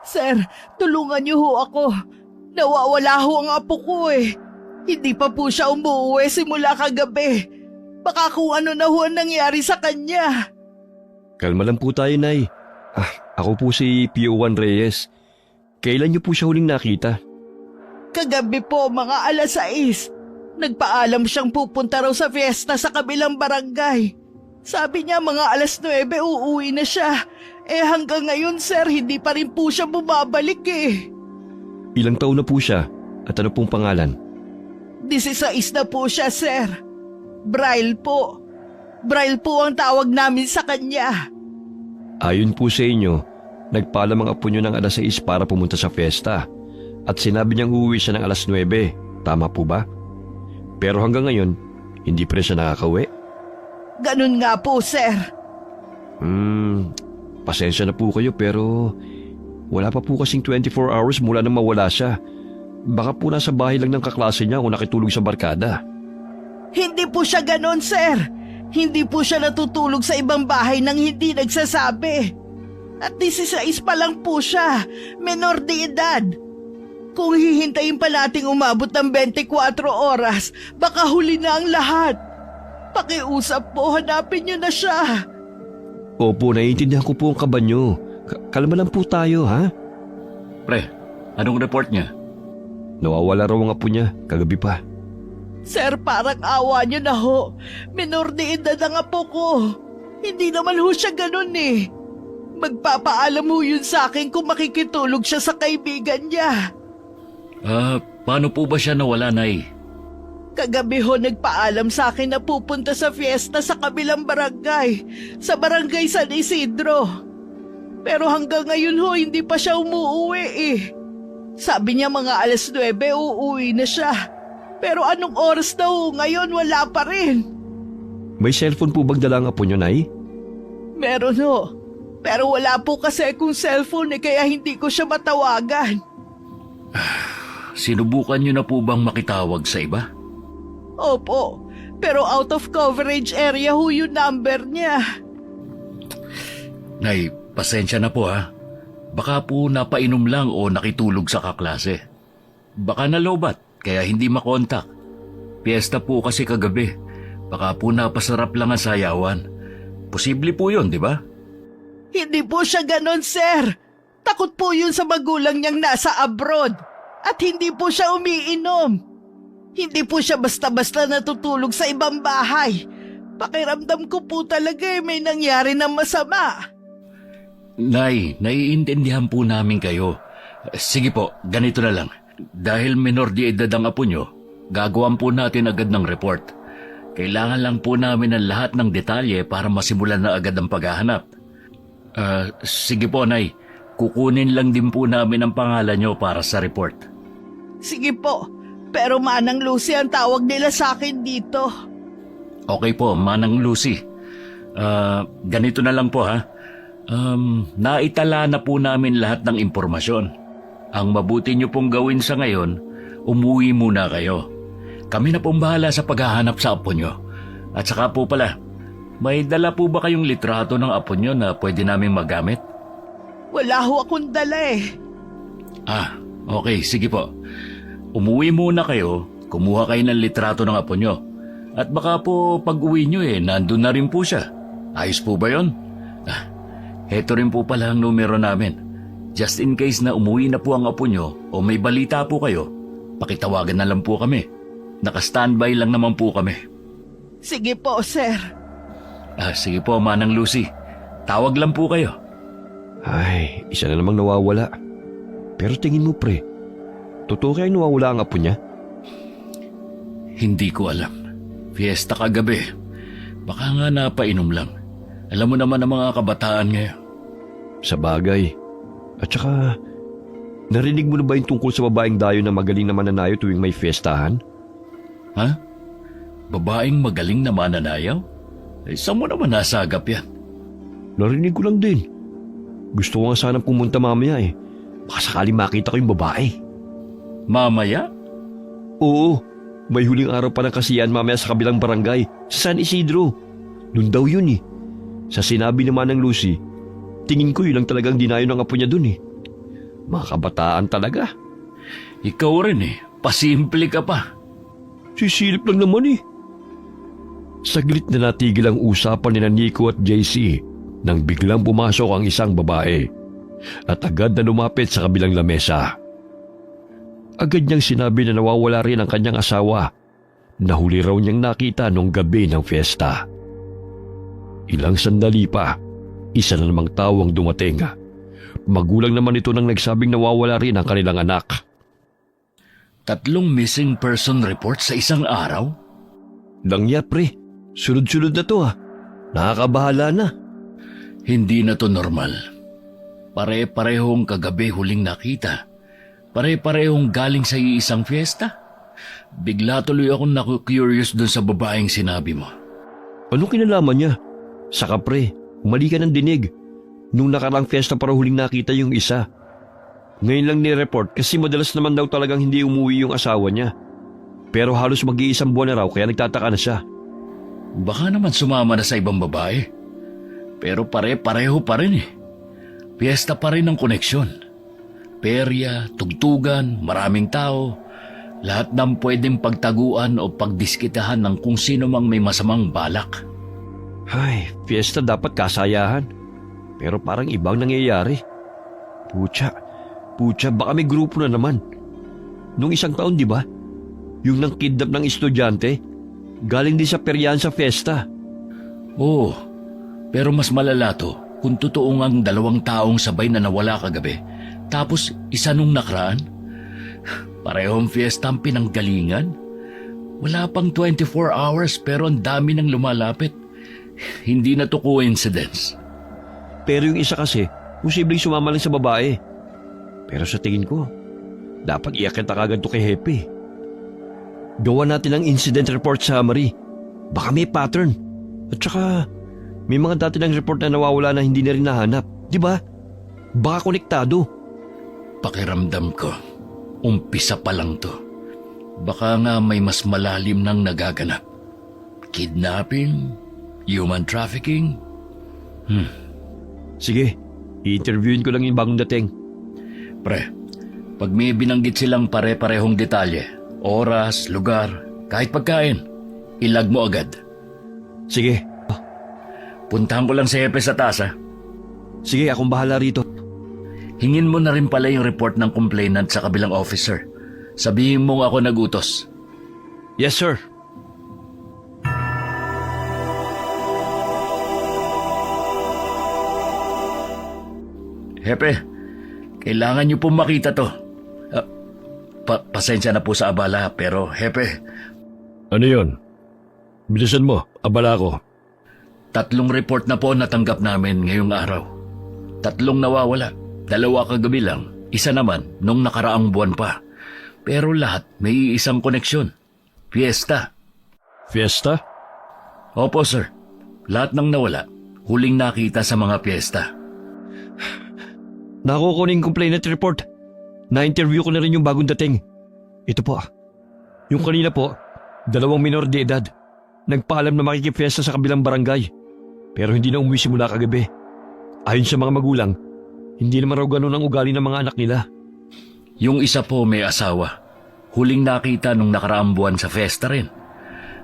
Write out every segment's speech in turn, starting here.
Sir, tulungan niyo ho ako. Nawawala ho ang apo ko eh. Hindi pa po siya umuwi simula kagabi. Baka kung ano na ho ang nangyari sa kanya. Kalma lang po tayo, Nay. Ako po si Pio Juan Reyes. Kailan niyo po siya huling nakita? Kagabi po, mga 6:00. Nagpaalam siyang pupunta raw sa fiesta sa kabilang barangay. Sabi niya mga 9:00 uuwi na siya. Hanggang ngayon, sir, hindi pa rin po siya bumabalik eh. Ilang taon na po siya at ano pong pangalan? 16 na po siya, sir. Braille po. Braille po ang tawag namin sa kanya. Ayon po sa inyo, nagpaalam ang apo niyo ng 6:00 para pumunta sa fiesta at sinabi niyang uuwi siya ng 9:00. Tama po ba? Pero hanggang ngayon, hindi pa rin siya nakakauwi. Ganun nga po, sir. Pasensya na po kayo pero wala pa po kasing 24 hours mula nang mawala siya. Baka po nasa bahay lang ng kaklase niya o nakitulog sa barkada. Hindi po siya ganun, sir. Hindi po siya natutulog sa ibang bahay nang hindi nagsasabi. At 16 pa lang po siya, menor de edad. Kung hihintayin pa nating umabot ng 24 oras, baka huli na ang lahat. Pakiusap po, hanapin niyo na siya. Opo, naiintindihan ko po ang kaba niyo. Kalma lang po tayo, ha? Pre, anong report niya? Nawawala raw ang apo niya, kagabi pa. Sir, parang awa niyo na ho. Menor de edad ang apo ko. Hindi naman ho siya ganun eh. Magpapaalam ho yun sa akin kung makikitulog siya sa kaibigan niya. Paano po ba siya nawala, Nay? Kagabi ho nagpaalam sa akin na pupunta sa fiesta sa kabilang barangay, sa barangay San Isidro. Pero hanggang ngayon ho hindi pa siya umuuwi eh. Sabi niya mga 9:00 uuwi na siya. Pero anong oras na ho ngayon wala pa rin. May cellphone po bang dala ang apo niyo, Nay? Meron ho. Pero wala po kasi akong cellphone kaya hindi ko siya matawagan. Sinubukan niyo na po bang makitawag sa iba? Opo, pero out of coverage area ho yung number niya. Nay, pasensya na po ha. Baka po napainom lang o nakitulog sa kaklase. Baka nalobat, kaya hindi makontak. Piyesta po kasi kagabi. Baka po napasarap lang ang sayawan. Posible po yun, di ba? Hindi po siya ganon, sir. Takot po yun sa magulang niyang nasa abroad. At hindi po siya umiinom. Hindi po siya basta-basta natutulog sa ibang bahay. Pakiramdam ko po talaga may nangyari na masama. Nay, naiintindihan po namin kayo. Sige po, ganito na lang. Dahil menor de edad ang apo nyo, gagawan po natin agad ng report. Kailangan lang po namin ang lahat ng detalye para masimulan na agad ang paghahanap. Sige po, Nay. Kukunin lang din po namin ang pangalan nyo para sa report. Sige po, pero Manang Lucy ang tawag nila sa akin dito. Okay po, Manang Lucy. Ganito na lang po ha. Naitala na po namin lahat ng impormasyon. Ang mabuti nyo pong gawin sa ngayon, umuwi muna kayo. Kami na pong bahala sa paghahanap sa apo nyo. At saka po pala, may dala po ba kayong litrato ng apo nyo na pwede naming magamit? Wala ho akong dala eh. Okay, sige po. Umuwi muna kayo, kumuha kayo ng litrato ng apo nyo. At baka po pag-uwi nyo nandun na rin po siya. Ayos po ba yun? Heto rin po pala ang numero namin. Just in case na umuwi na po ang apo nyo o may balita po kayo, pakitawagan na lang po kami. Naka-standby lang naman po kami. Sige po, sir. Sige po, Manang Lucy. Tawag lang po kayo. Ay, isa na namang nawawala. Pero tingin mo, pre, totoo kaya nawawala ang apo niya? Hindi ko alam. Fiesta kagabi. Baka nga napainom lang. Alam mo naman ang mga kabataan ngayon. Sa bagay. At saka, narinig mo na ba yung tungkol sa babaeng dayo na magaling na mananayo tuwing may fiestahan? Ha? Babaeng magaling na mananayaw? Saan mo naman nasagap yan? Narinig ko lang din. Gusto ko nga sanang pumunta mamaya eh. Baka sakali makita ko yung babae. Mamaya? Oo, may huling araw pa ng kasiyahan mamaya sa kabilang barangay, sa San Isidro. Doon daw yun eh. Sa sinabi naman ng Lucy, tingin ko yun lang talagang dinayo ng apo niya dun eh. Mga kabataan talaga. Ikaw rin pasimple ka pa. Sisilip lang naman eh. Saglit na natigil ang usapan ni Nico at JC nang biglang pumasok ang isang babae at agad na lumapit sa kabilang lamesa. Agad niyang sinabi na nawawala rin ang kanyang asawa na huli raw niyang nakita noong gabi ng fiesta. Ilang sandali pa, isa na namang tao ang dumating. Magulang naman ito nang nagsabing nawawala rin ang kanilang anak. 3 missing person report sa isang araw? Langya pre, sunod-sunod na to Nakakabahala na. Hindi na to normal. Pare-parehong kagabi huling nakita. Pare-parehong galing sa iisang fiesta. Bigla tuloy akong naku-curious dun sa babaeng sinabi mo. Ano kinalaman niya? Saka pre, mali ka ng dinig. Nung nakarang fiesta para huling nakita yung isa. Ngayon lang ni-report kasi madalas naman daw talagang hindi umuwi yung asawa niya. Pero halos mag-iisang buwan na raw kaya nagtataka na siya. Baka naman sumama na sa ibang babae. Pero pare-pareho pa rin Fiesta pa rin ang koneksyon. Perya, tugtugan, maraming tao. Lahat ng pwedeng pagtaguan o pagdiskitahan ng kung sino mang may masamang balak. Ay, fiesta dapat kasayahan. Pero parang ibang nangyayari. Pucha, baka may grupo na naman. Nung isang taon, di ba? Yung nang kidnap ng estudyante, galing din sa peryahan sa fiesta. Oo, pero mas malala to kung totoo ngang 2 taong sabay na nawala kagabi. Tapos isa nung nakaraan. Parehong fiesta ang pinanggalingan. Wala pang 24 hours pero ang dami nang lumalapit. Hindi na to coincidence. Pero yung isa kasi, posibleng sumama lang sa babae. Pero sa tingin ko, dapat iakit na kagad to kay Hepe. Gawa natin ang incident report summary. Baka may pattern. At saka, may mga dati ng report na nawawala na hindi na rin nahanap. Di ba? Baka konektado. Pakiramdam ko, umpisa pa lang to. Baka nga may mas malalim nang nagaganap. Kidnapping? Human trafficking? Sige, i-interviewin ko lang yung bagong dating. Pre, pag may binanggit silang pare-parehong detalye, oras, lugar, kahit pagkain, ilag mo agad. Sige. Puntahan ko lang si Hepe sa taas Sige, akong bahala rito. Hingin mo na rin pala yung report ng complainant sa kabilang officer. Sabihin mong ako nagutos. Yes, sir. Hepe, kailangan niyo pong makita to. Pasensya na po sa abala, pero Hepe, Ano yon? Bilisan mo, abala ko. 3 report na po natanggap namin ngayong araw. 3 nawawala, 2 kagabi lang, isa naman nung nakaraang buwan pa. Pero lahat may isang koneksyon. Fiesta. Fiesta? Opo, sir. Lahat ng nawala, huling nakita sa mga fiesta. Nakukunin complainant report. Na-interview ko na rin yung bagong dating. Ito po. Yung kanina po, 2 minor de edad. Nagpaalam na makikifiesta sa kabilang barangay. Pero hindi na umuwi simula kagabi. Ayon sa mga magulang, hindi naman raw ganun ang ugali ng mga anak nila. Yung isa po may asawa. Huling nakita nung nakaraang buwan sa fiesta rin.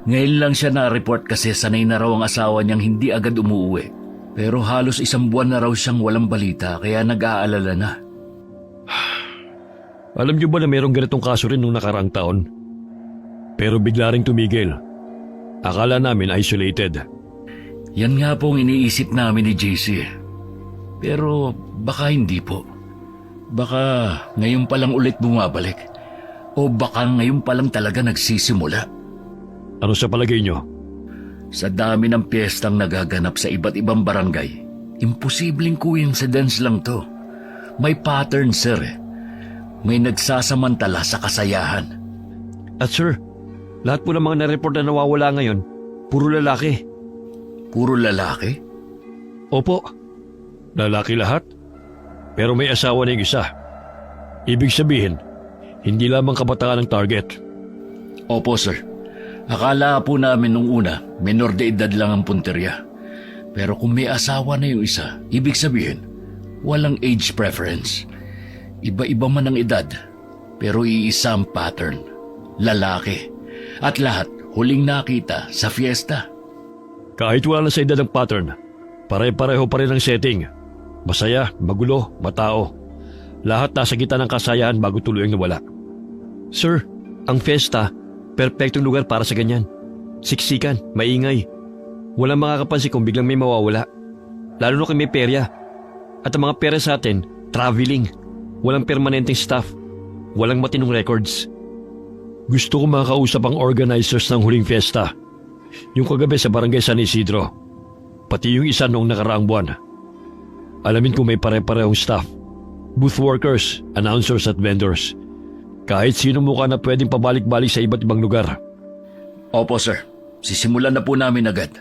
Ngayon lang siya na-report kasi sanay na raw ang asawa niyang hindi agad umuwi. Pero halos 1 buwan na raw siyang walang balita kaya nag-aalala na. Alam niyo ba na mayroong ganitong kaso rin nung nakaraang taon? Pero bigla ring tumigil. Akala namin isolated. Yan nga pong iniisip namin ni JC. Pero baka hindi po. Baka ngayon pa lang ulit bumabalik. O baka ngayon pa lang talaga nagsisimula. Ano sa palagay niyo? Sa dami ng piyestang nagaganap sa iba't ibang barangay, imposibleng coincidence lang to. May pattern, sir. May nagsasamantala sa kasayahan. At sir, lahat po ng mga na-report na nawawala ngayon, puro lalaki. Puro lalaki? Opo, lalaki lahat. Pero may asawa na yung isa. Ibig sabihin, hindi lamang kabataan ang target. Opo, sir. Akala po namin nung una, menor de edad lang ang punterya. Pero kung may asawa na yung isa, ibig sabihin, walang age preference. Iba-iba man ang edad, pero iisa ang pattern. Lalaki. At lahat huling nakita sa fiesta. Kahit wala na sa edad ang pattern, pare-pareho pa rin ang setting. Masaya, magulo, matao. Lahat nasa gitna ng kasayahan bago tuluyang nawala. Sir, ang fiesta, perpektong lugar para sa ganyan. Siksikan, maingay. Walang makakapansin kung biglang may mawawala. Lalo na kung may perya. At ang mga pera sa atin, traveling. Walang permanenteng staff. Walang matinong records. Gusto ko makakausap ang organizers ng huling fiesta. Yung kagabi sa barangay San Isidro. Pati yung isa noong nakaraang buwan. Alamin kung may pare-parehong staff. Booth workers, announcers at vendors. Kahit sino mukha na pwedeng pabalik-balik sa iba't ibang lugar. Opo, sir. Sisimulan na po namin agad.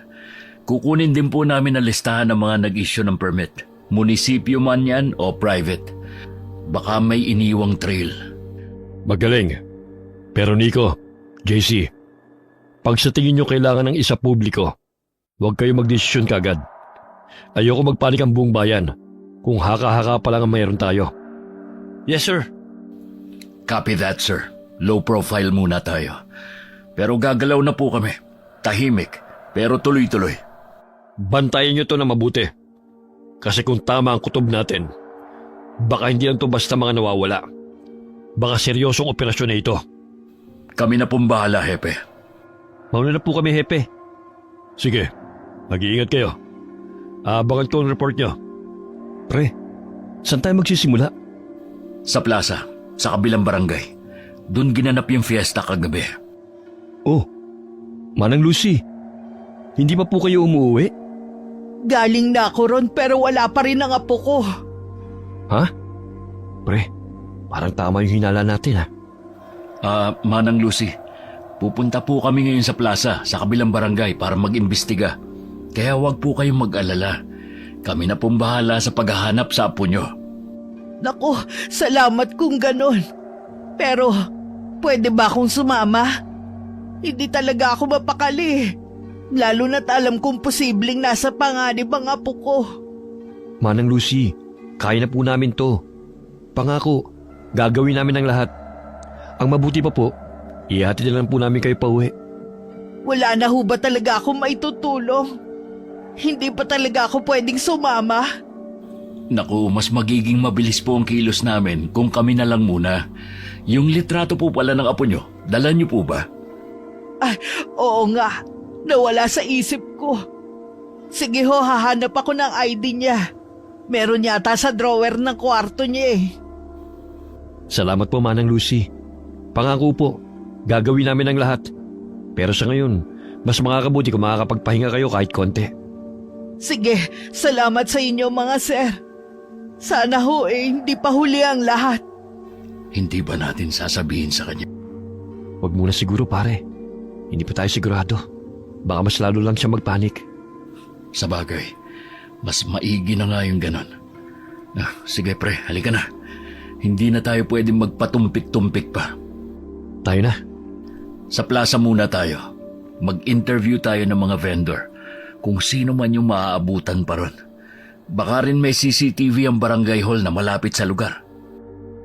Kukunin din po namin ang listahan ng mga nag-issue ng permit. Munisipyo man yan o private. Baka may iniwang trail. Magaling. Pero Nico, JC, pag sa tingin nyo kailangan ng isa publiko, huwag kayo magdesisyon kagad. Ayoko magpanik ang buong bayan kung haka-haka pa lang ang mayroon tayo. Yes, sir. Copy that, sir. Low profile muna tayo. Pero gagalaw na po kami. Tahimik, pero tuloy-tuloy. Bantayan nyo to na mabuti. Kasi kung tama ang kutob natin, baka hindi lang to basta mga nawawala. Baka seryosong operasyon na ito. Kami na pong bahala, Hepe. Mauna na po kami, Hepe. Sige, mag-iingat kayo. Abangan ko ang report nyo. Pre, saan tayo magsisimula? Sa plaza, sa kabilang barangay. Doon ginanap yung fiesta kagabi. Oh, Manang Lucy, hindi pa po kayo umuwi? Galing na ako ron pero wala pa rin ang apo ko. Ha? Pre, parang tama yung hinala natin ha. Manang Lucy, pupunta po kami ngayon sa plaza, sa kabilang barangay para mag-imbestiga. Kaya huwag po kayong mag-alala. Kami na pong bahala sa paghahanap sa apo nyo. Naku, salamat kung ganon. Pero, pwede ba akong sumama? Hindi talaga ako mapakali. Lalo na't alam kong posibleng nasa panganib ang apo ko. Manang Lucy, kaya na po namin to. Pangako, gagawin namin ang lahat. Ang mabuti pa po, ihatid na lang po namin kayo pauwi. Wala na ho ba talaga akong maitutulong? Hindi pa talaga ako pwedeng sumama? Naku, mas magiging mabilis po ang kilos namin kung kami na lang muna. Yung litrato po pala ng apo nyo, dala nyo po ba? Ay, oo nga. Nawala sa isip ko. Sige ho, hahanap ako ng ID niya. Meron yata sa drawer ng kwarto niya eh. Salamat po, Manang Lucy. Pangako po, gagawin namin ang lahat. Pero sa ngayon, mas makakabuti kung makakapagpahinga kayo kahit konti. Sige, salamat sa inyo mga sir. Sana ho hindi pa huli ang lahat. Hindi ba natin sasabihin sa kanya? Huwag muna siguro pare. Hindi pa tayo sigurado. Baka mas lalo lang siya magpanik. Sa bagay, mas maigi na nga yung ganon. Sige pre, halika na. Hindi na tayo pwedeng magpatumpik-tumpik pa. Tayo na. Sa plaza muna tayo. Mag-interview tayo ng mga vendor. Kung sino man yung maaabutan pa ron. Baka rin may CCTV ang barangay hall na malapit sa lugar.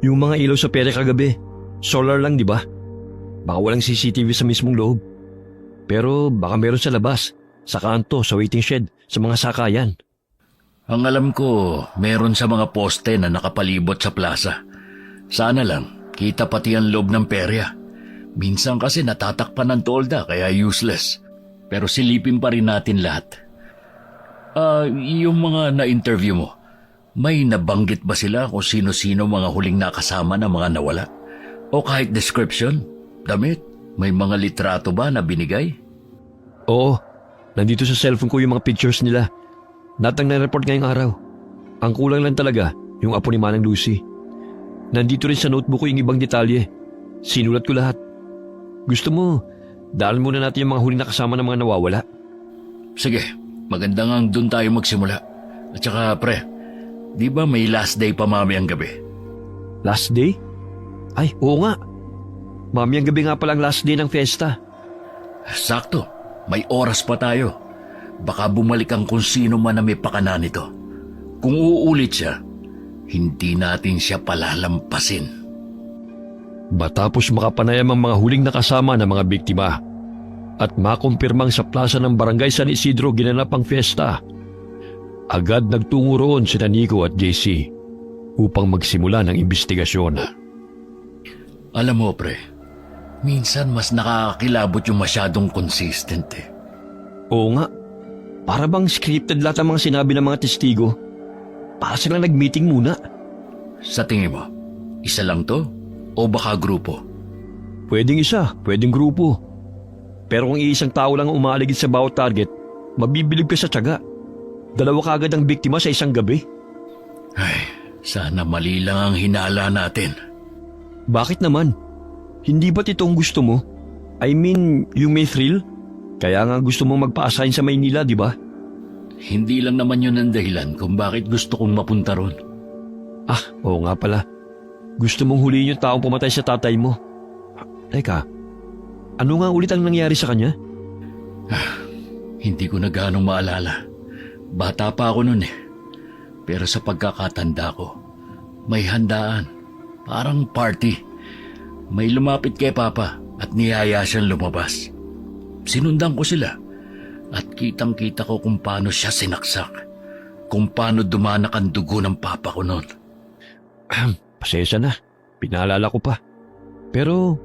Yung mga ilaw sa pere kagabi, solar lang di ba? Baka walang CCTV sa mismong loob. Pero baka meron sa labas, sa kanto, sa waiting shed, sa mga sakayan. Ang alam ko, meron sa mga poste na nakapalibot sa plaza. Sana lang, kita pati ang loob ng perya. Minsan kasi natatakpan ng tolda kaya useless. Pero silipin pa rin natin lahat. Yung mga na-interview mo, may nabanggit ba sila kung sino-sino mga huling nakasama na mga nawala? O kahit description, damit, may mga litrato ba na binigay? Oo, nandito sa cellphone ko yung mga pictures nila. Natang na-report ngayong araw. Ang kulang lang talaga, yung apo ni Manang Lucy. Nandito rin sa notebook ko yung ibang detalye. Sinulat ko lahat. Gusto mo, daalan muna natin yung mga huling nakasama ng mga nawawala. Sige, maganda nga doon tayo magsimula. At saka pre, di ba may last day pa mamayang gabi? Last day? Ay, oo nga. Mamayang gabi nga palang last day ng fiesta. Sakto, may oras pa tayo. Baka bumalik ang kung sino man na may pakana nito. Kung uulit siya, hindi natin siya palalampasin. Matapos makapanayam ang mga huling nakasama ng mga biktima at makumpirmang sa plaza ng Barangay San Isidro ginanap ang fiesta, agad nagtungo roon sina Nico at JC upang magsimula ng investigasyon. Alam mo, pre, minsan mas nakakakilabot yung masyadong consistent eh. Oo nga, para bang scripted lahat ang mga sinabi ng mga testigo. Para silang nag-meeting muna. Sa tingin mo, isa lang to o baka grupo? Pwedeng isa, pwedeng grupo. Pero kung iisang tao lang ang umaaligid sa bawat target, mabibilib ka sa tiyaga. Dalawa kaagad ang biktima sa isang gabi. Ay, sana mali lang ang hinala natin. Bakit naman? Hindi ba't itong gusto mo? I mean, yung may thrill? Kaya nga gusto mong magpa-assign sa Maynila, di ba? Hindi lang naman yun ang dahilan kung bakit gusto kong mapunta ron. Ah, oo nga pala. Gusto mong huliin yung taong pumatay sa tatay mo. Teka, ano nga ulit ang nangyari sa kanya? Hindi ko na gaano maalala. Bata pa ako nun eh. Pero sa pagkakatanda ko, may handaan. Parang party. May lumapit kay Papa at niyaya siyang lumabas. Sinundan ko sila at kitang-kita ko kung paano siya sinaksak. Kung paano dumanak ang dugo ng Papa ko noon. Pasensya na, pinaalala ko pa. Pero,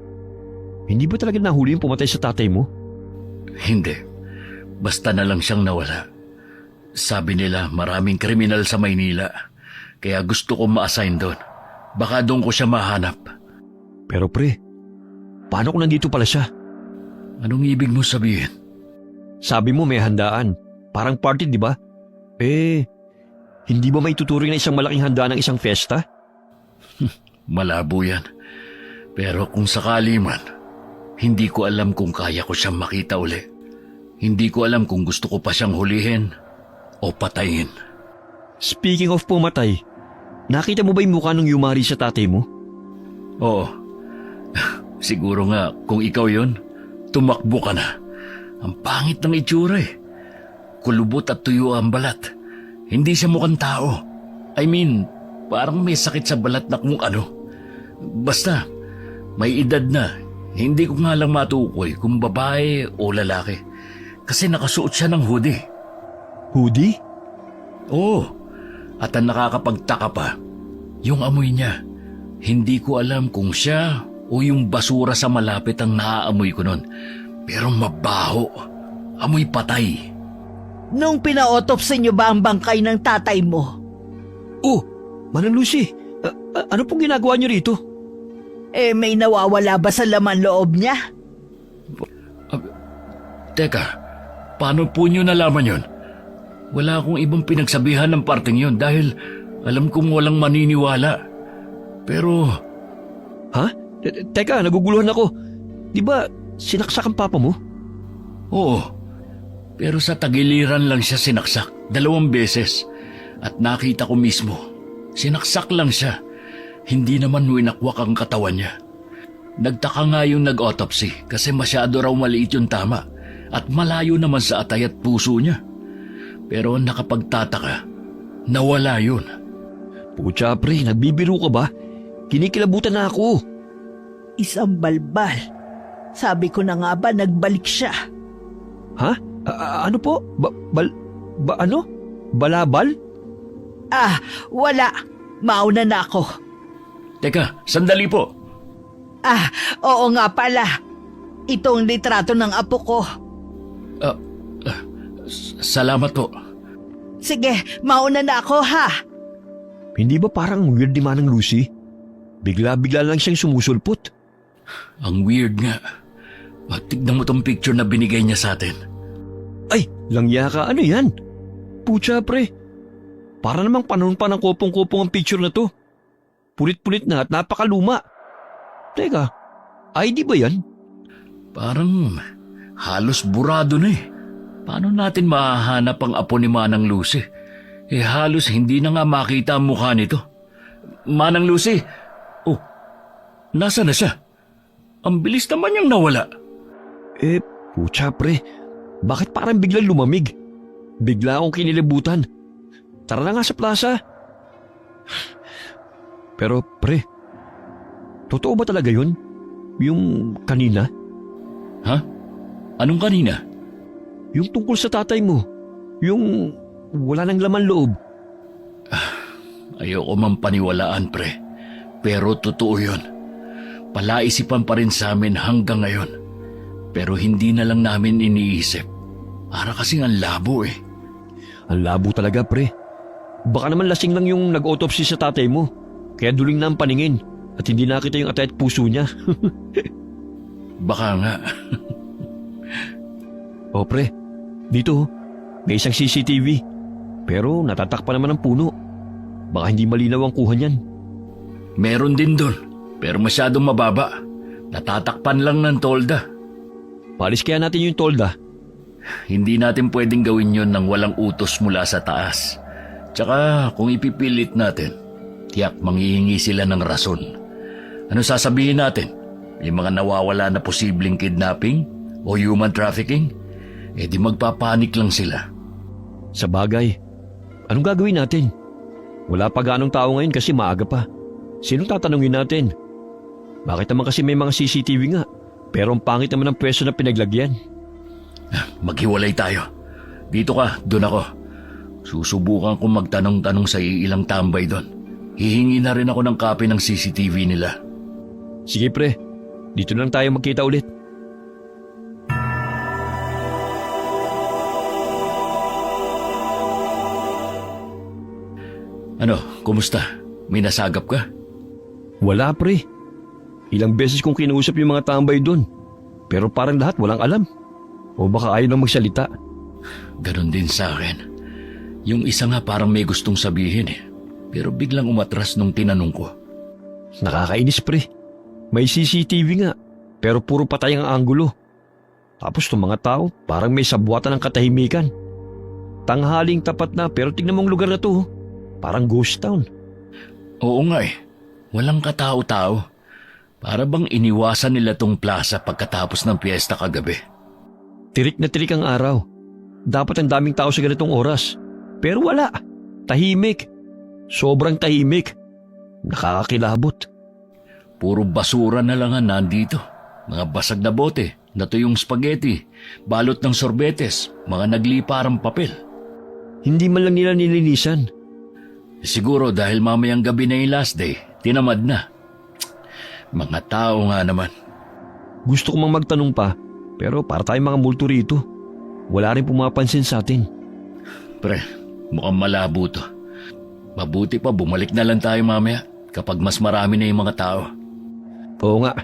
hindi ba talaga nahuli yung pumatay sa tatay mo? Hindi. Basta na lang siyang nawala. Sabi nila maraming kriminal sa Maynila. Kaya gusto kong ma-assign doon. Baka doon ko siya mahanap. Pero pre, paano kung nandito pala siya? Anong ibig mo sabihin? Sabi mo may handaan. Parang party, di ba? Hindi ba may tuturing na isang malaking handaan ng isang fiesta? Malabo yan. Pero kung sakali man, hindi ko alam kung kaya ko siyang makita uli. Hindi ko alam kung gusto ko pa siyang hulihin o patayin. Speaking of pumatay, nakita mo ba yung mukha ng yumari sa tatay mo? Oo. Siguro nga kung ikaw yon, tumakbo ka na. Ang pangit ng itsura eh. Kulubot at tuyo ang balat. Hindi siya mukhang tao. I mean, parang may sakit sa balat na kung ano. Basta, may edad na. Hindi ko nga lang matukoy kung babae o lalaki. Kasi nakasuot siya ng hoodie. Hoodie? Oo. At ang nakakapagtaka pa, yung amoy niya. Hindi ko alam kung siya o yung basura sa malapit ang naaamoy ko nun. Pero mabaho. Amoy patay. Nung pina-autopsy niyo ba ang bangkay ng tatay mo? Oh, Manang Lucy, ano pong ginagawa niyo rito? May nawawala ba sa laman loob niya? Teka, paano po niyo nalaman yun? Wala akong ibang pinagsabihan ng parting yun dahil alam kong walang maniniwala. Pero... Ha? Teka, naguguluhan ako. Di ba sinaksak ang papa mo? Oo, pero sa tagiliran lang siya sinaksak 2 beses at nakita ko mismo. Sinaksak lang siya. Hindi naman winakwak ang katawan niya. Nagtaka nga yung nag-autopsy kasi masyado raw maliit yung tama at malayo naman sa atay at puso niya. Pero nakapagtataka, nawala yun. Pucha pre, nagbibiro ka ba? Kinikilabutan na ako. Isang balbal. Sabi ko na nga ba nagbalik siya? Ha? Ano po? Ano? Balabal? Wala. Mauna na ako. Teka, sandali po. Oo nga pala. Itong litrato ng apo ko. Salamat po. Sige, mauna na ako ha. Hindi ba parang weird ni Manang Lucy? Bigla-bigla lang siyang sumusulpot. Ang weird nga. Tignan mo tong picture na binigay niya sa atin. Ay, langya ka. Ano yan? Pucha pre. Para namang panahon pa ng kopong-kopong ang picture na to. Pulit-pulit na at napakaluma. Teka, ID ba yan? Parang halos burado na eh. Paano natin mahahanap ang apo ni Manang Lucy? Halos hindi na nga makita ang mukha nito. Manang Lucy! Oh, nasa na siya? Ang bilis naman niyang nawala. Pucha pre. Bakit parang biglang lumamig? Bigla akong kinilibutan. Tara na nga sa plaza. Pero pre, totoo ba talaga yun? Yung kanina? Ha? Anong kanina? Yung tungkol sa tatay mo? Yung wala nang laman loob? Ayoko man paniwalaan, pre. Pero totoo yun. Palaisipan pa rin sa amin hanggang ngayon. Pero hindi na lang namin iniisip. Para kasing ang labo eh. Ang labo talaga pre. Baka naman lasing lang yung nag-autopsy sa tatay mo. Kaya duling na ang paningin at hindi nakita yung atay at puso niya. Baka nga. O pre, dito may isang CCTV. Pero natatakpan naman ang puno. Baka hindi malinaw ang kuha niyan. Meron din doon. Pero masyadong mababa. Natatakpan lang ng tolda. Palis kaya natin yung tolda. Hindi natin pwedeng gawin yon nang walang utos mula sa taas. Tsaka kung ipipilit natin, tiyak manghihingi sila ng rason. Ano sasabihin natin? May mga nawawala na posibleng kidnapping o human trafficking? Eh di magpapanik lang sila. Sa bagay, anong gagawin natin? Wala pa ganong tao ngayon kasi maaga pa. Sinong tatanungin natin? Bakit naman kasi may mga CCTV nga, pero ang pangit naman ang pwesto na pinaglagyan? Maghiwalay tayo. Dito ka, doon ako. Susubukan kong magtanong-tanong sa ilang tambay doon. Hihingi na rin ako ng copy ng CCTV nila. Sige pre, dito lang tayo magkita ulit. Ano, kumusta? May nasagap ka? Wala pre. Ilang beses kong kinausap yung mga tambay doon. Pero parang lahat walang alam. O baka ayaw nang magsalita. Ganon din sa akin. Yung isa nga parang may gustong sabihin eh. Pero biglang umatras nung tinanong ko. Nakakainis pre. May CCTV nga. Pero puro patay ang anggulo. Tapos itong mga tao parang may sabwatan ng katahimikan. Tanghaling tapat na pero tignan mong lugar na to. Parang ghost town. Oo nga eh. Walang katao-tao. Para bang iniwasan nila tong plaza pagkatapos ng piyesta kagabi. Tirik na tirik ang araw. Dapat ang daming tao sa ganitong oras. Pero wala. Tahimik. Sobrang tahimik. Nakakakilabot. Puro basura na lang ang nandito. Mga basag na bote, natuyong spaghetti, balot ng sorbetes, mga nagliparang papel. Hindi man lang nila nilinisan. Siguro dahil mamayang gabi na yung last day, tinamad na. Mga tao nga naman. Gusto ko mang magtanong pa, pero para tayong mga multo rito. Wala rin pumapansin sa atin. Pre, mukhang malabo to. Mabuti pa bumalik na lang tayo mamaya kapag mas marami na yung mga tao. Oo nga,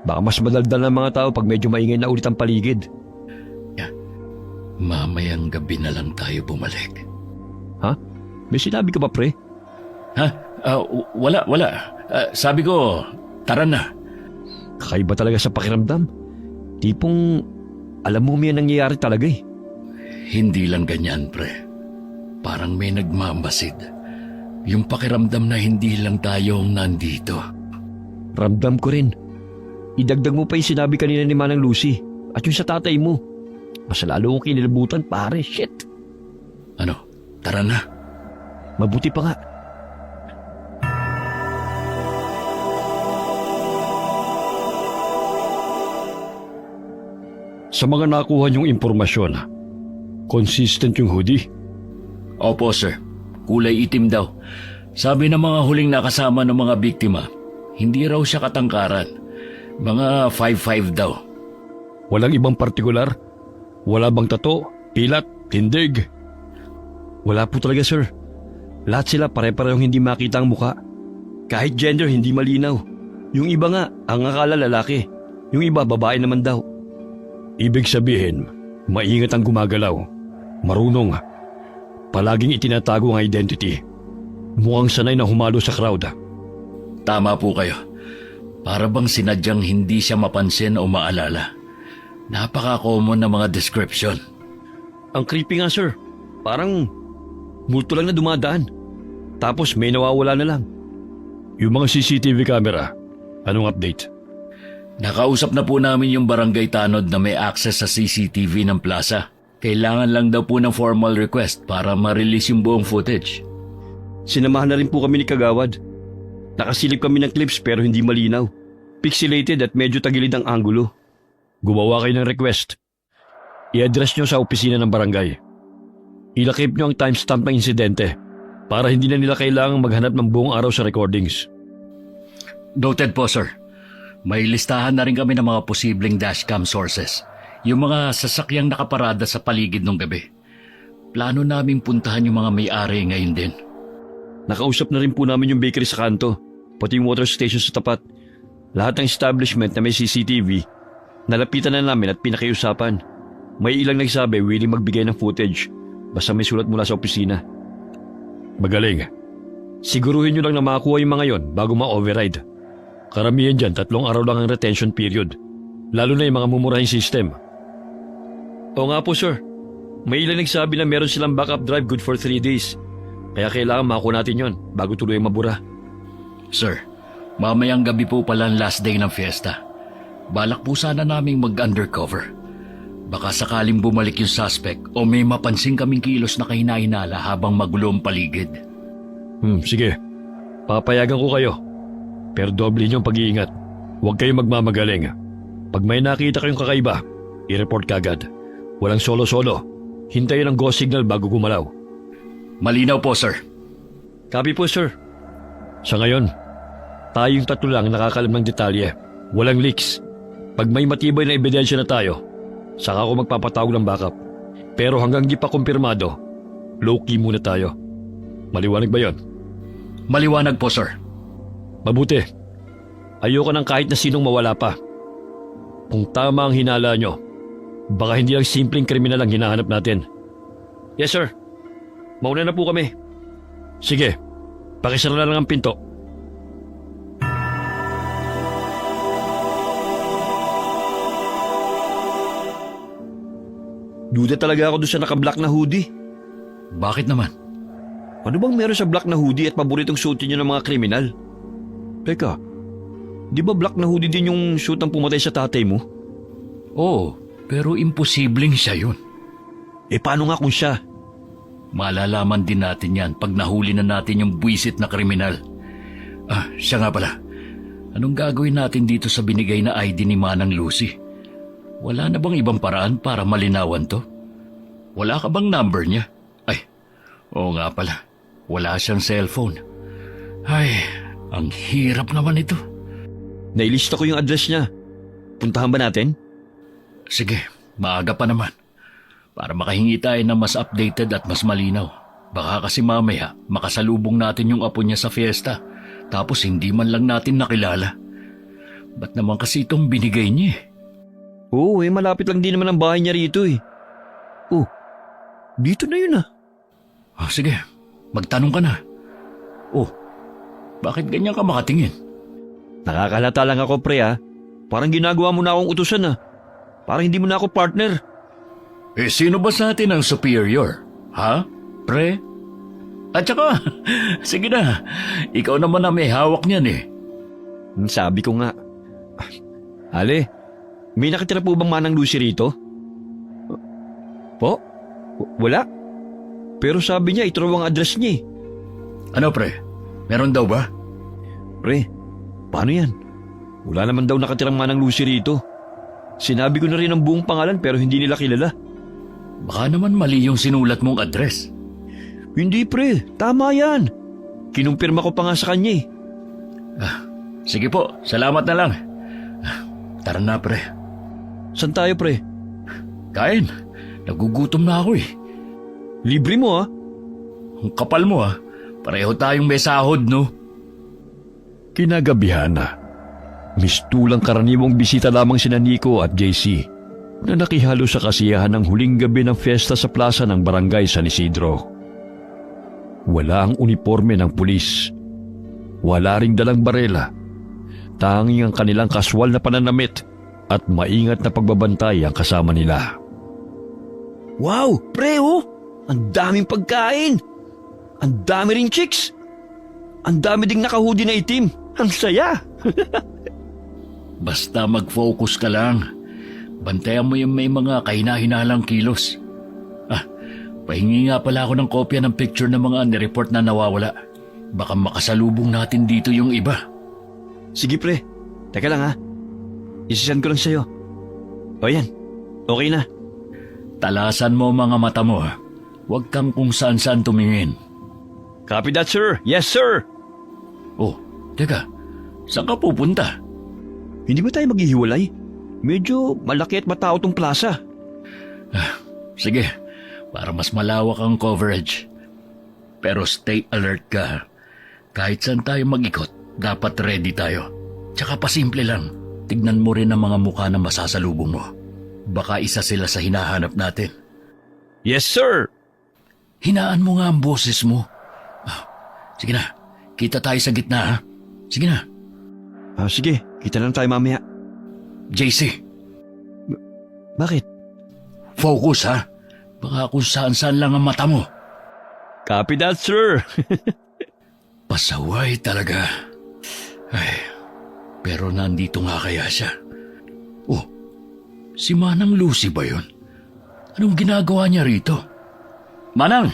baka mas madaldal ng mga tao pag medyo maingay na ulit ang paligid. Mamayang gabi na lang tayo bumalik. Ha? May sinabi ka ba pre? Ha? Wala. Sabi ko, tara na. Kakaiba talaga sa pakiramdam. Tipong alam mo may nangyayari talaga eh. Hindi lang ganyan, pre. Parang may nagmamasid. Yung pakiramdam na hindi lang tayo ang nandito. Ramdam ko rin. Idagdag mo pa yung sinabi kanina ni Manang Lucy at yung sa tatay mo. Mas lalo kong kinilabutan pare, shit. Ano, tara na. Mabuti pa nga. Sa mga nakuha niyong impormasyon, consistent yung hoodie? Opo, sir. Kulay itim daw. Sabi ng mga huling nakasama ng mga biktima, hindi raw siya katangkaran. Mga 5'5" daw. Walang ibang partikular? Wala bang tato, pilat, tindig? Wala po talaga, sir. Lahat sila pare-parehong hindi makita ang muka. Kahit gender, hindi malinaw. Yung iba nga, ang akala lalaki. Yung iba, babae naman daw. Ibig sabihin, maingat ang gumagalaw. Marunong. Palaging itinatago ang identity. Mukhang sanay na humalo sa crowd. Tama po kayo. Para bang sinadyang hindi siya mapansin o maalala. Napaka-common na mga description. Ang creepy nga, sir. Parang multo lang na dumadaan. Tapos may nawawala na lang. Yung mga CCTV camera, anong update? Nakausap na po namin yung barangay tanod na may access sa CCTV ng plaza. Kailangan lang daw po ng formal request para ma-release yung buong footage. Sinamahan na rin po kami ni Kagawad. Nakasilip kami ng clips pero hindi malinaw. Pixelated at medyo tagilid ang anggulo. Gumawa kayo ng request. I-address nyo sa opisina ng barangay. Ilakip nyo ang timestamp ng insidente para hindi na nila kailangang maghanap ng buong araw sa recordings. Noted po, sir. May listahan na rin kami ng mga posibleng dashcam sources. Yung mga sasakyang nakaparada sa paligid ng gabi. Plano naming puntahan yung mga may-ari ngayon din. Nakausap na rin po namin yung bakery sa kanto, pati yung water station sa tapat. Lahat ng establishment na may CCTV, nalapitan na namin at pinakiusapan. May ilang nagsabi willing magbigay ng footage, basta may sulat mula sa opisina. Magaling. Siguruhin nyo lang na makakuha yung mga yon bago ma-override. Karamihan dyan, 3 araw lang ang retention period. Lalo na yung mga mumurahing system. Oo nga po, sir. May ilang nagsabi na meron silang backup drive good for 3 days. Kaya kailangan makuha natin yon bago tuloy mabura. Sir, mamayang gabi po pala ang last day ng fiesta. Balak po sana naming mag-undercover. Baka sakaling bumalik yung suspect o may mapansin kaming kilos na kahinahinala habang magulo ang paligid. Sige. Papayagan ko kayo. Pero doble niyong pag-iingat. Huwag kayong magmamagaling. Pag may nakita kayong kakaiba, i-report kagad. Walang solo-solo. Hintayin ang go signal bago gumalaw. Malinaw po, sir. Copy po, sir. Sa ngayon, tayong 3 lang nakakalam ng detalye. Walang leaks. Pag may matibay na ebidensya na tayo, saka ako magpapatawag ng backup. Pero hanggang di pa kumpirmado, low-key muna tayo. Maliwanag ba yon? Maliwanag po, sir. Mabuti. Ayoko ng kahit na sinong mawala pa. Kung tama ang hinala nyo, baka hindi lang simpleng kriminal ang hinahanap natin. Yes, sir. Mauna na po kami. Sige, pakisara na lang ang pinto. Duda talaga ako doon sa naka-black na hoodie. Bakit naman? Ano bang meron sa black na hoodie at paboritong suit niyo ng mga kriminal? Teka, di ba black na hoodie din yung suit ng pumatay sa tatay mo? Oo, pero imposibleng siya yun. Paano nga kung siya? Malalaman din natin yan pag nahuli na natin yung buwisit na kriminal. Siya nga pala. Anong gagawin natin dito sa binigay na ID ni Manang Lucy? Wala na bang ibang paraan para malinawan to? Wala ka bang number niya? Oo nga pala. Wala siyang cellphone. Ang hirap naman ito. Nailista ko yung address niya. Puntahan ba natin? Sige, maaga pa naman. Para makahingi tayo ng mas updated at mas malinaw. Baka kasi mamaya makasalubong natin yung apo niya sa fiesta. Tapos hindi man lang natin nakilala. Ba't naman kasi itong binigay niya? Oo, malapit lang din naman ang bahay niya rito . Oh, dito na yun . Sige, magtanong ka na. Bakit ganyan ka makatingin? Nakakalata lang ako, pre . Parang ginagawa mo na akong utusan . Parang hindi mo na ako partner. Sino ba sa atin ang superior? Ha? Pre? At saka, sige na, ikaw naman na may hawak niyan . Sabi ko nga. Ale, may nakitira po bang Manang Lucy rito? Po? Wala. Pero sabi niya, ito raw ang address niya . Ano pre? Meron daw ba? Pre, paano yan? Wala naman daw nakatirang Manang Lucy rito. Sinabi ko na rin ang buong pangalan pero hindi nila kilala. Baka naman mali yung sinulat mong address. Hindi pre, tama yan. Kinumpirma ko pa nga sa kanya . Sige po, salamat na lang. Tara na pre. Saan tayo pre? Kain, nagugutom na ako . Libre mo . Ang kapal mo . Pareho tayong may sahod, no? Kinagabihan na. Mistulang karaniwang bisita lamang sina Nico at JC na nakihalo sa kasiyahan ng huling gabi ng fiesta sa plaza ng barangay San Isidro. Wala ang uniforme ng pulis. Wala ring dalang barela. Tanging ang kanilang kaswal na pananamit at maingat na pagbabantay ang kasama nila. Wow, pre Ang daming pagkain! Ang dami ring chicks! Ang dami ding naka-hoodie na itim! Ang saya! Basta mag-focus ka lang. Bantayan mo yung may mga kahina-hinalang kilos. Pahingi nga pala ako ng kopya ng picture ng mga nireport na nawawala. baka makasalubong natin dito yung iba. Sige pre, teka lang ha. Isisend ko lang sa'yo. O yan, okay na. Talasan mo mga mata mo. Huwag kang kung saan-saan tumingin. Copy that sir, yes sir. Oh, teka, saan ka pupunta? Hindi ba tayo maghihiwalay? Medyo malaki at matao tong plaza. Sige, para mas malawak ang coverage. Pero stay alert ka. Kahit saan tayo mag-ikot, dapat ready tayo. Tsaka pasimple lang, tignan mo rin ang mga mukha na masasalubong mo. Baka isa sila sa hinahanap natin. Yes sir. Hinaan mo nga ang boses mo. Sige na, kita tayo sa gitna ha. Sige na. Sige, kita lang tayo mamaya. JC, Bakit? focus ha. Baka kung saan-saan lang ang mata mo. Copy that sir. Pasaway talaga. Ay, pero nandito nga kaya siya. Oh, si Manang Lucy ba yun? Anong ginagawa niya rito? Manang!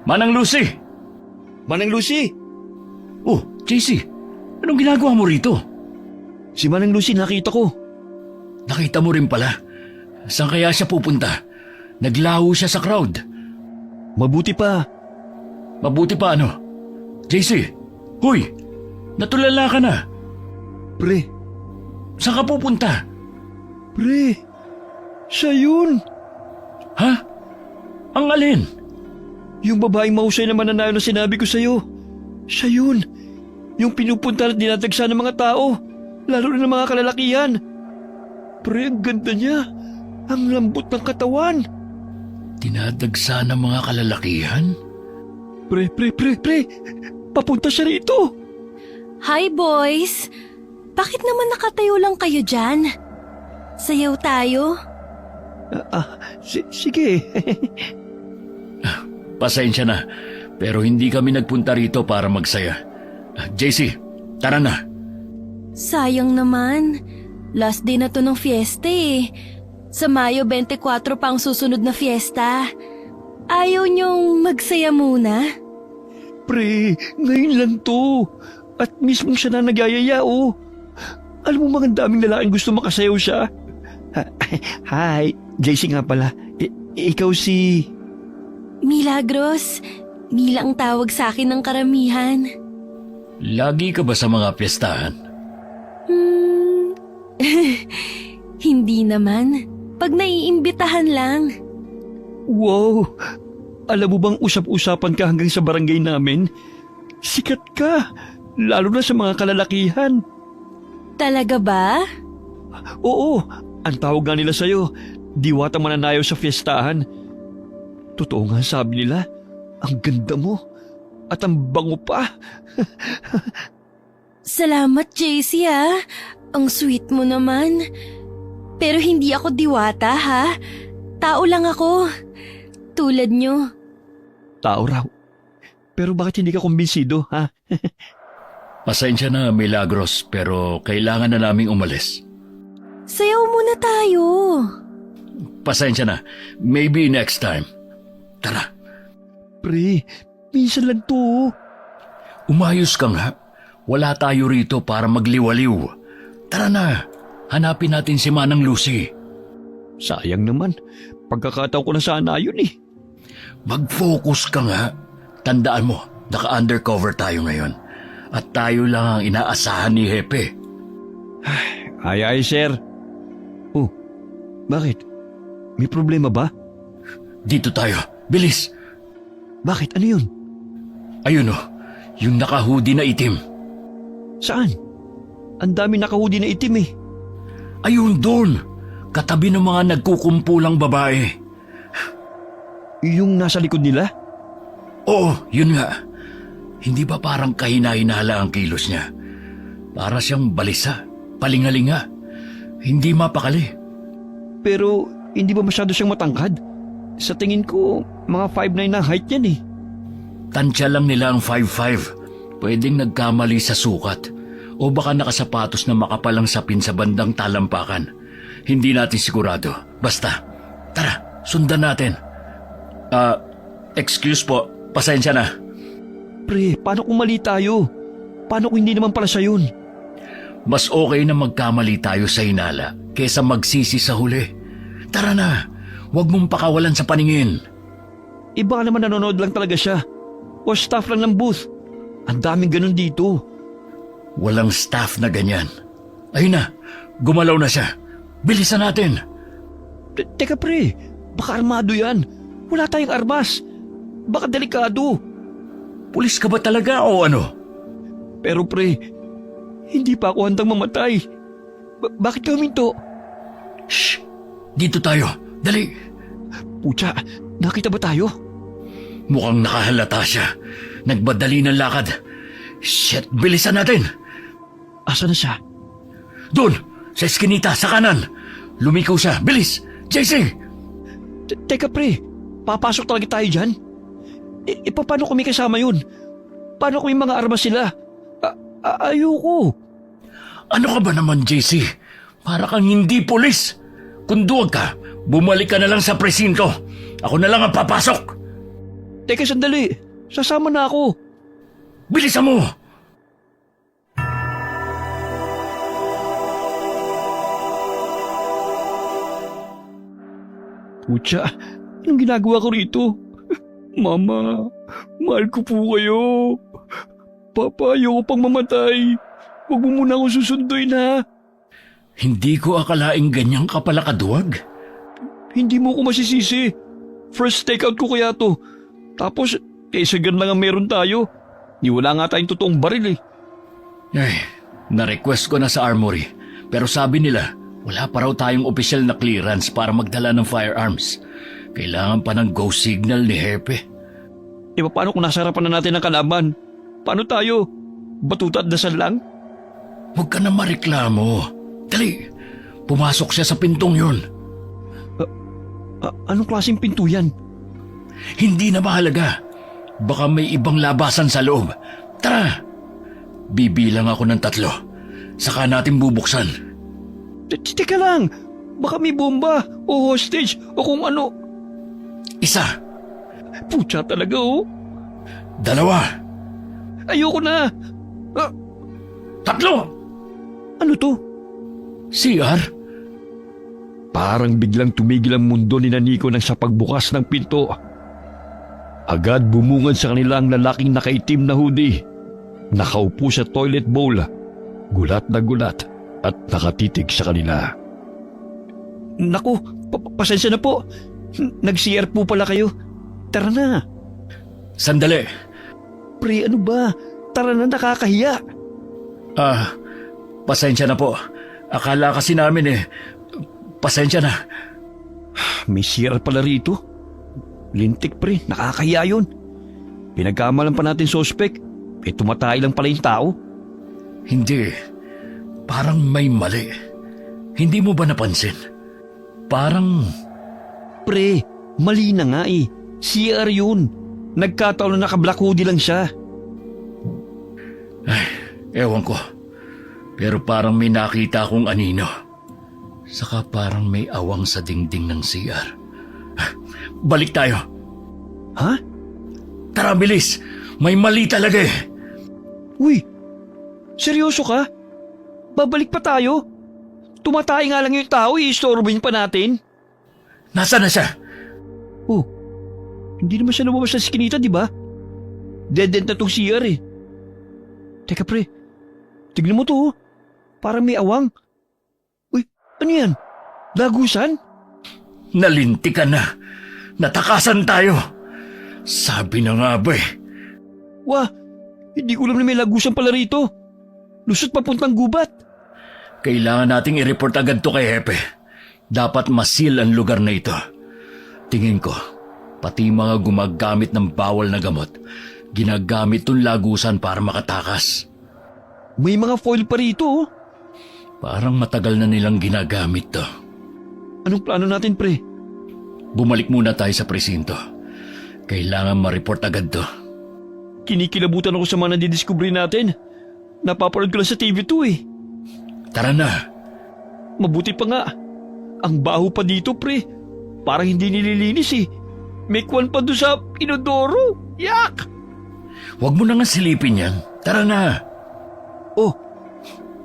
Manang Lucy! Manang Lucy! Oh, JC, anong ginagawa mo rito? Si Manang Lucy nakita ko. Nakita mo rin pala. Saan kaya siya pupunta? Naglaho siya sa crowd. Mabuti pa. Mabuti pa ano? JC, huy! Natulala ka na. Pre, Saan ka pupunta? pre. Siya yun. Ha? Ang alin? Yung babaeng mahusay na mananayo na sinabi ko sa'yo. Siya yun. Yung pinupunta at dinadagsa ng mga tao. Lalo na ng mga kalalakihan. Pre, ang ganda niya. Ang lambot ng katawan. Dinadagsa ng mga kalalakihan? Pre. Papunta siya rito. Hi, boys! Bakit naman nakatayo lang kayo dyan? Sayaw tayo? Sige. Pasensya na, pero hindi kami nagpunta rito para magsaya. JC, tara na. Sayang naman. Last day na to ng fiesta eh. Sa Mayo 24 pa ang susunod na fiesta. Ayaw niyong magsaya muna? Pre, ngayon lang to. At mismong siya na nagyayaya, oh. Alam mo mga daming lalaking gusto makasayaw siya. Hi, JC nga pala. Ikaw si... Milagros. Mila ang tawag sa akin ng karamihan. Lagi ka ba sa mga piyestahan? Hindi naman. Pag naiimbitahan lang. Wow! Alam mo bang usap-usapan ka hanggang sa barangay namin? Sikat ka, lalo na sa mga kalalakihan. Talaga ba? Oo, ang tawag nga nila sa'yo, diwata mananayaw sa fiestahan. Totoo nga sabi nila, ang ganda mo at ang bango pa. Salamat, JC ah. Ang sweet mo naman. Pero hindi ako diwata ha. Tao lang ako. Tulad nyo. Tao raw. Pero bakit hindi ka kumbinsido, ha? Pasensya na, Milagros, pero kailangan na naming umalis. Sayaw muna tayo. Pasensya na, maybe next time. Tara, Pre, minsan lang to. umayos ka nga. Wala tayo rito para magliwaliw. Tara na, hanapin natin si Manang Lucy. Sayang naman, pagkakataon ko na sana yun eh. Mag-focus ka nga. Tandaan mo, naka-undercover tayo ngayon. At tayo lang ang inaasahan ni Hepe. Ay, sir. Oh, bakit? May problema ba? Dito tayo, bilis. Bakit? Ano yun? Ayun oh, yung naka-hoodie na itim. Saan? Ang dami nakahudi na itim eh. Ayun doon, katabi ng mga nagkukumpulang babae. Yung nasa likod nila? Oo, yun nga. Hindi ba parang kahina-hinala ang kilos niya? Para siyang balisa, palingalinga. Hindi mapakali. Pero hindi ba masyado siyang matangkad? Sa tingin ko, mga 5'9" na height yan eh. Tansya lang nila ang 5'5". Pwedeng nagkamali sa sukat. O baka nakasapatos na makapalang sapin sa bandang talampakan. Hindi natin sigurado. Basta, tara, sundan natin. Excuse po, pasensya na. Pre, paano kung mali tayo? Paano kung hindi naman pala siya yun? Mas okay na magkamali tayo sa hinala kesa magsisi sa huli. Tara na, huwag mong pakawalan sa paningin. Iba naman nanonood lang talaga siya. O staff lang ng booth. Ang daming ganun dito. Walang staff na ganyan. Ayun na, gumalaw na siya. Bilisan natin. Teka pre, baka armado yan. Wala tayong armas. Baka delikado. Pulis ka ba talaga o ano? Pero pre, hindi pa ako handang mamatay. Bakit ka huminto? Shh! Dito tayo. Dali. Pucha, nakita ba tayo? Mukhang nakahalata siya. Nagbadali ng lakad. Shit, bilisan natin. Asa na siya? Doon, sa eskinita, sa kanan. Lumikaw siya. Bilis! JC! Teka pre, papasok talaga tayo dyan? Paano kung may kasama yun? Paano kung may mga armas sila? Ayoko. Ano ka ba naman, JC? Para kang hindi pulis. Kung duwag ka, bumalik ka na lang sa presinto. Ako na lang ang papasok. Teka sandali, sasama na ako. Bilisan mo! Pucha, anong ginagawa ko rito? Mama, mahal ko po kayo. Papa, ayoko pang mamatay. Huwag mo muna akong susunduin ha. Hindi ko akalaing ganyang ka pala kaduwag. Hindi mo ko masisisi. First takeout ko kaya to. Tapos, isagan lang ang meron tayo. Ni wala nga tayong totoong baril eh. Ay, na-request ko na sa armory. Pero sabi nila, wala pa raw tayong opisyal na clearance para magdala ng firearms. Kailangan pa ng go signal ni Hepe. Paano kung nasa harapan na natin ang kalaban? Paano tayo? Batuta at dasal lang? Huwag ka na mareklamo. Dali, pumasok siya sa pintong yun. Anong klaseng pinto yan? Hindi na mahalaga. Baka may ibang labasan sa loob. Tara! Bibilang ako ng 3. Saka natin bubuksan. Teka lang! Baka may bomba o hostage o kung ano. 1. Pucha talaga oh. 2. Ayoko na. 3. Ano to? CR? Parang biglang tumigil ang mundo ni Nico nang sa pagbukas ng pinto. Agad bumungad sa kanila ang lalaking nakaitim na hoodie. Nakaupo sa toilet bowl, gulat na gulat at nakatitig sa kanila. Naku, pasensya na po. Nag-CR po pala kayo. Tara na. Sandali. Pre, ano ba? Tara na, nakakahiya. Pasensya na po. Akala kasi namin pasensya na. May CR pala rito. Lintik pre, nakakahiya yun. Pinagkamalan pa natin suspect. Tumatay lang pala yung tao. Hindi. Parang may mali. Hindi mo ba napansin? Parang... Pre, mali na nga eh. CR yun. Nagkataon na naka-black hoodie lang siya. Ay, ewan ko. Pero parang may nakita akong anino. Saka parang may awang sa dingding ng CR. Balik tayo. Ha? Tara, bilis. May mali talaga eh. Uy, seryoso ka? Babalik pa tayo? Tumatay nga lang yung tao, i-storbin pa natin. Nasaan na siya? Oh, hindi naman siya lumabas sa skinita, di ba? Dead-end na tong CR eh. Teka pre, tignan mo to oh. Parang may awang. Uy, ano yan? Lagusan? Nalintikan na. Natakasan tayo. Sabi na nga ba eh. Wah, hindi ko alam na may lagusan pala rito. Lusot papuntang gubat. Kailangan nating i-report agad to kay Hepe. Dapat masil ang lugar na ito. Tingin ko, pati mga gumagamit ng bawal na gamot, ginagamit tong lagusan para makatakas. May mga foil pa rito oh. Parang matagal na nilang ginagamit to. Anong plano natin pre? Bumalik muna tayo sa presinto. Kailangan ma-report agad to. Kinikilabutan ako sa mga nadidiscovery natin. Napapanood ko lang sa TV2 eh. Tara na. Mabuti pa nga. Ang baho pa dito pre. Parang hindi nililinis eh. May kwan pa doon sa inodoro. Yak! Huwag mo na nga silipin yan. Tara na. Oh,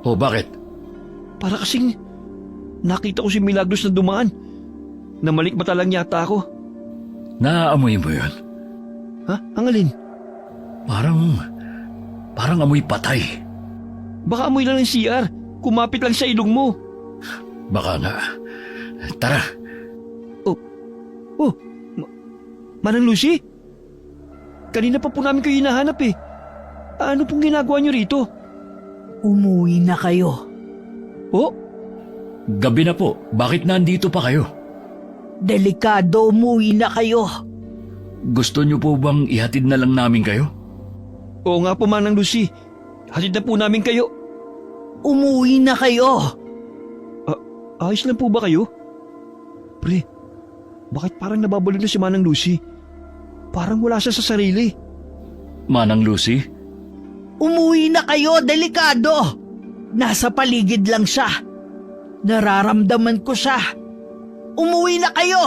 O bakit? para kasing nakita ko si Milagros na dumaan. Namalikmata lang yata ako. Naaamoy mo yun? Ha? Ang alin? Parang amoy patay. Baka amoy lang ng CR. Kumapit lang sa ilong mo. Baka nga. Tara. Oh, Manang Lucy? Kanina pa po namin kayo hinahanap eh. Ano pong ginagawa niyo rito? Umuwi na kayo. Oh, Gabi na po. Bakit nandito pa kayo? Delikado, umuwi na kayo. Gusto niyo po bang ihatid na lang namin kayo? oo nga po Manang Lucy. Hatid na po namin kayo. Umuwi na kayo. Ayos lang po ba kayo? Pre, bakit parang nababalo na si Manang Lucy? Parang wala siya sa sarili. Manang Lucy? Umuwi na kayo, delikado. Nasa paligid lang siya. Nararamdaman ko siya. Umuwi na kayo.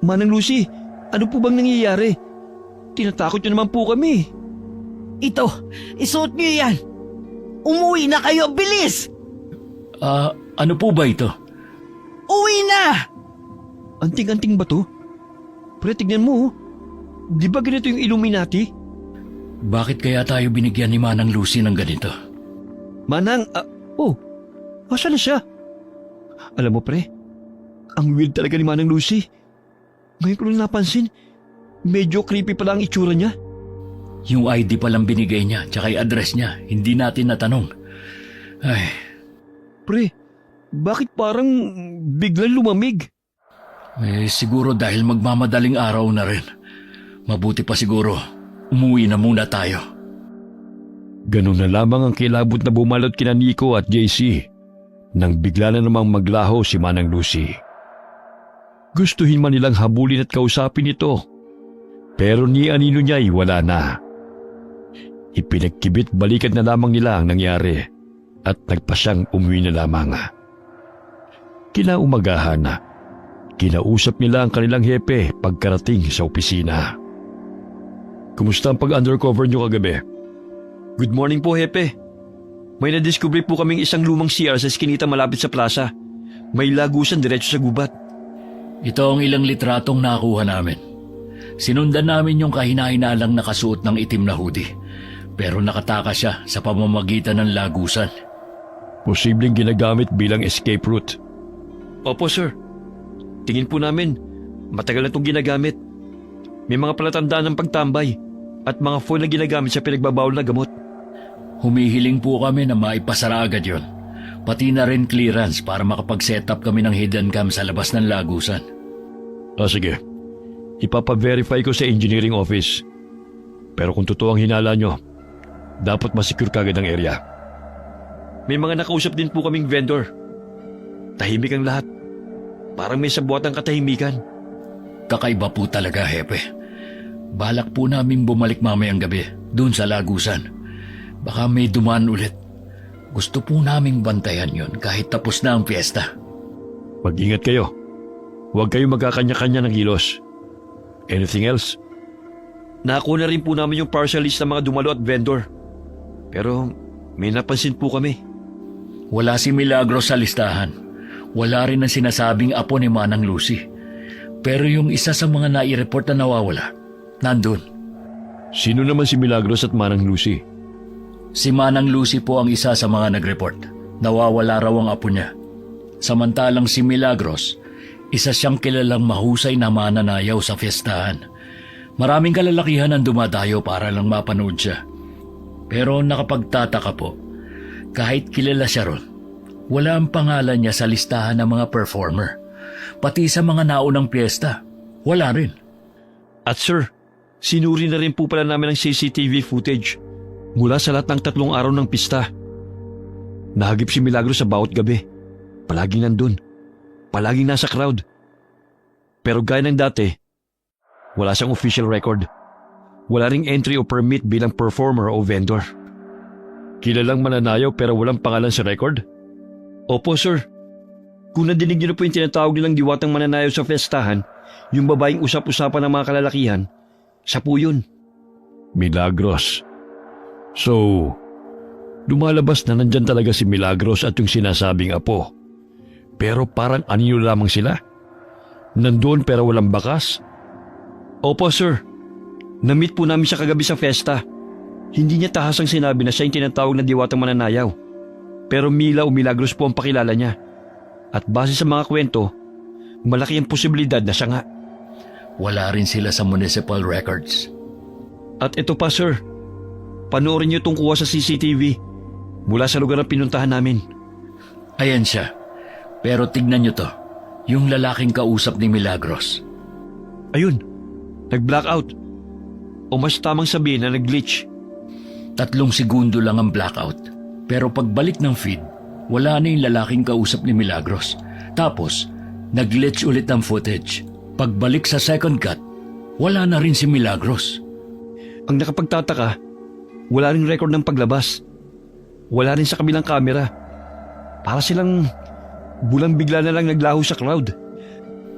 Manang Lucy, ano po bang nangyayari? Tinatakot niyo naman po kami. Ito, isuot niyo yan. Umuwi na kayo, bilis! Ano po ba ito? Uwi na! Anting-anting ba to? Pre, tignan mo. Di ba ganito yung Illuminati? Bakit kaya tayo binigyan ni Manang Lucy ng ganito? Manang, asan na siya? Alam mo pre, ang weird talaga ni Manang Lucy. Ngayon ko lang napansin, medyo creepy pala ang itsura niya. Yung ID palang binigay niya, tsaka yung address niya, hindi natin natanong. Ay, Pre, bakit parang biglang lumamig? siguro dahil magmamadaling araw na rin. Mabuti pa siguro, umuwi na muna tayo. Ganun na lamang ang kilabot na bumalot kina Nico at JC nang bigla na namang maglaho si Manang Lucy. Gustuhin man nilang habulin at kausapin ito, pero ni anino niya'y wala na. Ipinagkibit balikan na lamang nila ang nangyari at nagpasyang umuwi na lamang. Kinaumagahan na, kinausap nila ang kanilang hepe pagkarating sa opisina. Kumusta ang pag-undercover niyo kagabi? Good morning po, hepe. May nadiskubre po kaming isang lumang CR sa eskinita malapit sa plaza. May lagusan diretso sa gubat. Ito ang ilang litratong nakuha namin. Sinundan namin yung kahina-hinalang nakasuot ng itim na hoodie. Pero nakatakas siya sa pamamagitan ng lagusan. Posibleng ginagamit bilang escape route. Opo, sir. Tingin po namin, matagal na itong ginagamit. May mga palatandaan ng pagtambay at mga foil na ginagamit sa pinagbabawal na gamot. Humihiling po kami na maipasara agad yun. Pati na rin clearance para makapag-set up kami ng hidden cam sa labas ng lagusan. Sige. Ipapa-verify ko sa engineering office. Pero kung totoo ang hinala nyo, dapat masecure kagad ang area. May mga nakausap din po kaming vendor. Tahimik ang lahat. Parang may sabuatang katahimikan. Kakaiba po talaga, hepe. Balak po namin bumalik mamayang gabi dun sa lagusan. Baka may dumaan ulit. Gusto po naming bantayan yon kahit tapos na ang piyesta. Mag-ingat kayo. Huwag kayong magkakanya-kanya ng kilos. Anything else? Nakuha na rin po namin yung partial list ng mga dumalo at vendor. Pero may napansin po kami. Wala si Milagros sa listahan. Wala rin ang sinasabing apo ni Manang Lucy. Pero yung isa sa mga nai-report na nawawala, nandun. Sino naman si Milagros at Manang Lucy? Si Manang Lucy po ang isa sa mga nag-report. Nawawala raw ang apo niya. Samantalang si Milagros, isa siyang kilalang mahusay na mananayaw sa fiestahan. Maraming kalalakihan ang dumadayo para lang mapanood siya. Pero nakapagtataka po, kahit kilala siya ron, wala ang pangalan niya sa listahan ng mga performer. Pati sa mga naunang piyesta, wala rin. At sir, sinuri na rin po pala namin ang CCTV footage mula sa lahat ng 3 araw ng pista. Nahagip si Milagros sa bawat gabi. Palaging nandun. Palaging nasa crowd. Pero gaya ng dati, wala siyang official record. Wala ring entry o permit bilang performer o vendor. Kilalang mananayaw pero walang pangalan sa record? Opo sir. Kung nadinig niyo na po yung tinatawag nilang diwatang mananayaw sa festahan, yung babaeng usap-usapan ng mga kalalakihan, siya po yun. Milagros. So, lumalabas na nandyan talaga si Milagros at yung sinasabing apo. Pero parang anyo lamang sila. Nandun pero walang bakas. Opo, sir. Na-meet po namin siya kagabi sa fiesta. Hindi niya tahasang sinabi na siya yung tinatawag na diwatang mananayaw. Pero Mila o Milagros po ang pakilala niya. At base sa mga kwento, malaki ang posibilidad na siya nga. Wala rin sila sa municipal records. At ito pa, sir. Panoorin niyo itong kuha sa CCTV mula sa lugar na pinuntahan namin. Ayan siya. Pero tignan nyo to. Yung lalaking kausap ni Milagros. Ayun, nag-blackout. O mas tamang sabihin na nag-glitch. 3 segundo lang ang blackout. Pero pagbalik ng feed, wala na yung lalaking kausap ni Milagros. Tapos, nag-glitch ulit ang footage. Pagbalik sa second cut, wala na rin si Milagros. Ang nakapagtataka, wala rin record ng paglabas. Wala rin sa kabilang kamera. Para silang bulang bigla na lang naglaho sa crowd.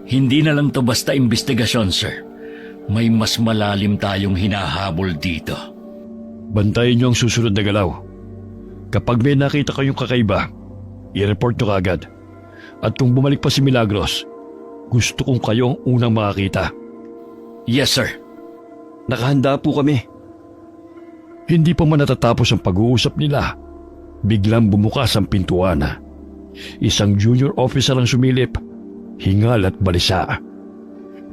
Hindi na lang to basta investigasyon, sir. May mas malalim tayong hinahabol dito. Bantayan niyo ang susunod na galaw. Kapag may nakita kayong kakaiba, i-report niyo kaagad. At kung bumalik pa si Milagros, gusto kong kayo ang unang makakita. Yes, sir. Nakahanda po kami. Hindi pa man natatapos ang pag-uusap nila, biglang bumukas ang pintuan. Isang junior officer ang sumilip, hingal at balisa.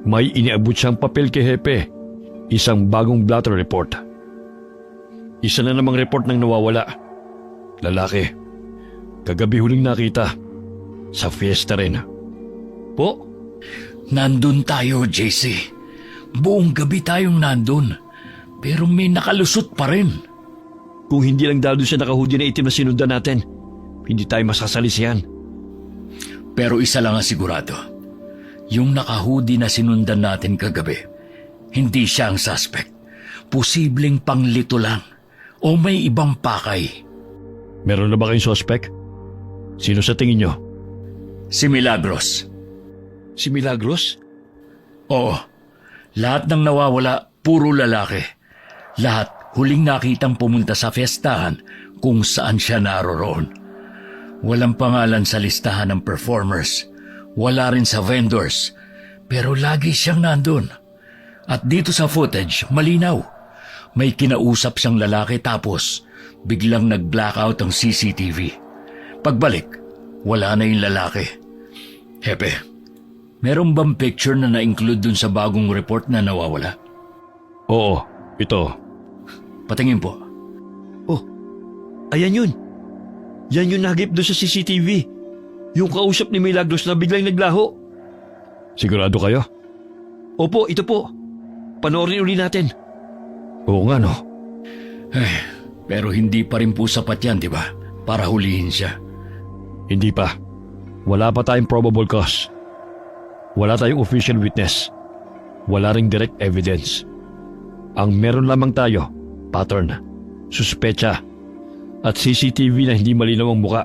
May iniabot siyang papel kay Hepe, isang bagong blotter report. Isa na namang report ng nawawala. Lalaki. Kagabi huling nakita. Sa fiesta rin. Po? Nandun tayo, JC. Buong gabi tayong nandun. Pero may nakalusot pa rin. Kung hindi lang dahil doon sa nakahudi na itim na sinundan natin, hindi tayo masasalisihan. Pero isa lang ang sigurado. Yung nakahudi na sinundan natin kagabi, hindi siya ang suspect. Posibleng panglito lang o may ibang pakay. Meron na ba kayong suspect? Sino sa tingin nyo? Si Milagros. Si Milagros? Oo. Lahat ng nawawala, puro lalaki. Lahat huling nakitang pumunta sa fiestahan kung saan siya naroroon. Walang pangalan sa listahan ng performers. Wala rin sa vendors. Pero lagi siyang nandun. At dito sa footage, malinaw. May kinausap siyang lalaki tapos biglang nag-blackout ang CCTV. Pagbalik, wala na yung lalaki. Hepe, meron bang picture na na-include dun sa bagong report na nawawala? Oo, ito. Patingin po. Oh, ayan yun. Yan yung nagip doon sa CCTV. Yung kausap ni Milagros na biglang naglaho. Sigurado kayo? Opo, ito po. Panoorin uli natin. Oo nga no. Pero hindi pa rin po sapat yan, di ba? Para hulihin siya. Hindi pa. Wala pa tayong probable cause. Wala tayong official witness. Wala ring direct evidence. Ang meron lamang tayo, pattern, suspecha, at CCTV na hindi malinaw ang muka.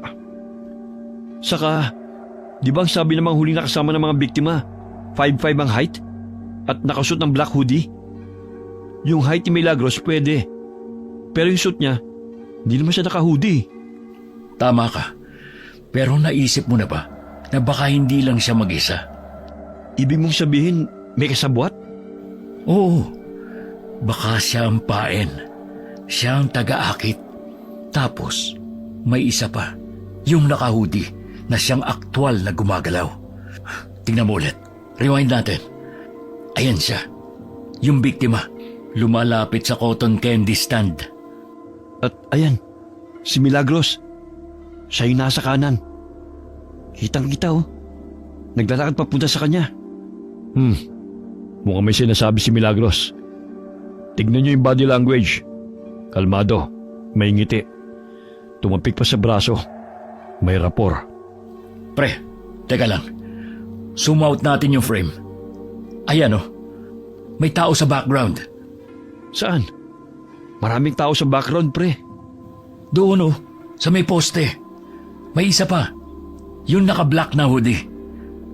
Saka, di ba ang sabi namang huling nakasama ng mga biktima, 5'5" ang height at nakasuot ng black hoodie? Yung height ni Milagros pwede, pero yung suit niya, hindi naman siya naka-hoodie. Tama ka. Pero naisip mo na ba na baka hindi lang siya mag-isa? Ibig mong sabihin, may kasabwat? Oo. Baka siya ang paen. Siya ang taga-akit. Tapos, may isa pa. Yung naka-hoodie na siyang aktwal na gumagalaw. Tingnan mo ulit. Rewind natin. Ayan siya. Yung biktima. Lumalapit sa cotton candy stand. At ayan, si Milagros. Siya yung nasa kanan. Kitang-kita oh. Naglalakad papunta sa kanya. Mukhang may sinasabi si Milagros. Tignan niyo yung body language. Kalmado, may ngiti. Tumapik pa sa braso. May rapor. Pre, teka lang. Zoom out natin yung frame. Ayan oh. May tao sa background. Saan? Maraming tao sa background, pre. Doon oh, sa may poste. May isa pa. Yung naka-black na hoodie.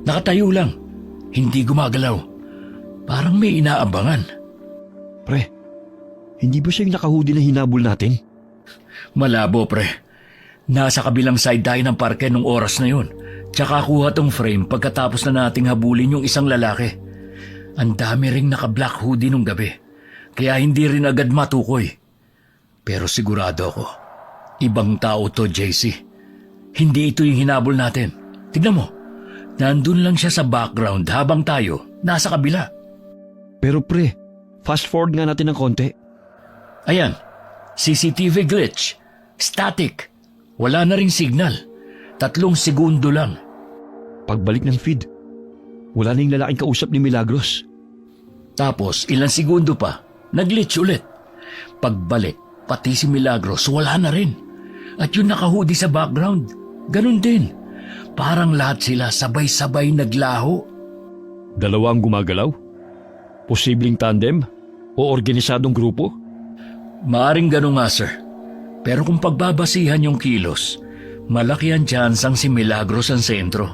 Nakatayo lang. Hindi gumagalaw. Parang may inaabangan. Pre, Hindi ba siya yung nakahudi na hinabol natin? Malabo, pre. Nasa kabilang side tayo ng parke nung oras na yun. Tsaka kuha tong frame pagkatapos na nating habulin yung isang lalaki. Ang dami ring naka-black hoodie nung gabi. Kaya hindi rin agad matukoy. Pero sigurado ako, ibang tao to, JC. Hindi ito yung hinabol natin. Tignan mo, nandun lang siya sa background habang tayo nasa kabila. Pero pre, fast forward nga natin ng konti. Ayan, CCTV glitch, static, wala na ring signal. 3 segundo lang. Pagbalik ng feed, wala na yung lalaking kausap ni Milagros. Tapos ilang segundo pa, nag-glitch ulit. Pagbalik, pati si Milagros wala na rin. At yung nakahudi sa background, ganun din. Parang lahat sila sabay-sabay naglaho. Dalawa ang gumagalaw? Posibleng tandem o organisadong grupo? Maaring ganun nga, sir. Pero kung pagbabasihan yung kilos, malaki ang tsansang si Milagros ang sentro.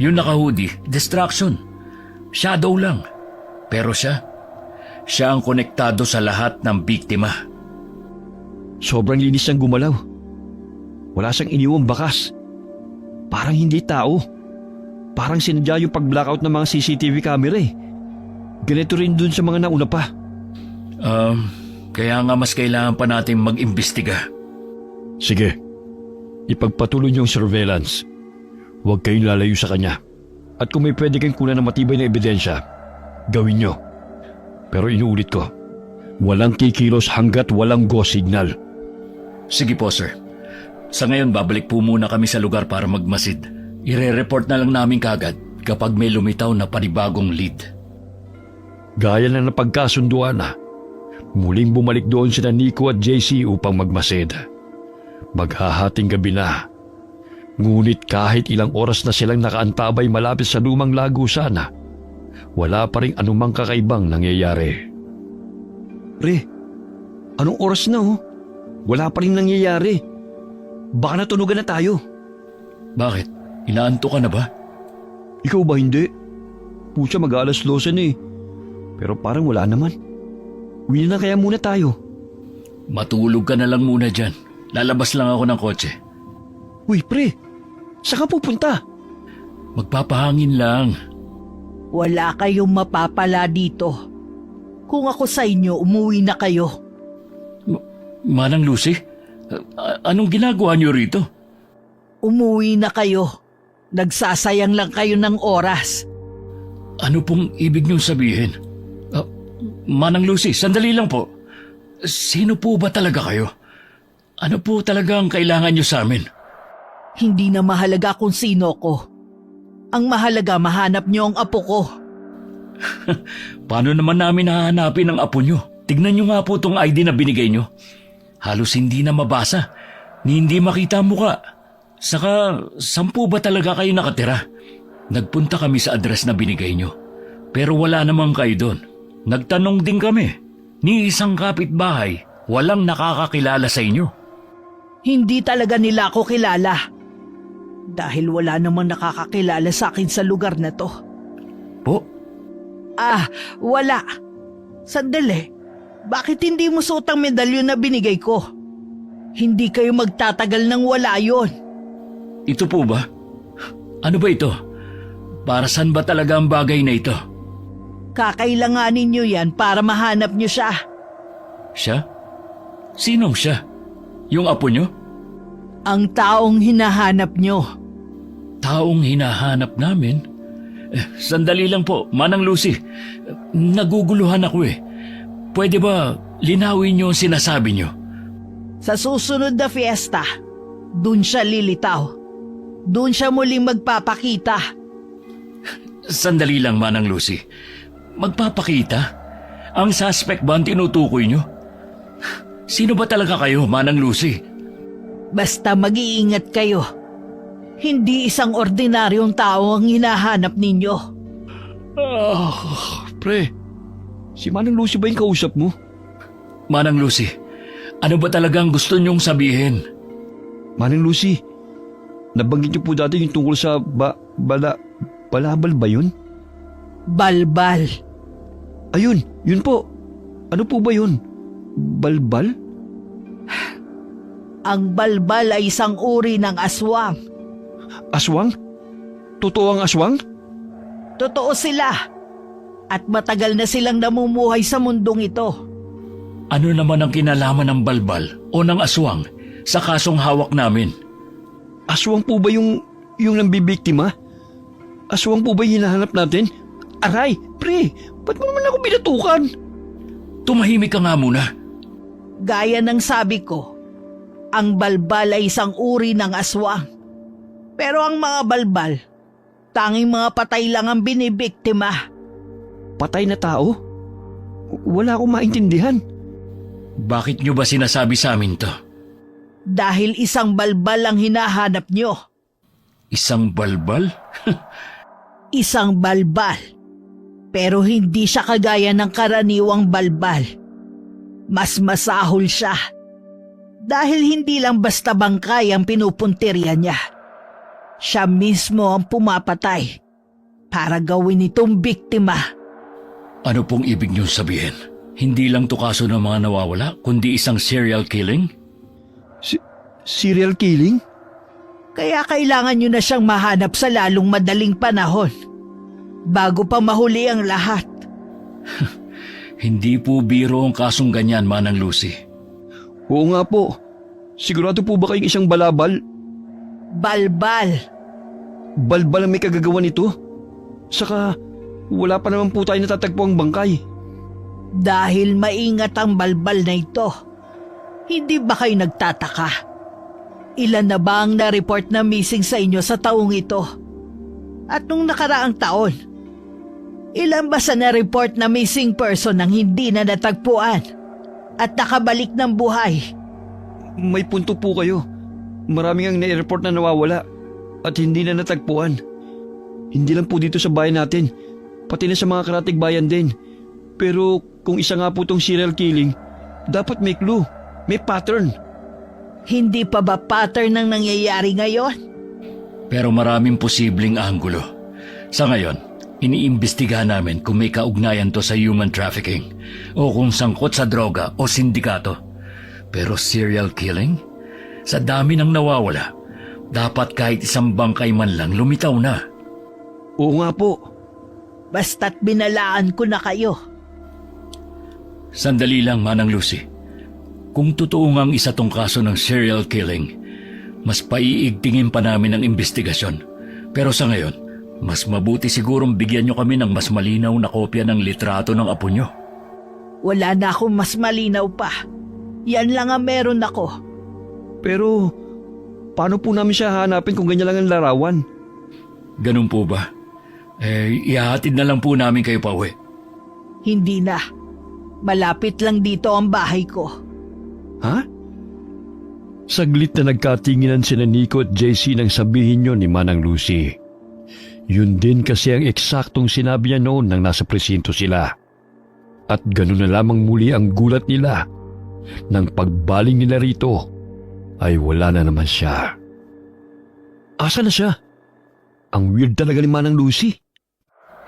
Yung nakahudi, distraction. Shadow lang. Pero siya ang konektado sa lahat ng biktima. Sobrang linis siyang gumalaw. Wala siyang iniwang bakas. Parang hindi tao. Parang sinadya yung pag-blackout ng mga CCTV camera eh. Ganito rin dun sa mga nauna pa. Kaya nga mas kailangan pa natin mag-imbestiga. Sige, ipagpatuloy niyo ang surveillance. Huwag kayong lalayo sa kanya. At kung may pwede kayong kunan ng matibay na ebidensya, gawin niyo. Pero inuulit ko, walang kikilos hanggat walang go signal. Sige po, sir. Sa ngayon, babalik po muna kami sa lugar para magmasid. Ire-report na lang namin kagad kapag may lumitaw na panibagong lead. Gaya na napagkasunduan na, muling bumalik doon sina Nico at JC upang magmasid. Maghahating gabi na. Ngunit kahit ilang oras na silang nakaantabay malapit sa lumang lago sana, wala pa rin anumang kakaibang nangyayari. Pre, anong oras na oh? Wala pa rin nangyayari. Baka natunugan na tayo. Bakit? Inaanto ka na ba? Ikaw ba hindi? Pucha, mag-alas 12 na eh. Pero parang wala naman. Uwi na kaya muna tayo. Matulog ka na lang muna dyan. Lalabas lang ako ng kotse. Uy, pre, saan ka pupunta? Magpapahangin lang. Wala kayong mapapala dito. Kung ako sa inyo, umuwi na kayo. Manang Lucy, anong ginagawa niyo rito? Umuwi na kayo. Nagsasayang lang kayo ng oras. Ano pong ibig niyong sabihin? Manang Lucy, sandali lang po. Sino po ba talaga kayo? Ano po talaga ang kailangan niyo sa amin? Hindi na mahalaga kung sino ko. Ang mahalaga, mahanap niyo ang apo ko. Paano naman namin hahanapin ang apo niyo? Tignan niyo nga po itong ID na binigay niyo. Halos hindi na mabasa, ni hindi makita ang muka. Saka, saan po ba talaga kayo nakatira? Nagpunta kami sa address na binigay niyo. Pero wala namang kayo doon. Nagtanong din kami. Ni isang kapitbahay, walang nakakakilala sa inyo. Hindi talaga nila ako kilala. Dahil wala namang nakakakilala sa akin sa lugar na to. Po? Wala. Sandali. Bakit hindi mo suot ang medalyon na binigay ko? Hindi kayo magtatagal nang wala yon. Ito po ba? Ano ba ito? Para saan ba talaga ang bagay na ito? Kakailanganin nyo yan para mahanap nyo siya. Siya? Sinong siya? Yung apo nyo? Ang taong hinahanap nyo. Taong hinahanap namin? Sandali lang po, Manang Lucy. Naguguluhan ako eh. Pwede ba linawin nyo ang sinasabi nyo? Sa susunod na fiesta, dun siya lilitaw. Dun siya muling magpapakita. Sandali lang, Manang Lucy. Magpapakita? Ang suspect ba ang tinutukoy nyo? Sino ba talaga kayo, Manang Lucy? Basta mag-iingat kayo. Hindi isang ordinaryong tao ang hinahanap ninyo. Pre, si Manang Lucy ba yung kausap mo? Manang Lucy, ano ba talagang gusto nyong sabihin? Manang Lucy, nabanggit niyo po dati yung tungkol sa balabal ba yun? Balbal. Ayun, yun po. Ano po ba yun? Balbal? Ang balbal ay isang uri ng aswang. Aswang? Totoo ang aswang? Totoo sila. At matagal na silang namumuhay sa mundong ito. Ano naman ang kinalaman ng balbal o ng aswang sa kasong hawak namin? Aswang po ba yung nambibiktima? Aswang po ba yung hinahanap natin? Aray, pre, ba't mo naman ako binatukan? Tumahimik ka nga muna. Gaya ng sabi ko, ang balbal ay isang uri ng aswang. Pero ang mga balbal, tanging mga patay lang ang binibiktima. Patay na tao? Wala akong maintindihan. Bakit nyo ba sinasabi sa amin to? Dahil isang balbal ang hinahanap nyo. Isang balbal? Isang balbal. Pero hindi siya kagaya ng karaniwang balbal. Mas masahol siya. Dahil hindi lang basta bangkay ang pinupuntirya niya. Siya mismo ang pumapatay para gawin itong biktima. Ano pong ibig nyo sabihin? Hindi lang to kaso ng mga nawawala, kundi isang serial killing? Serial killing? Kaya kailangan nyo na siyang mahanap sa lalong madaling panahon. Bago pa mahuli ang lahat. Hindi po biro ang kasong ganyan, Manang Lucy. Oo nga po. Sigurado po ba kayong isang balabal? Balbal. Balbal ang may kagagawa nito? Saka wala pa naman po tayo natatagpo ang bangkay. Dahil maingat ang balbal na ito. Hindi ba kayo nagtataka? Ilan na ba ang na-report na missing sa inyo sa taong ito? At nung nakaraang taon, ilan ba sa na-report na missing person ang hindi na natagpuan at nakabalik ng buhay? May punto po kayo. Maraming ang nai-report na nawawala at hindi na natagpuan. Hindi lang po dito sa bayan natin, pati na sa mga karatig bayan din. Pero kung isa nga po tong serial killing, dapat may clue, may pattern. Hindi pa ba pattern ang nangyayari ngayon? Pero maraming posibleng anggulo. Sa ngayon, iniimbestigahan namin kung may kaugnayan to sa human trafficking o kung sangkot sa droga o sindikato. Pero serial killing? Sa dami ng nawawala, dapat kahit isang bangkay man lang lumitaw na. Oo nga po. Basta't binalaan ko na kayo. Sandali lang, Manang Lucy. Kung totoo ngang isa tong kaso ng serial killing, mas paiigtingin pa namin ang investigasyon. Pero sa ngayon, mas mabuti sigurong bigyan nyo kami ng mas malinaw na kopya ng litrato ng apo nyo. Wala na akong mas malinaw pa. Yan lang ang meron ako. Pero paano po namin siya hanapin kung ganyan lang ang larawan? Ganun po ba? Ihahatid na lang po namin kayo pa uwi. Hindi na. Malapit lang dito ang bahay ko. Ha? Saglit na nagkatinginan sina Nico at JC nang sabihin nyo ni Manang Lucy. Yun din kasi ang eksaktong sinabi niya noon nang nasa presinto sila. At ganun na lamang muli ang gulat nila. Nang pagbaling nila rito, ay wala na naman siya. Asa na siya? Ang weird talaga ni Manang Lucy.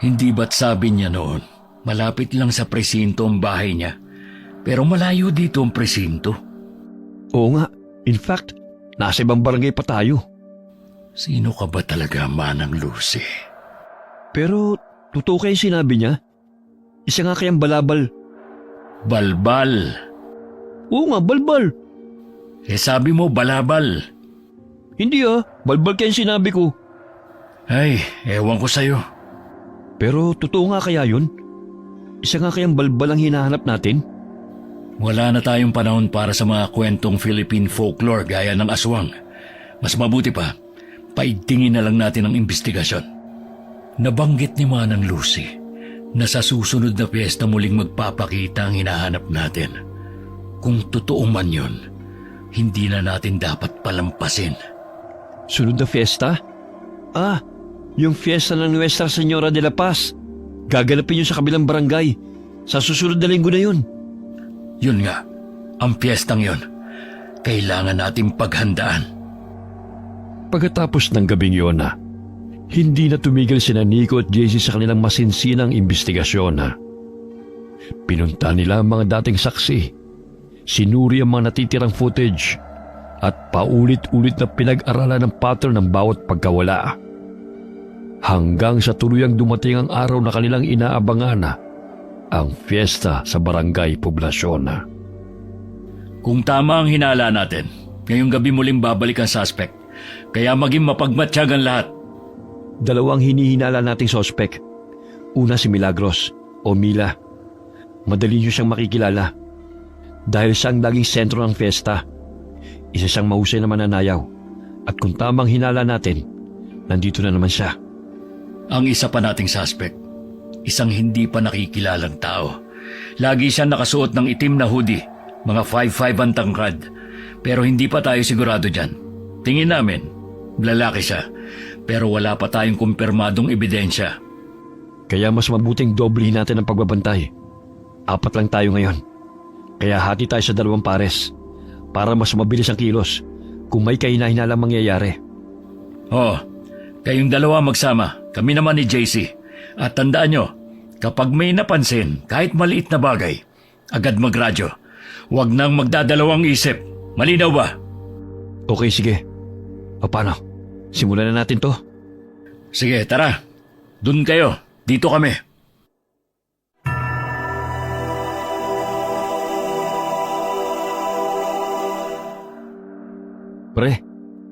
Hindi ba't sabi niya noon, malapit lang sa presinto ang bahay niya, pero malayo dito ang presinto? Oo nga. In fact, nasa ibang barangay pa tayo. Sino ka ba talaga, Manang Lucy? Pero totoo kayo sinabi niya? Isa nga kayang balabal. Balbal. Oo nga, balbal. Sabi mo balabal. Hindi balbal kayang sinabi ko. Ay, ewan ko sa'yo. Pero totoo nga kaya yun? Isa nga kayang balbal ang hinahanap natin? Wala na tayong panahon para sa mga kwentong Philippine folklore gaya ng aswang. Mas mabuti pa, paigtingin na lang natin ang investigasyon. Nabanggit ni Manang Lucy na sa susunod na piyesta muling magpapakita ang hinahanap natin. Kung totoo man yun, hindi na natin dapat palampasin. Sunod na fiesta? Yung fiesta ng Nuestra Señora de la Paz. Gaganapin yun sa kabilang barangay. Sa susunod na linggo na yun. Yun nga, ang piyestang yun. Kailangan nating paghandaan. Pagkatapos ng gabing yun hindi na tumigil sina Nico at JC sa kanilang masinsinang investigasyon. Pinunta nila ang mga dating saksi sinuri ang mga natitirang footage at paulit-ulit na pinag-aralan ng pattern ng bawat pagkawala. Hanggang sa tuluyang dumating ang araw na kanilang inaabangan, ang fiesta sa barangay poblasyon. Kung tama ang hinala natin, ngayong gabi muling babalik ang suspect. Kaya maging mapagmatyagan lahat. Dalawang hinihinala nating sospek. Una si Milagros o Mila. Madali niyo siyang makikilala dahil siya ang laging sentro ng fiesta. Isa siyang mahusay na mananayaw. At kung tamang hinala natin, nandito na naman siya. Ang isa pa nating suspect, isang hindi pa nakikilalang tao. Lagi siya nakasuot ng itim na hoodie, mga 5'5" ang tangkad. Pero hindi pa tayo sigurado dyan. Tingin namin, lalaki siya, pero wala pa tayong kumpirmadong ebidensya. Kaya mas mabuting doblehin natin ang pagbabantay. 4 lang tayo ngayon. Kaya hati tayo sa 2 pares para mas mabilis ang kilos kung may kahina-hinalang mangyayari. Oo, kayong dalawa magsama, kami naman ni JC. At tandaan nyo, kapag may napansin, kahit maliit na bagay, agad magradyo. Huwag nang magdadalawang isip. Malinaw ba? Okay, sige. O paano? Simulan na natin to. Sige, tara. Dun kayo. Dito kami. Pre,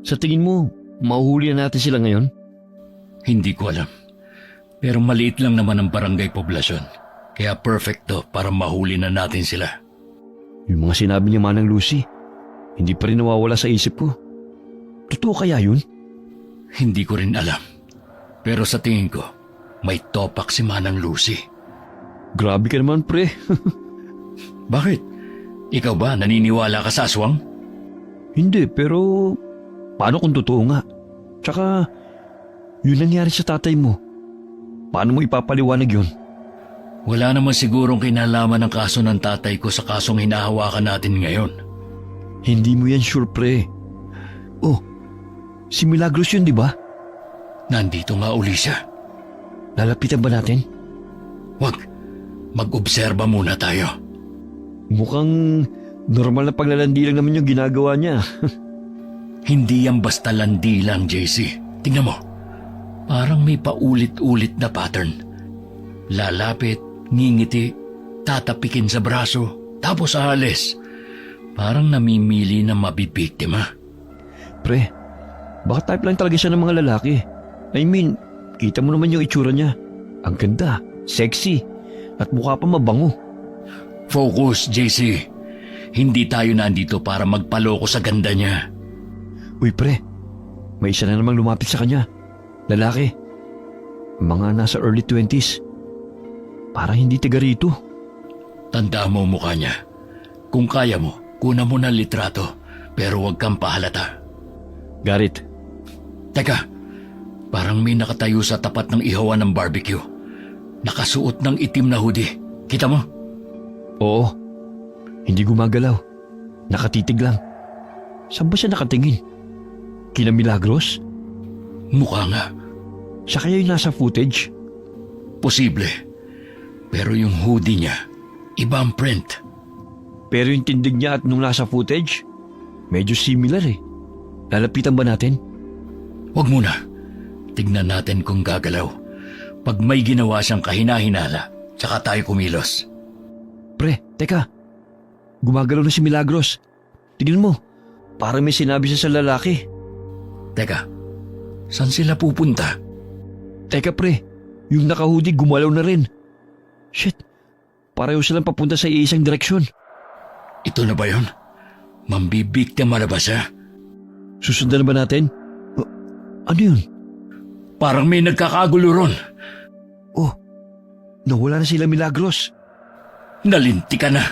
sa tingin mo, mahuhuli na natin sila ngayon? Hindi ko alam. Pero maliit lang naman ang barangay poblasyon. Kaya perfect to para mahuli na natin sila. Yung mga sinabi ni Manang Lucy, hindi pa rin nawawala sa isip ko. Totoo kaya yun? Hindi ko rin alam. Pero sa tingin ko, may topak si Manang Lucy. Grabe ka naman, pre. Bakit? Ikaw ba naniniwala ka sa aswang? Hindi, pero paano kung totoo nga? Tsaka, yun nangyari sa tatay mo. Paano mo ipapaliwanag yun? Wala naman sigurong kinalaman ng kaso ng tatay ko sa kasong hinahawakan natin ngayon. Hindi mo yan sure, pre. Oh, si Milagros yun, di ba? Nandito nga uli siya. Lalapitan ba natin? Wag, mag-obserba muna tayo. Mukhang normal na paglalandi lang naman yung ginagawa niya. Hindi yan basta landi lang, JC. Tingnan mo, parang may paulit-ulit na pattern. Lalapit, ngingiti, tatapikin sa braso, tapos aalis. Parang namimili na mabibiktima. Pre, baka type lang talaga siya ng mga lalaki. I mean, kita mo naman yung itsura niya. Ang ganda, sexy, at mukha pa mabango. Focus, JC. Hindi tayo nandito para magpaloko sa ganda niya. Uy pre, may isa na namang lumapit sa kanya. Lalaki. Mga nasa early 20s. Parang hindi taga rito. Tandaan mo mukha niya. Kung kaya mo, kunan mo ng litrato, pero huwag kang pahalata. Garit, Teka, parang may nakatayo sa tapat ng ihawan ng barbecue. Nakasuot ng itim na hoodie. Kita mo? oo. Hindi gumagalaw. Nakatitig lang. Saan ba siya nakatingin? Kina Milagros? Mukha nga. Siya kaya yung nasa footage? Posible. Pero yung hoodie niya, iba ang print. Pero yung tindig niya at nung nasa footage, medyo similar eh. Lalapitan ba natin? Huwag muna. Tignan natin kung gagalaw. Pag may ginawa siyang kahina-hinala, tsaka tayo kumilos. Pre, teka. Gumagalaw na si Milagros. Tignan mo, parang may sinabi siya sa lalaki. Teka, saan sila pupunta? Teka pre, yung naka-hoodie gumalaw na rin. Shit, pareho silang papunta sa iisang direksyon. Ito na ba yun? Mambibiktima na ba siya? Susundan na ba natin? Ano yun? Parang may nagkakagulo ron. Oh, nawala na sila Milagros. Nalinti ka na.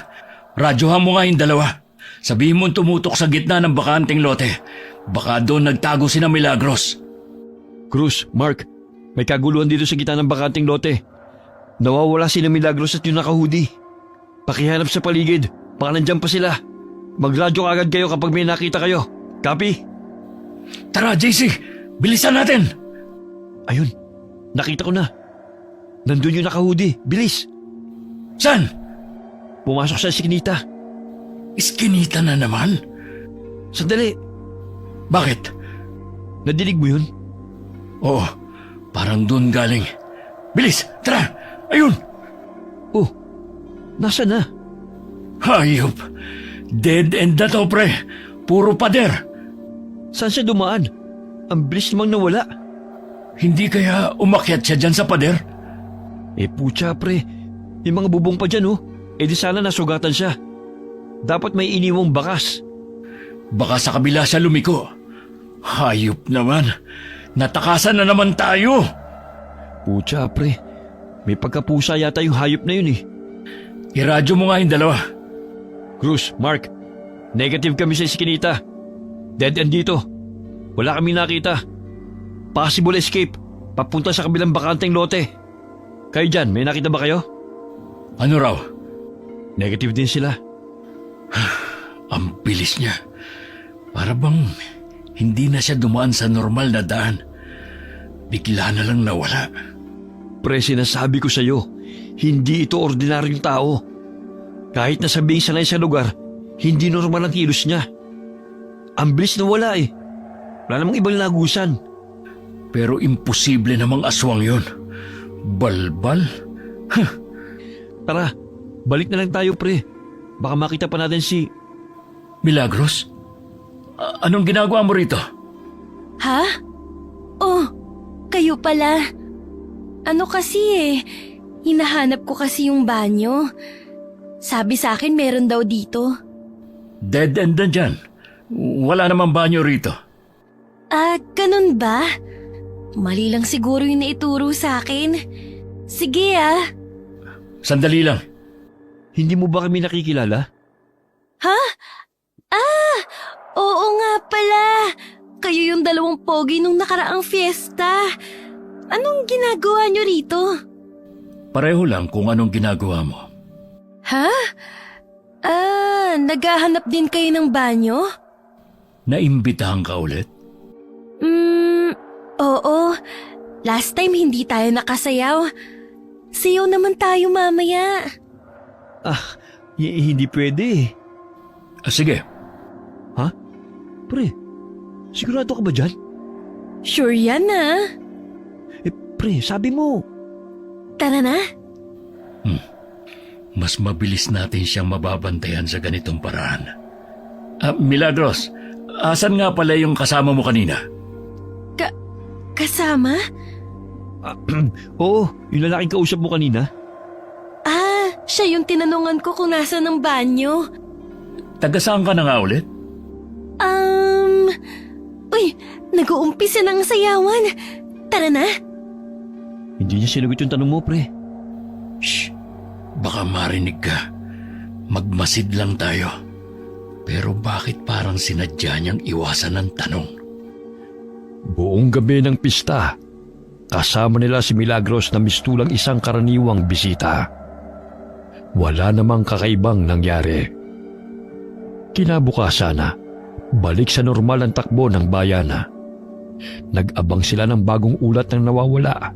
Radyohan mo nga yung dalawa. Sabihin mo tumutok sa gitna ng bakanting lote. Baka doon nagtago si na Milagros. Cruz, Mark, may kaguluhan dito sa gitna ng bakanting lote. Nawawala sila Milagros at yung naka-hoodie. Pakihanap sa paligid, baka nandyan pa sila. Magradyo agad kayo kapag may nakita kayo. Copy? Tara, JC! Bilisan natin! Ayun, nakita ko na. Nandun yung naka-hoodie, bilis. Saan? Pumasok sa siknita. Iskinita na naman? Sandali, Bakit? nadinig mo yun? Oo, parang doon galing. Bilis, tara! Ayun! Oh, nasa na? Hayop! Dead end na to, pre! Puro pader! Saan siya dumaan? Ang bilis namang nawala. Hindi kaya umakyat siya dyan sa pader? Putya pre, may mga bubong pa dyan oh. Di sana nasugatan siya. Dapat may iniwang bakas. Baka sa kabila siya lumiko. Hayop naman! Natakasan na naman tayo! Putya pre, may pagkapusa yata yung hayop na yun eh. Iradyo mo nga yung dalawa. Cruz, Mark, negative kami sa iskinita. Dead end dito. Wala kami nakita. Possible escape, papunta sa kabilang bakanteng lote. Kayo dyan, may nakita ba kayo? Ano raw? Negative din sila. Ang bilis niya. Para bang hindi na siya dumaan sa normal na daan. Bigla na lang nawala. Pre, sinasabi ko sa'yo, hindi ito ordinaryong tao. Kahit na sabing sanay sa lugar, hindi normal ang kilos niya. Ang bilis na wala eh. Wala namang ibang lagusan. Pero imposible namang aswang yun. Balbal? Tara, balik na lang tayo pre. Baka makita pa natin si... Milagros? Anong ginagawa mo rito? Ha? Oh, kayo pala. Ano kasi hinahanap ko kasi yung banyo. Sabi sa akin meron daw dito. Dead end na dyan. Wala namang banyo rito. Ganun ba? Mali lang siguro yung naituro sa akin. Sige Sandali lang. Hindi mo ba kami nakikilala? Ha? Oo nga pala. Kayo yung dalawang pogi nung nakaraang fiesta. Anong ginagawa nyo rito? Pareho lang kung anong ginagawa mo. Ha? Naghahanap din kayo ng banyo? Naimbitahan ka ulit? Oo. Last time hindi tayo nakasayaw. Sayaw naman tayo mamaya. Hindi pwede eh. Sige. Ha? Pre, sigurado ka ba dyan? Sure yan Pre, sabi mo. Tara na. Mas mabilis natin siyang mababantayan sa ganitong paraan. Milagros, asan nga pala yung kasama mo kanina? Kasama? Oo, yung lalaking kausap mo kanina. Siya yung tinanungan ko kung nasa ng banyo. Taga saan ka na nga ulit? Uy, nag-uumpisa ng sayawan. Tara na. Hindi niya sinagot yung tanong mo, pre. Shh! Baka marinig ka. Magmasid lang tayo. Pero bakit parang sinadya niyang iwasan ng tanong? Buong gabi ng pista, kasama nila si Milagros na mistulang isang karaniwang bisita. Wala namang kakaibang nangyari. Kinabukasan na, balik sa normal ang takbo ng bayan. Nag-abang sila ng bagong ulat ng nawawala.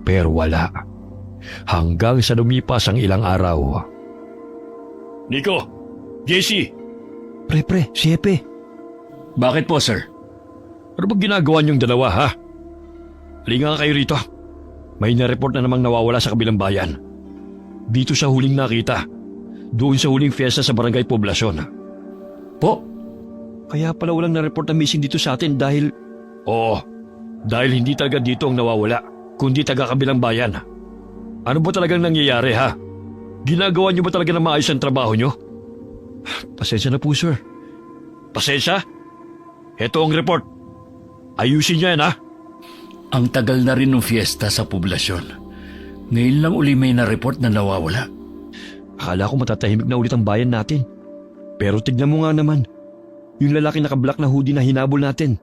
Pero wala. Hanggang sa lumipas ang ilang araw. Nico! JC! Pre, si Hepe. Bakit po, sir? Ano bang ginagawa niyong dalawa, ha? Halika nga kayo rito. May na-report na namang nawawala sa kabilang bayan. Dito sa huling nakita. Doon sa huling fiesta sa Barangay Poblasyon. Po? Kaya pala walang na-report na missing dito sa atin dahil... Oo, dahil hindi talaga dito ang nawawala, kundi taga kabilang bayan. Ano ba talagang nangyayari, ha? Ginagawa niyo ba talaga na maayos ang trabaho niyo? Pasensya na po, sir. Pasensya? Ito ang report. Ayusin niyo yan, ha? Ang tagal na rin ng fiesta sa poblasyon. Ngayon lang uli may na-report na nawawala. Akala ko matatahimik na ulit ang bayan natin. Pero tignan mo nga naman. Yung lalaki naka-black na hoodie na hinabol natin.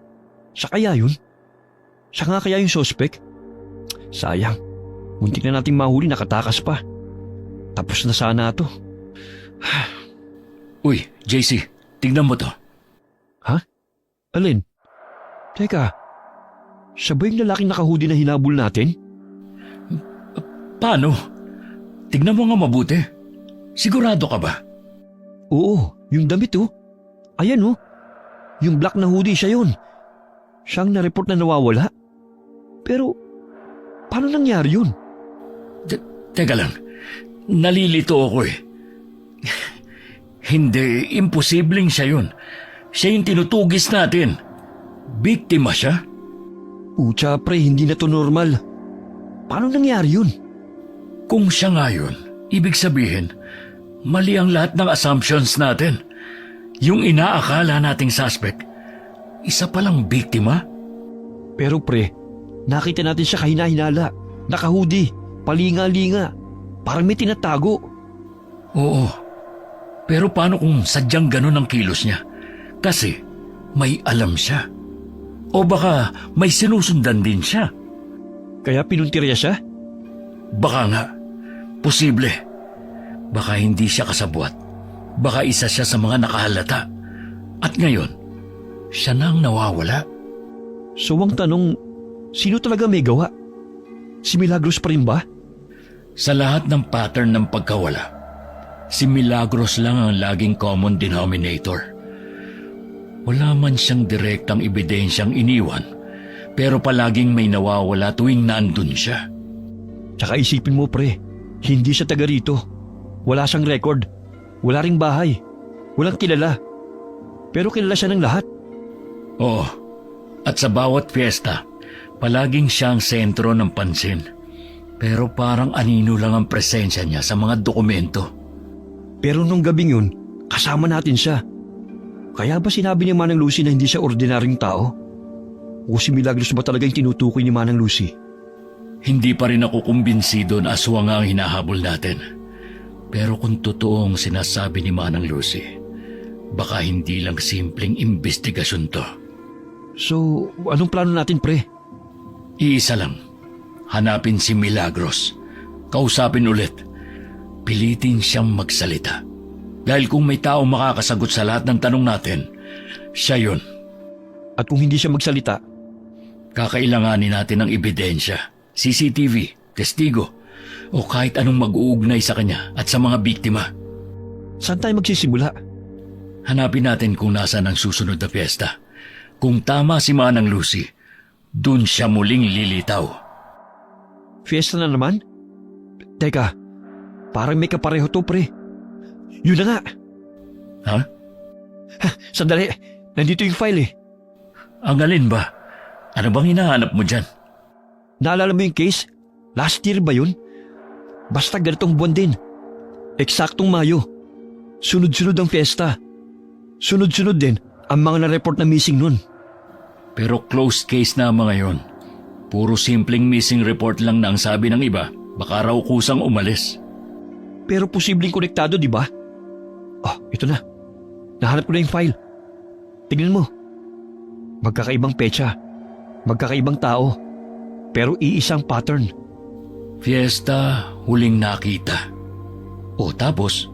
Siya kaya yun? Siya nga kaya yung suspect? Sayang. Muntik na nating mahuli, nakatakas pa. Tapos na sana ito. Uy, JC, tignan mo to. Ha? Alin? Teka, siya ba yung lalaking naka-hoodie na hinabol natin? Paano? Tignan mo nga mabuti. Sigurado ka ba? Oo, Yung damit oh. Ayan oh. Yung black na hoodie siya yun. Siyang na-report na nawawala. Pero, paano nangyari yun? Teka lang, nalilito ako eh. Hindi, imposibleng siya yun. Siya yung tinutugis natin. Biktima siya. Pucha pre, hindi na to normal. Paano nangyari yun? Kung siya nga yun, ibig sabihin, mali ang lahat ng assumptions natin. Yung inaakala nating suspect, isa palang biktima? Pero pre, nakita natin siya kahina-hinala, nakahudi, palinga-linga, parang may tinatago. Oo, pero paano kung sadyang ganun ang kilos niya? Kasi may alam siya. O baka may sinusundan din siya. Kaya pinuntirya siya? Baka nga, posible. Baka hindi siya kasabwat. Baka isa siya sa mga nakahalata. At ngayon, siya na ang nawawala. So ang tanong, sino talaga may gawa? Si Milagros pa rin ba? Sa lahat ng pattern ng pagkawala, si Milagros lang ang laging common denominator. Wala man siyang direktang ebidensyang iniwan, pero palaging may nawawala tuwing nandun siya. Tsaka isipin mo pre, hindi siya taga rito. Wala siyang record, wala ring bahay, walang kilala. Pero kilala siya ng lahat. Oo, at sa bawat fiesta, palaging siya ang sentro ng pansin. Pero parang anino lang ang presensya niya sa mga dokumento. Pero nung gabing yun, kasama natin siya. Kaya ba sinabi ni Manang Lucy na hindi siya ordinaryong tao? O si Milagros ba talaga yung tinutukoy ni Manang Lucy? Hindi pa rin ako kumbinsido na aswang ang hinahabol natin. Pero kung totoong sinasabi ni Manang Lucy, baka hindi lang simpleng investigasyon to. So, anong plano natin pre? Iisa lang. Hanapin si Milagros. Kausapin ulit. Pilitin siyang magsalita. Dahil kung may tao makakasagot sa lahat ng tanong natin, siya yun. At kung hindi siya magsalita, Kakailanganin natin ng ebidensya, CCTV, testigo, o kahit anong mag-uugnay sa kanya at sa mga biktima. saan tayo magsisimula? Hanapin natin kung nasaan ang susunod na piyesta. Kung tama si Manang Lucy, dun siya muling lilitaw. Fiesta na naman? Teka, parang may kapareho to pre. Yun na nga. Ha? Sandali, nandito yung file eh. Ang alin ba? Ano bang hinahanap mo dyan? Naalala mo yung case? Last year ba yun? Basta ganitong buwan din. Eksaktong Mayo. Sunod-sunod ang fiesta. Sunod-sunod din ang mga na-report na missing nun. Pero closed case na mga yon. Puro simpleng missing report lang na ang sabi ng iba, baka raw kusang umalis. Pero posibleng konektado, di ba? Oh, ito na. Nahanap ko na yung file. Tingnan mo. Magkakaibang petsa. Magkakaibang tao. Pero iisang pattern. Fiesta, huling nakita. O tapos,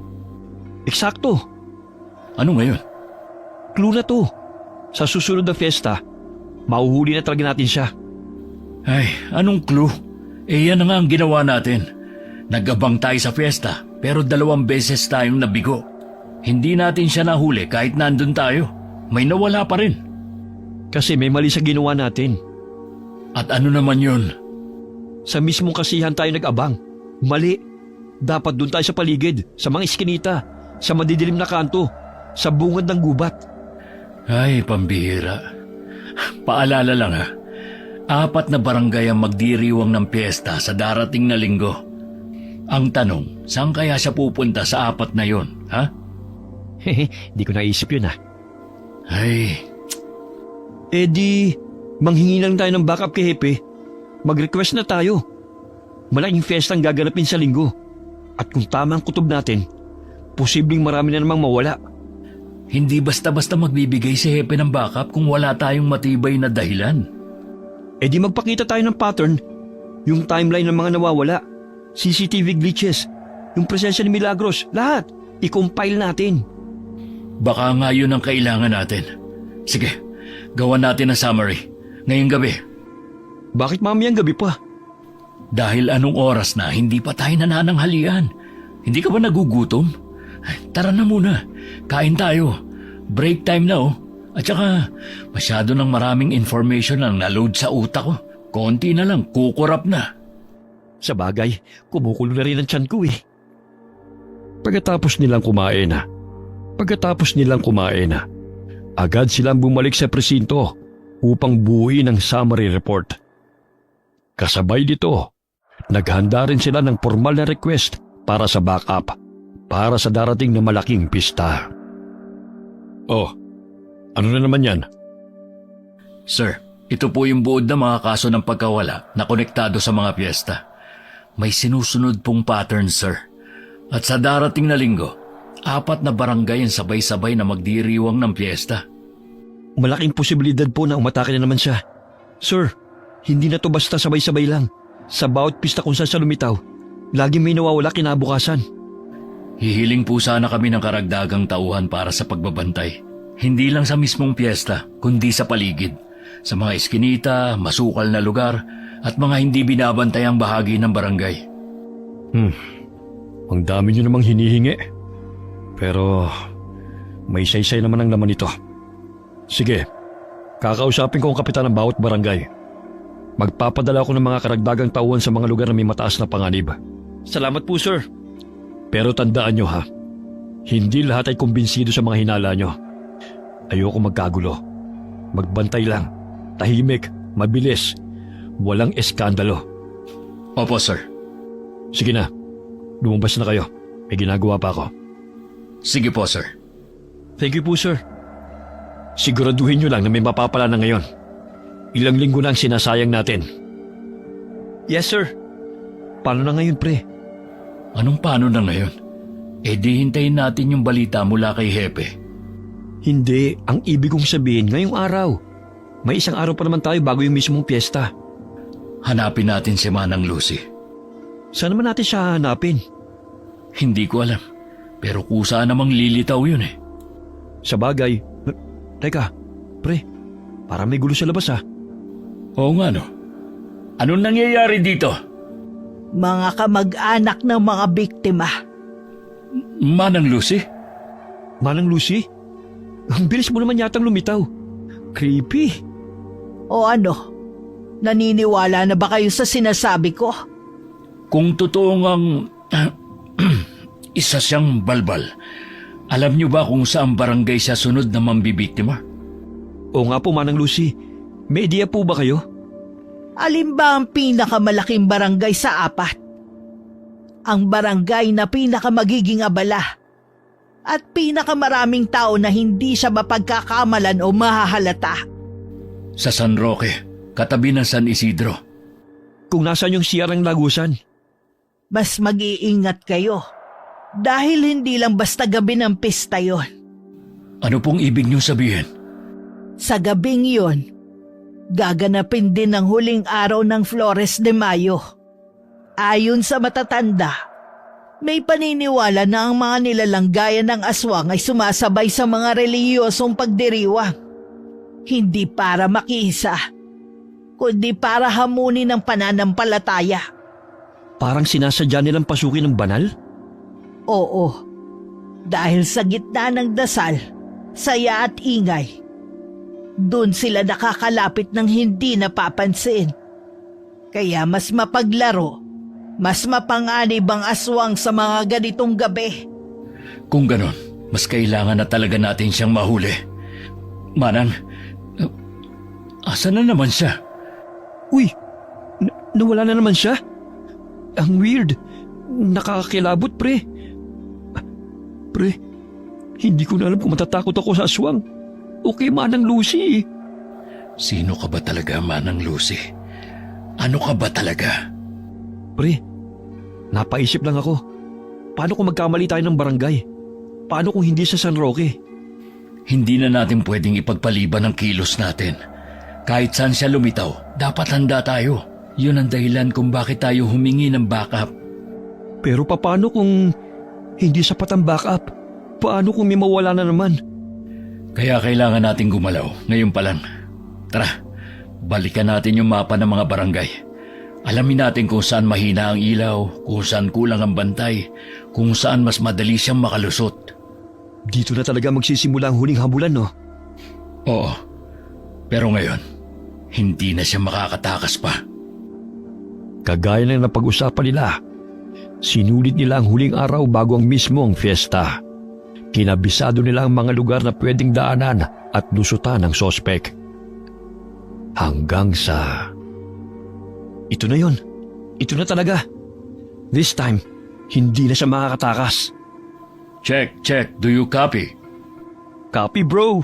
Eksakto. ano ngayon? Clue na to. Sa susunod na fiesta, mauhuli na talaga natin siya. Ay, anong clue? Eh yan na nga ang ginawa natin. Nagabang tayo sa fiesta, pero 2 beses tayong nabigo. Hindi natin siya nahuli kahit nandun tayo. May nawala pa rin. Kasi may mali sa ginawa natin. At ano naman yun? Sa mismong kasihan tayo nag-abang. Mali. Dapat doon tayo sa paligid, sa mga iskinita, sa madidilim na kanto, sa bungad ng gubat. Ay, pambihira. Paalala lang ha. 4 na barangay ang magdiriwang ng piyesta sa darating na linggo. Ang tanong, saan kaya siya pupunta sa 4 na yon, ha? Hehe, di ko naisip yun ah. Ay, Eh di, manghingi lang tayo ng backup kay Hepe. Mag-request na tayo. Malaking fiesta ang gaganapin sa linggo. At kung tama ang kutob natin, posibleng marami na namang mawala. hindi basta-basta magbibigay si Hepe ng backup kung wala tayong matibay na dahilan. Eh di magpakita tayo ng pattern. Yung timeline ng mga nawawala, CCTV glitches, yung presensya ni Milagros, lahat. I-compile natin. Baka nga yun ang kailangan natin. Sige, gawan natin ang summary. Ngayong gabi. Bakit mamayang gabi pa? Dahil anong oras na hindi pa tayo nanananghalian? Hindi ka ba nagugutom? Tara na muna. Kain tayo. Break time na oh. At saka, masyado ng maraming information ang naload sa utak ko. Konti na lang, kukurap na. Sa bagay, kumukulo na rin ang tiyan ko eh. Pagkatapos nilang kumain na, agad silang bumalik sa presinto upang buuin ang summary report. Kasabay dito, naghanda rin sila ng formal na request para sa backup para sa darating na malaking pista. Oh, ano na naman yan? Sir, ito po yung buod na mga kaso ng pagkawala na konektado sa mga piyesta. May sinusunod pong pattern, sir. At sa darating na linggo, 4 na barangay ang sabay-sabay na magdiriwang ng piyesta. Malaking posibilidad po na umatake na naman siya. Sir, hindi na to basta sabay-sabay lang. Sa bawat pista kung saan siya lumitaw, lagi may nawawala kinabukasan. Hihiling po sana kami ng karagdagang tauhan para sa pagbabantay. Hindi lang sa mismong piyesta, kundi sa paligid. Sa mga eskinita, masukal na lugar, at mga hindi binabantayang bahagi ng barangay. Ang dami niyo namang hinihingi. Pero may saysay naman ang laman nito. Sige, kakausapin ko ang kapitan ng bawat barangay. Magpapadala ako ng mga karagdagang tauhan sa mga lugar na may mataas na panganib. Salamat po, sir. Pero tandaan nyo ha, hindi lahat ay kumbinsido sa mga hinala nyo. Ayoko magkagulo. Magbantay lang, tahimik, mabilis, walang eskandalo. Opo, sir. Sige na, lumabas na kayo. May ginagawa pa ako. Sige po, sir. Thank you po, sir. Siguraduhin nyo lang na may mapapala na ngayon. Ilang linggo na ang sinasayang natin. Yes, sir. Paano na ngayon, pre? Anong paano na ngayon? Di hintayin natin yung balita mula kay Hepe. Hindi, ang ibig kong sabihin ngayong araw. May isang araw pa naman tayo bago yung mismong piyesta. Hanapin natin si Manang Lucy. Saan naman natin siya hanapin? Hindi ko alam. Pero kusa namang lilitaw yun eh. Sa bagay. Teka, pre, parang may gulo sa labas ha. Oo nga no. Anong nangyayari dito? Mga kamag-anak ng mga biktima. Manang Lucy? Manang Lucy? Ang bilis mo naman yatang lumitaw. Creepy. O ano? Naniniwala na ba kayo sa sinasabi ko? Kung totoo ngang isa siyang balbal, alam niyo ba kung saan barangay siya sunod na mambibiktima? Oo nga po, Manang Lucy. May idea po ba kayo? Alin ba ang pinakamalaking barangay sa 4? Ang barangay na pinakamagiging abala at pinakamaraming tao na hindi siya mapagkakamalan o mahahalata. Sa San Roque, katabi ng San Isidro. Kung nasaan yung siyarang lagusan. Mas mag-iingat kayo dahil hindi lang basta gabi ng pista yon. Ano pong ibig niyo sabihin? Sa gabing yon, gaganapin din ang huling araw ng Flores de Mayo. Ayon sa matatanda, may paniniwala na ang mga nilalang gaya ng aswang ay sumasabay sa mga relihiyosong pagdiriwang. Hindi para makisa, kundi para hamunin ang pananampalataya. Parang sinasadya nilang pasukin ng banal? Oo, dahil sa gitna ng dasal, saya at ingay, doon sila nakakalapit ng hindi napapansin. Kaya mas mapaglaro, mas mapanganib ang aswang sa mga ganitong gabi. Kung ganon, mas kailangan na talaga natin siyang mahuli. Manang, asan na naman siya? Uy, nawala na naman siya? Ang weird. Nakakakilabot, pre. Pre, hindi ko na alam kung matatakot ako sa aswang. Okay, Manang Lucy. Sino ka ba talaga, Manang Lucy? Ano ka ba talaga? Pre, napaisip lang ako. Paano kung magkamali tayo ng barangay? Paano kung hindi sa San Roque? Hindi na natin pwedeng ipagpaliban ang kilos natin. Kahit saan siya lumitaw, dapat handa tayo. Yun ang dahilan kung bakit tayo humingi ng backup. Pero paano kung hindi sapat ang backup? Paano kung may mawala na naman? Kaya kailangan natin gumalaw, ngayon pa lang. Tara, balikan natin yung mapa ng mga barangay. Alamin natin kung saan mahina ang ilaw, kung saan kulang ang bantay, kung saan mas madali siyang makalusot. Dito na talaga magsisimula ang huling habulan, no? Oo, pero ngayon, hindi na siya makakatakas pa. Kagaya ng napag-usapan nila, sinulit nila ang huling araw bago ang mismong fiesta. Kinabisado nila ang mga lugar na pwedeng daanan at lusutan ng sospek. Hanggang sa... Ito na yon. Ito na talaga. This time, hindi na siya makakatakas. Check. Do you copy? Copy, bro.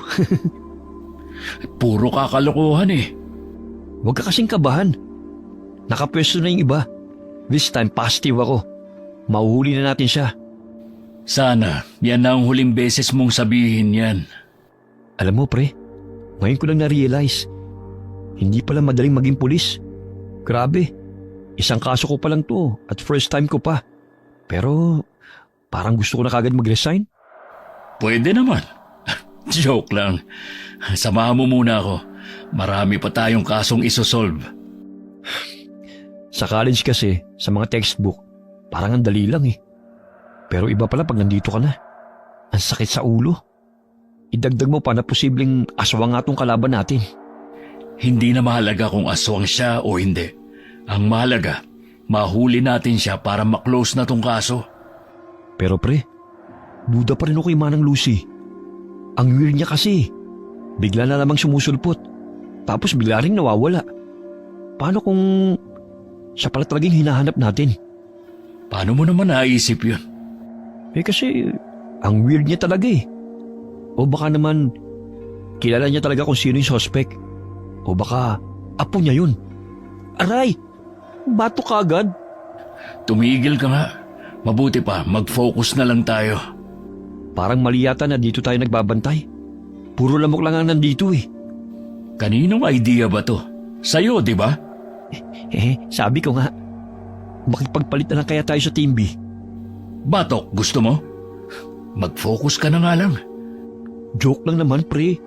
Puro kakalokohan eh. Huwag ka kasing kabahan. Nakapwesto na yung iba. This time, positive ako. Mahuhuli na natin siya. Sana, yan na ang huling beses mong sabihin yan. Alam mo, pre, ngayon ko lang na-realize, hindi pala madaling maging pulis. Grabe, isang kaso ko pa lang to at first time ko pa. Pero parang gusto ko na kagad mag-resign. Pwede naman. Joke lang. Samahan mo muna ako. Marami pa tayong kasong isosolve. Sa college kasi, sa mga textbook, parang ang dali lang eh. Pero iba pala pag nandito ka na. Ang sakit sa ulo. Idagdag mo pa na posibleng aswang nga tong kalaban natin. Hindi na mahalaga kung aswang siya o hindi. Ang mahalaga, mahuli natin siya para maklose na tong kaso. Pero pre, duda pa rin ako kay Manang Lucy. Ang weird niya kasi. Bigla na lamang sumusulpot. Tapos bigla rin nawawala. Paano kung siya pala talagang hinahanap natin? Paano mo naman naisip yun? Eh kasi, ang weird niya talaga eh. O baka naman, kilala niya talaga kung sino yung suspect. O baka, apo niya yun. Aray! Bato ka agad? Tumigil ka nga. Mabuti pa, mag-focus na lang tayo. Parang mali yata na dito tayo nagbabantay. Puro lamok lang ang nandito eh. Kaninong idea ba to? Sa'yo, di ba? Sabi ko nga, makipagpalit na lang kaya tayo sa Team B. Batok, gusto mo? Mag-focus ka na nga lang. Joke lang naman, pre.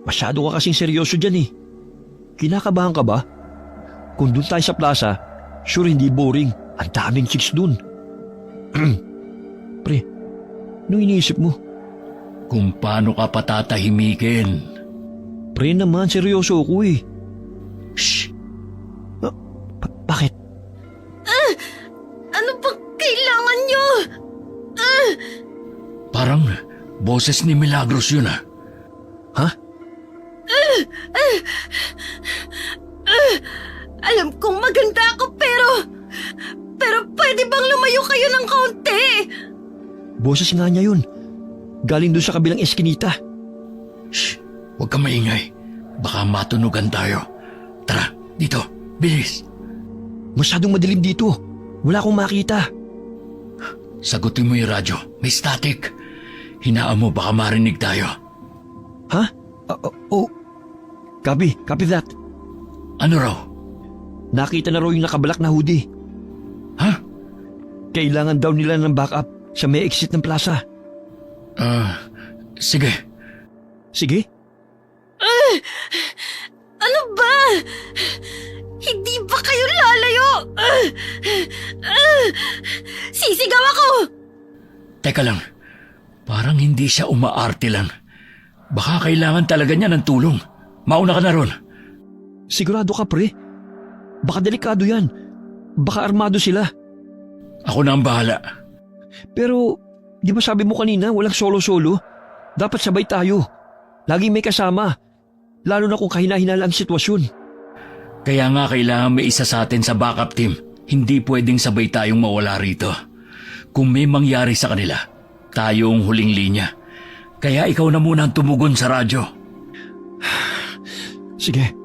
Masyado ka kasing seryoso dyan eh. Kinakabahan ka ba? Kung doon tayo sa plaza, sure hindi boring. Ang daming chicks dun. Pre, anong iniisip mo? Kung paano ka patatahimikin. Pre naman, seryoso ako eh. Shh! Bakit? Ano bang kailangan nyo? Parang boses ni Milagros yun ah. Ha? Alam kong maganda ako pero pwede bang lumayo kayo ng kaunti? Boses nga niya yun. Galing doon sa kabilang eskinita. Shh! Huwag kang maingay. Baka matunugan tayo. Tara, dito. Bilis. Masyadong madilim dito. Wala akong makita. Sagutin mo yung radyo. May static. Hinaan mo baka marinig tayo. Ha? Oh. Copy that. Ano raw? Nakita na raw yung nakabalak na hoodie. Ha? Kailangan daw nila ng backup sa may exit ng plaza. Sige. Sige? Ano ba? Hindi ba kayo lalayo? Sisigaw ako! Teka lang. Parang hindi siya umaarte lang. Baka kailangan talaga niya ng tulong. Mauna ka na ron. Sigurado ka, pre? Baka delikado yan. Baka armado sila. Ako na ang bahala. Pero, di ba sabi mo kanina walang solo-solo? Dapat sabay tayo. Laging may kasama. Lalo na kung kahina-hinala ang sitwasyon. Kaya nga kailangan may isa sa atin sa backup team. Hindi pwedeng sabay tayong mawala rito. Kung may mangyari sa kanila, tayo ang huling linya. Kaya ikaw na muna ang tumugon sa radyo. Sige.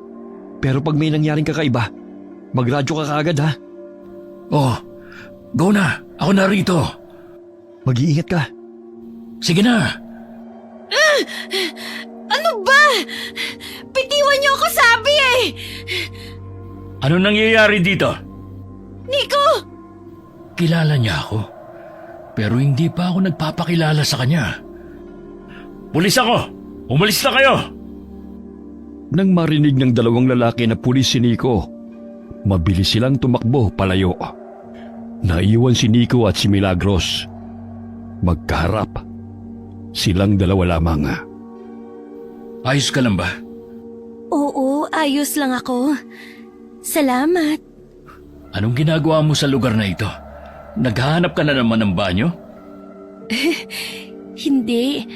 Pero pag may nangyaring kakaiba, magradyo ka kaagad ha. Oh, go na. Ako na rito. Mag-iingat ka. Sige na. Ano ba? Bitiwan niyo ako sabi eh! Ano nangyayari dito? Nico! Kilala niya ako. Pero hindi pa ako nagpapakilala sa kanya. Pulis ako! Umalis na kayo! Nang marinig ng dalawang lalaki na pulis si Nico, Mabilis silang tumakbo palayo. Naiwan si Nico at si Milagros. Magkaharap. Silang dalawa lamang. Ayos ka lang ba? Oo, ayos lang ako. Salamat. Anong ginagawa mo sa lugar na ito? Naghahanap ka na naman ng banyo? Hindi,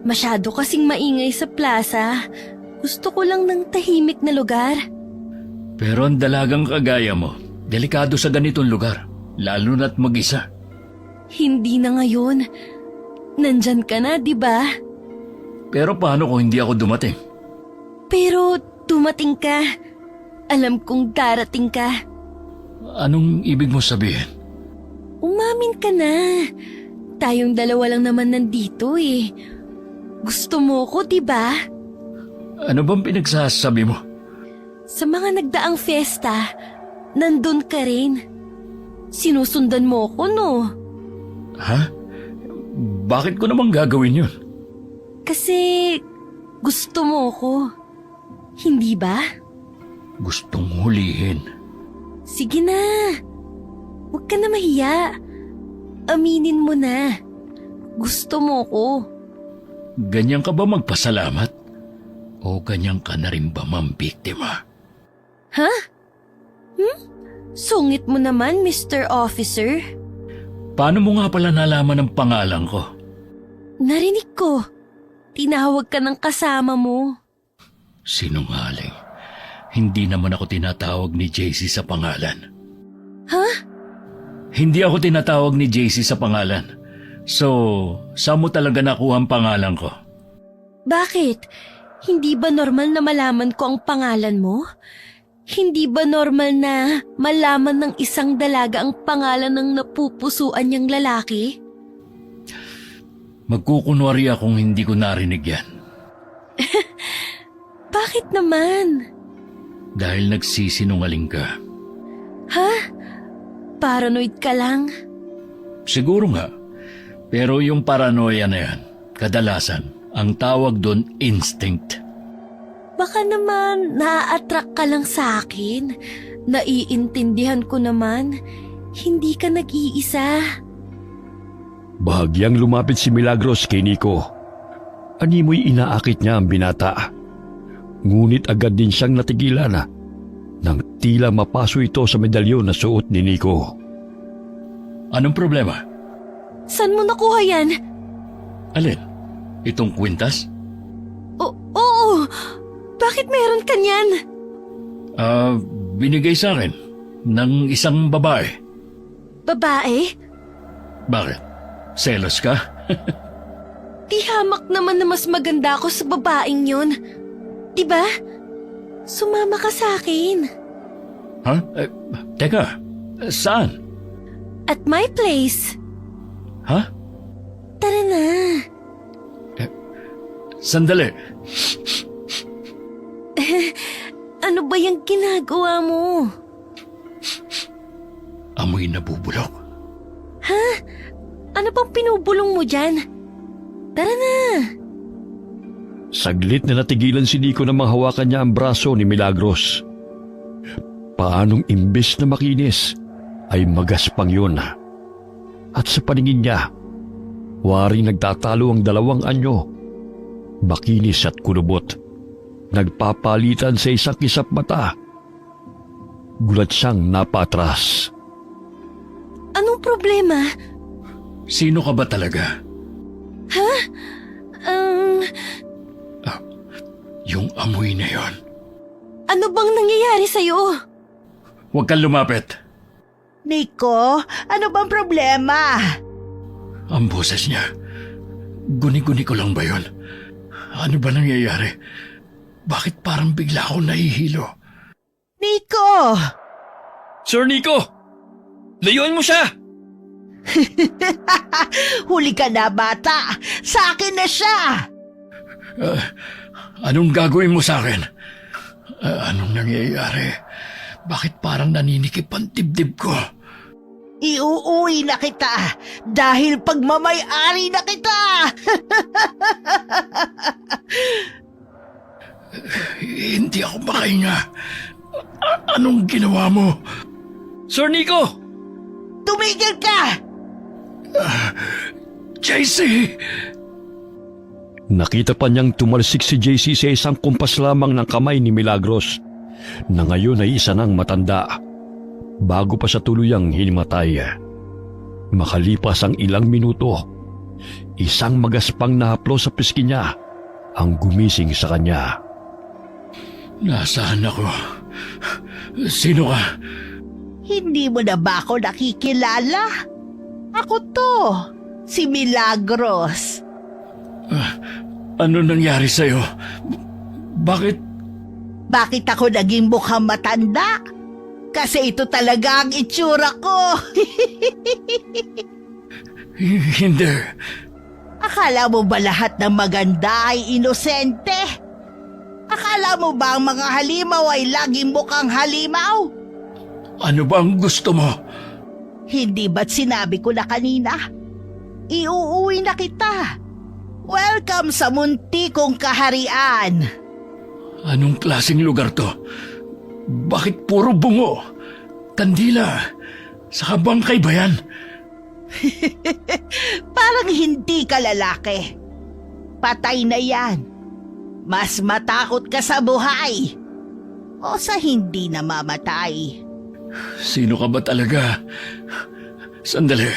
masyado kasing maingay sa plaza. Gusto ko lang ng tahimik na lugar. Pero ang dalagang kagaya mo, delikado sa ganitong lugar, lalo na't mag-isa. Hindi na ngayon. Nandyan ka na, di ba? Pero paano kung hindi ako dumating? Pero dumating ka. Alam kong darating ka. Anong ibig mo sabihin? Umamin ka na. Tayong dalawa lang naman nandito eh. Gusto mo ko, di ba? Ano bang pinagsasabi mo? Sa mga nagdaang fiesta, nandun ka rin. Sinusundan mo ko, no? Ha? Bakit ko naman gagawin yun? Kasi gusto mo ko. Hindi ba? Gustong hulihin. Sige na. Huwag ka na mahiya. Aminin mo na. Gusto mo ko. Ganyan ka ba magpasalamat? O ganyan ka na rin ba mambiktima? Ha? Sungit mo naman, Mr. Officer. Paano mo nga pala nalaman ang pangalan ko? Narinig ko. Tinawag ka ng kasama mo. Sinungaling. Hindi naman ako tinatawag ni JC sa pangalan. Ha? Hindi ako tinatawag ni JC sa pangalan. So, saan mo talaga nakuha ang pangalan ko? Bakit? Hindi ba normal na malaman ko ang pangalan mo? Hindi ba normal na malaman ng isang dalaga ang pangalan ng napupusuan niyang lalaki? Magkukunwari akong hindi ko narinig yan. Bakit naman? Dahil nagsisinungaling ka. Ha? Paranoid ka lang? Siguro nga. Pero yung paranoia na yan, kadalasan, ang tawag doon instinct. Baka naman na-attract ka lang sa akin. Naiintindihan ko naman. Hindi ka nag-iisa. Bahagyang lumapit si Milagros kay Nico. Animoy inaakit niya ang binata. Ngunit agad din siyang natigilan nang tila mapaso ito sa medalyon na suot ni Nico. Anong problema? Saan mo nakuha yan? Alin? Itong kwintas? Oo! Bakit meron ka niyan? Binigay sa akin ng isang babae. Babae? Bakit? Selos ka? Di hamak naman na mas maganda ako sa babaeng yun. Diba? Sumama ka sa akin. Ha? Teka, saan? At my place. Ha? Tara na. Sandali. Ano ba yung ginagawa mo? Amoy nabubulok. Ha? Ano bang pinubulong mo dyan? Tara na. Saglit na natigilan si Nico na manghawakan niya ang braso ni Milagros. Paanong imbes na makinis ay magaspang yun. At sa paningin niya, waring nagtatalo ang dalawang anyo, makinis at kulubot. Nagpapalitan sa isang kisap mata. Gulat siyang napatras. Anong problema? Sino ka ba talaga? Ha? Yung amoy na yon. Ano bang nangyayari sa'yo? Huwag kang lumapit. Nico, ano bang problema? Ang boses niya. Guni-guni ko lang ba yon? Ano ba nangyayari? Bakit parang bigla ako nahihilo? Nico! Sir Nico! Layuan mo siya! Huli ka na, bata! Sa akin na siya! Anong gagawin mo sa akin? Anong nangyayari? Bakit parang naninikip ang dibdib ko? Iuuwi na kita dahil pagmamay-ari na kita! Hindi ako makahinga. Anong ginawa mo? Sir Nico! Tumigil ka! JC! Nakita pa niyang tumalsik si JC sa isang kumpas lamang ng kamay ni Milagros na ngayon ay isa ng matanda bago pa siya tuluyang hinimatay. Makalipas ang ilang minuto, isang magaspang na haplo sa pisngi niya ang gumising sa kanya. Nasaan ako? Sino ka? Hindi mo na ba ako nakikilala? Ako to, si Milagros. Ano nangyari sa'yo? Bakit? Bakit ako naging mukhang matanda? Kasi ito talaga ang itsura ko. Hindi. Akala mo ba lahat ng maganda ay inosente? Akala mo ba ang mga halimaw ay laging mukhang halimaw? Ano ba ang gusto mo? Hindi ba't sinabi ko na kanina? Iuuwi na kita. Welcome sa muntikong kaharian. Anong klaseng lugar to? Bakit puro bungo? Kandila? Sa bangkay ba yan? Parang hindi ka lalaki. Patay na yan. Mas matakot ka sa buhay o sa hindi namamatay. Sino ka ba talaga? Sandali.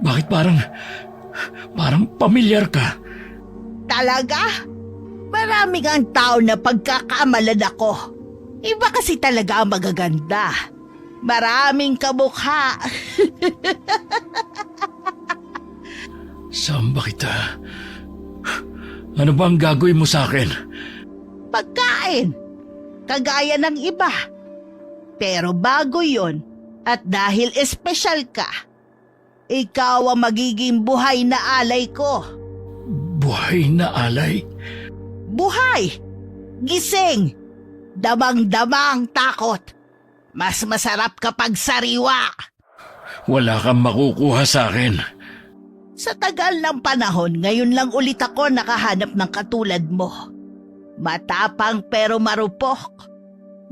Bakit parang pamilyar ka? Talaga? Maraming ang tao na pagkakamalan ako. Iba kasi talaga ang magaganda. Maraming kamukha. Saan ba kita? Ano ba ang gagawin mo sa akin? Pagkain. Kagaya ng iba. Pero bago yon, at dahil espesyal ka, ikaw ang magiging buhay na alay ko. Buhay na alay? Buhay! Gising! Damang-damang takot. Mas masarap kapag sariwa. Wala kang makukuha sa akin. Sa tagal ng panahon, ngayon lang ulit ako nakahanap ng katulad mo. Matapang pero marupok.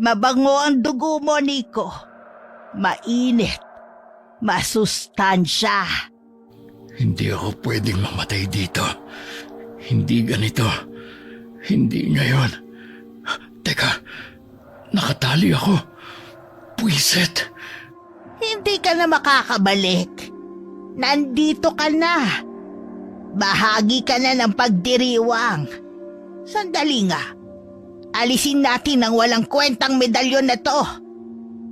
Mabango ang dugo mo, Nico. Mainit. Masustansya. Hindi ako pwedeng mamatay dito. Hindi ganito. Hindi ngayon. Teka, nakatali ako. Puwiset. Hindi ka na makakabalik. Nandito ka na. Bahagi ka na ng pagdiriwang. Sandali nga. Alisin natin ang walang kwentang medalyon na to.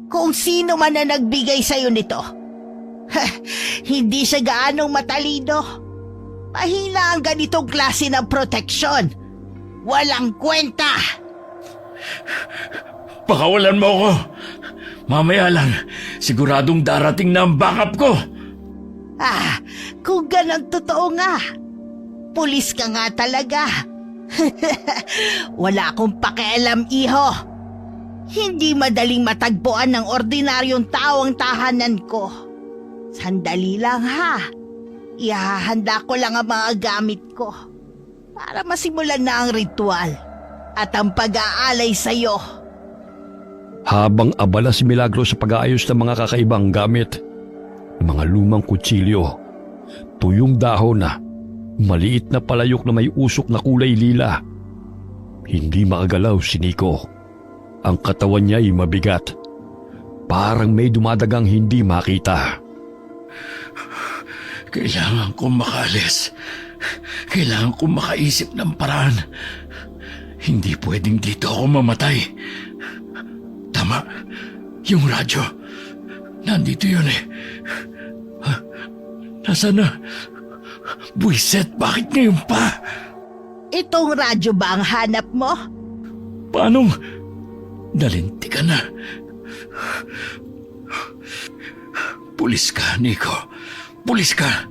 Kung sino man na nagbigay sa'yo nito. Hindi siya gaanong matalino. Mahina ang ganitong klase ng proteksyon. Walang kwenta. Pakawalan mo ako. Mamaya lang, siguradong darating na ang backup ko. Kung ganon totoo nga. Pulis ka nga talaga. Wala akong pakialam, iho. Hindi madaling matagpuan ng ordinaryong tao ang tahanan ko. Sandali lang ha. Ihahanda ko lang ang mga gamit ko para masimulan na ang ritual at ang pag-aalay sa'yo. Habang abala si Milagros sa pag-aayos ng mga kakaibang gamit, mga lumang kutsilyo, tuyong dahon na, maliit na palayok na may usok na kulay lila. Hindi makagalaw si Nico. Ang katawan niya ay mabigat. Parang may dumadagang hindi makita. Kailangan kong makaalis. Kailangan kong makaisip ng paraan. Hindi pwedeng dito ako mamatay. Tama. Yung radyo. Nandito yun eh. Nasaan na? Buiset, bakit ngayon pa? Itong radyo ba ang hanap mo? Paanong nalinti ka na? Pulis ka, Nico. Pulis ka.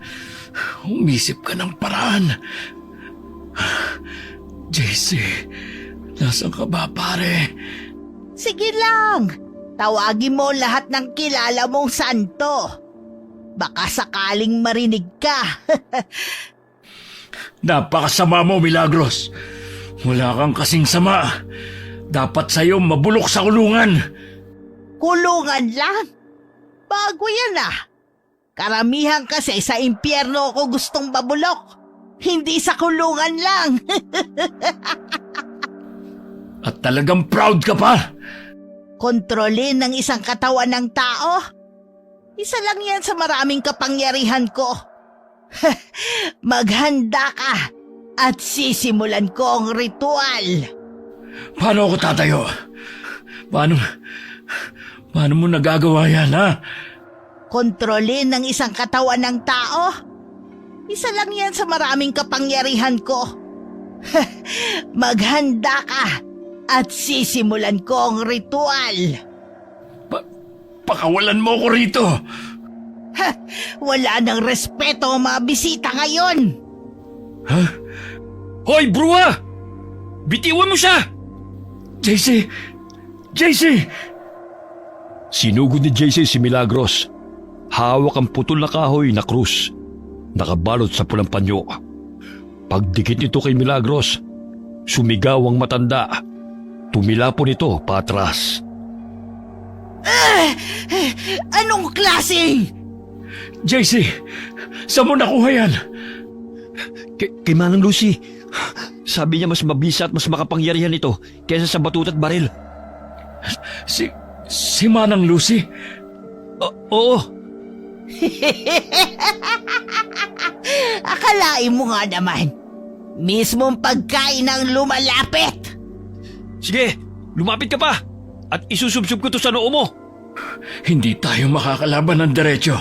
Umisip ka ng paraan. JC, nasaan ka ba, pare? Sige lang. Tawagin mo lahat ng kilala mong santo. Baka sakaling marinig ka. Napakasama mo, Milagros. Wala kang kasing sama. Dapat sa'yo mabulok sa kulungan. Kulungan lang? Bago yan Karamihan kasi sa impyerno ako gustong babulok. Hindi sa kulungan lang. At talagang proud ka pa? Kontrolin ng isang katawan ng tao? Isa lang yan sa maraming kapangyarihan ko. Maghanda ka at sisimulan ko ang ritual. Paano ako tatayo? Paano mo nagagawa yan, ha? Kontrolin ng isang katawan ng tao? Isa lang yan sa maraming kapangyarihan ko. Maghanda ka at sisimulan ko ang ritual. Pakawalan mo ko rito. Wala nang respeto ang mga bisita ngayon. Ha? Hoy, Brua! Bitiwan mo siya! JC! JC! Sinugod ni JC si Milagros. Hawak ang putol na kahoy na krus. Nakabalot sa pulang panyo. Pagdikit nito kay Milagros, sumigaw ang matanda. Tumilapon ito patras. Anong klaseng? JC! Saan mo nakuha yan? Kay Manang Lucy. Sabi niya mas mabisa at mas makapangyarihan ito kaysa sa batut at baril. Si Manang Lucy? Oo. Akalain mo nga naman, mismong pagkain ang lumalapit. Sige, lumapit ka pa at isusubsub ko to sa noo mo. Hindi tayo makakalaban ng diretsyo.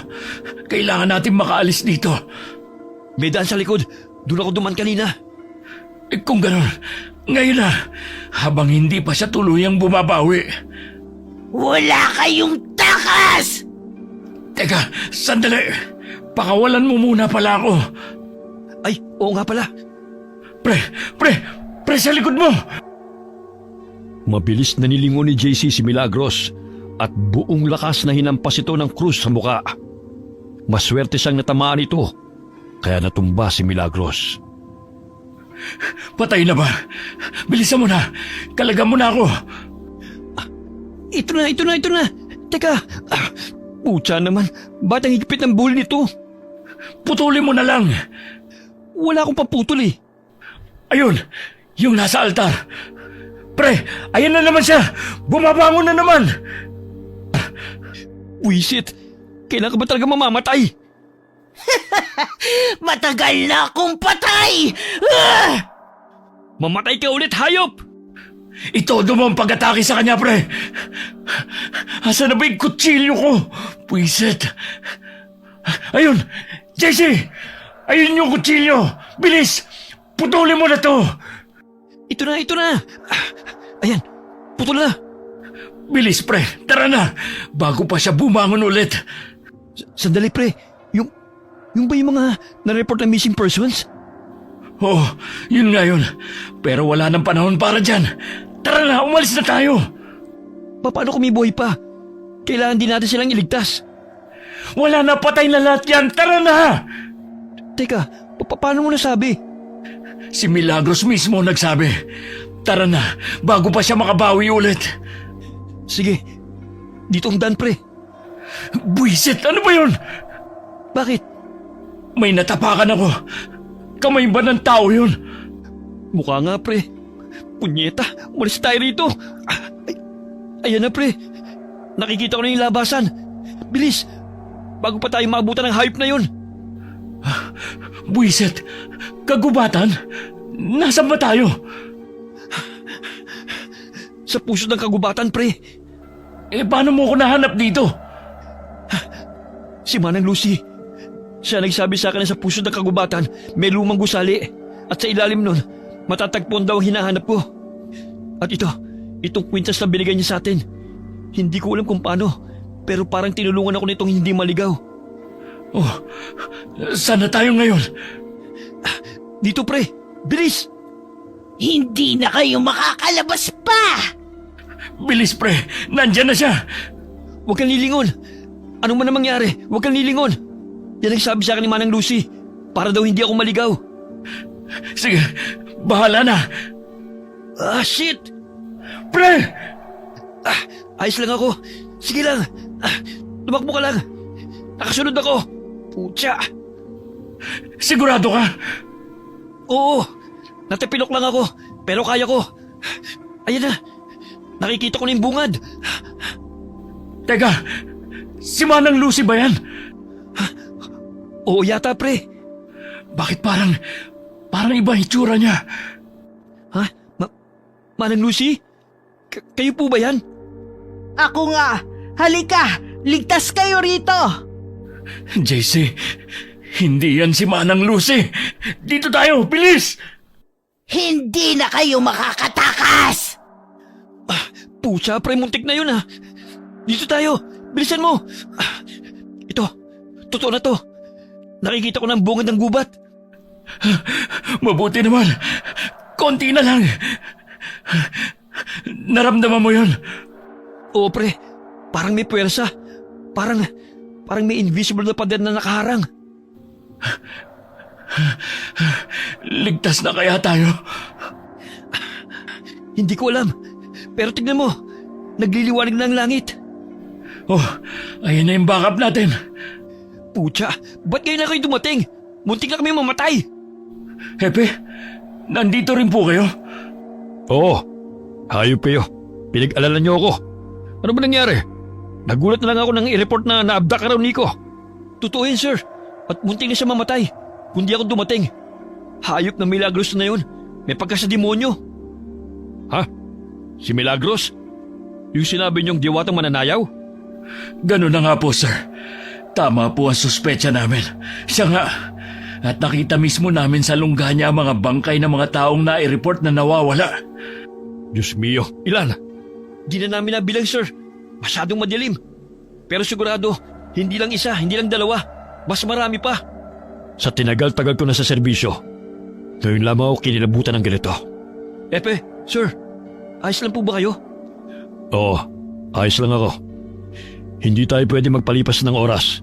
Kailangan natin makaalis dito. May daan sa likod. Doon ako duman kanina. Kung gano'n, ngayon na, habang hindi pa siya tuluyang bumabawi. Wala kayong takas! Teka, sandali. Pakawalan mo muna pala ako. Ay, oo nga pala. Pre, sa likod mo! Mabilis na nilingon ni JC si Milagros at buong lakas na hinampas ito ng krus sa muka. Maswerte siyang natamaan ito, kaya natumba si Milagros. Patay na ba? Bilisan mo na. Kalagan mo na ako. Ito na. Teka, putya naman. Ba't ang higpit ng buhol nito? Putulin mo na lang. Wala akong paputol eh. Ayun, yung nasa altar. Pre, ayan na naman siya. Bumabangon na naman. Wisit, kailan ka ba talaga mamamatay? Matagal na akong patay! Mamatay ka ulit, hayop! Itodo mo ang pag-atake sa kanya, pre. Asa na ba yung kutsilyo ko? Puiset. Ayun, JC! Ayun yung kutsilyo! Bilis! Putulin mo na to! Ito na. Ayan, putol na. Bilis, pre. Tara na. Bago pa siya bumangon ulit. Sandali, pre. Yung ba yung mga na-report na missing persons? Oo, yun nga yun. Pero wala nang panahon para dyan. Tara na, umalis na tayo. Paano kung may buhay pa? Kailangan din natin silang iligtas. Wala na, patay na lahat yan. Tara na! Teka, paano mo nasabi? Si Milagros mismo nagsabi. Tara na, bago pa siya makabawi ulit. Sige, dito ang daan, pre. Buisit, ano ba yun? Bakit? May natapakan ako. Kamay ba ng tao yun? Mukha nga, pre. Punyeta, umalis tayo rito. Ayan na, pre. Nakikita ko na yung labasan. Bilis, bago pa tayo maabutan ng hayop na yun. Buisit, kagubatan? Nasaan ba tayo? Sa puso ng kagubatan, pre. Paano mo ko nahanap dito? Si Manang Lucy. Siya nagsabi sa akin na sa puso ng kagubatan may lumang gusali at sa ilalim nun matatagpuan daw ang hinahanap ko. At itong kwintas na binigay niya sa atin. Hindi ko alam kung paano, pero parang tinulungan ako nitong hindi maligaw. Oh, saan na tayo ngayon? Dito, pre. Bilis! Hindi na kayo makakalabas pa! Bilis, pre. Nandyan na siya. Huwag kang lilingon. Anong man na mangyari, huwag kang lilingon. Yan ang sabi sa akin ni Manang Lucy. Para daw hindi ako maligaw. Sige, bahala na. Shit! Pre! Ayos lang ako. Sige lang. Tumakbo ka lang. Nakasunod ako. Putya. Sigurado ka? Oo. Natipilok lang ako. Pero kaya ko. Ayan na. Nakikita ko na yung bungad. Teka, si Manang Lucy ba yan? Oo yata, pre. Bakit parang iba itsura niya? Ha? Manang Lucy? Kayo po ba yan? Ako nga! Halika! Ligtas kayo rito! JC, hindi yan si Manang Lucy. Dito tayo, bilis! Hindi na kayo makakatakas! Pucha, pre, muntik na yun Dito tayo. Bilisan mo. Ito. Totoo na to. Nakikita ko ng bungad ng gubat. Mabuti naman. Konti na lang. Naramdaman mo yun? Oo, pre. Parang may puwersa. Parang may invisible na pader na nakaharang. Ligtas na kaya tayo? Hindi ko alam. Pero tignan mo. Nagliliwanag na ang langit. Oh, ayan na yung backup natin. Pucha, ba't ngayon na kayo dumating? Muntik na kami mamatay. Hepe, nandito rin po kayo? Oo. Hayop kayo. Pinag-alala niyo ako. Ano ba nangyari? Nagulat na lang ako nang i-report na naabdak ka raw, Nico. Totoo yun, sir. At muntik na siya mamatay. Kundi ako dumating. Hayop na Milagros na yun. May pagka sa demonyo. Ha? Si Milagros? Yung sinabi niyong diwatang mananayaw? Ganun na nga po, sir. Tama po ang suspecha namin. Siya nga. At nakita mismo namin sa lungga niya ang mga bangkay ng mga taong nai-report na nawawala. Diyos mio, ilan? Di na namin nabilang, sir. Masyadong madilim. Pero sigurado, hindi lang isa, hindi lang dalawa. Mas marami pa. Sa tinagal-tagal ko na sa serbisyo, ngayon lamang ako kinilabutan ng ganito. Epe, sir, ayos lang po ba kayo? Oo, ayos lang ako. Hindi tayo pwede magpalipas ng oras.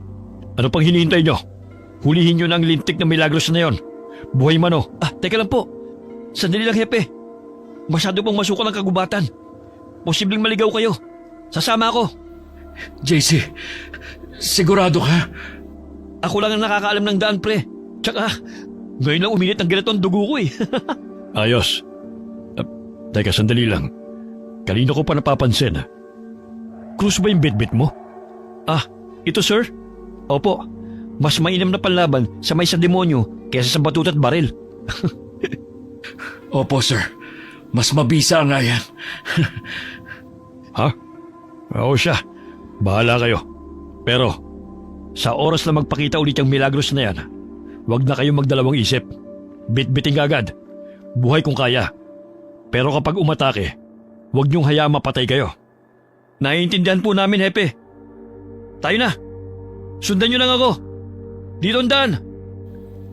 Ano pang hinihintay nyo? Hulihin nyo na ang lintik na Milagros na yon. Buhay man o. Teka lang po. Sandali lang, Hepe. Masyado pang masukal ang kagubatan. Posibleng maligaw kayo. Sasama ako. JC, sigurado ka? Ako lang ang nakakaalam ng daan, pre. Tsaka, ngayon lang uminit ang ganito ang dugo ko eh. Ayos. Teka, sandali lang. Kanino ko pa napapansin. Krus ba yung bitbit mo? Ito sir? Opo. Mas mainam na panlaban sa may sa demonyo kaysa sa batut at baril. Opo, sir. Mas mabisa nga yan. Ha? Oo siya. Bahala kayo. Pero, sa oras na magpakita ulit yung Milagros na yan, huwag na kayong magdalawang isip. Bitbiting agad. Buhay kung kaya. Pero kapag umatake, huwag niyong hayaang mapatay kayo. Naiintindihan po namin, Hepe. Tayo na. Sundan niyo lang ako. Dito ang daan.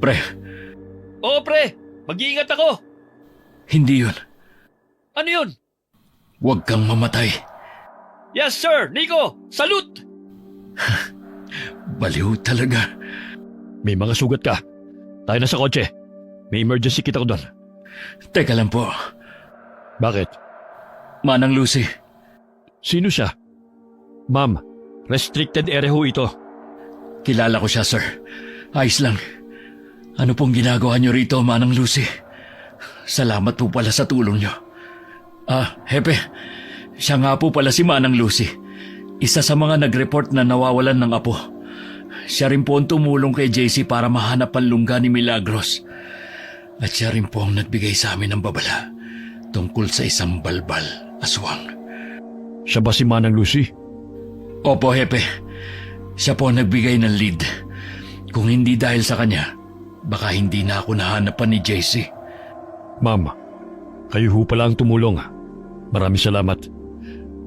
Pre, Oo, pre. Mag-iingat ako. hindi yun. Ano yun? Huwag kang mamatay. Yes, sir. Nico, salute! Baliw talaga. May mga sugat ka. Tayo na sa kotse. May emergency kita ko doon. Teka lang po. Bakit? Manang Lucy, Sino siya? Ma'am, restricted area ho ito. kilala ko siya, sir. Ayos lang. Ano pong ginagawa niyo rito, Manang Lucy? Salamat po pala sa tulong niyo. Hepe, siya nga po pala si Manang Lucy. Isa sa mga nag-report na nawawalan ng apo. Siya rin po ang tumulong kay JC para mahanap ang lungga ni Milagros. At siya rin po ang nagbigay sa amin ng babala tungkol sa isang balbal, aswang. Siya ba si Manang Lucy? Opo, Hepe. Siya po ang nagbigay ng lead. Kung hindi dahil sa kanya, baka hindi na ako nahanapan ni JC. Ma'am, kayo ho pala ang tumulong. Maraming salamat.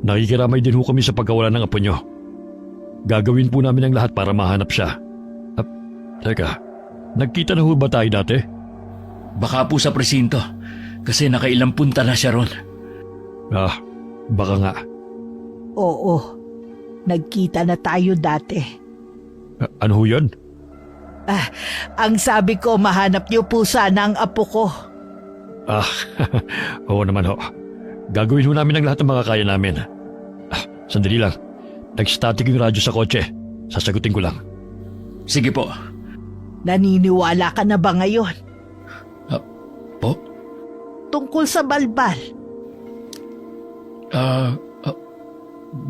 Nakikiramay din ho kami sa pagkawala ng apo nyo. Gagawin po namin ang lahat para mahanap siya. Teka, nagkita na ho ba tayo dati? Baka po sa presinto, kasi nakailang punta na siya ron. Baka nga. Oo, nagkita na tayo dati. Ano ho yun? Ang sabi ko, mahanap niyo po sana ang apo ko. Oo naman ho. Gagawin ho namin ang lahat ng mga kaya namin. Sandali lang. Nag-static yung radyo sa kotse. Sasagutin ko lang. Sige po. Naniniwala ka na ba ngayon? Po? Tungkol sa balbal.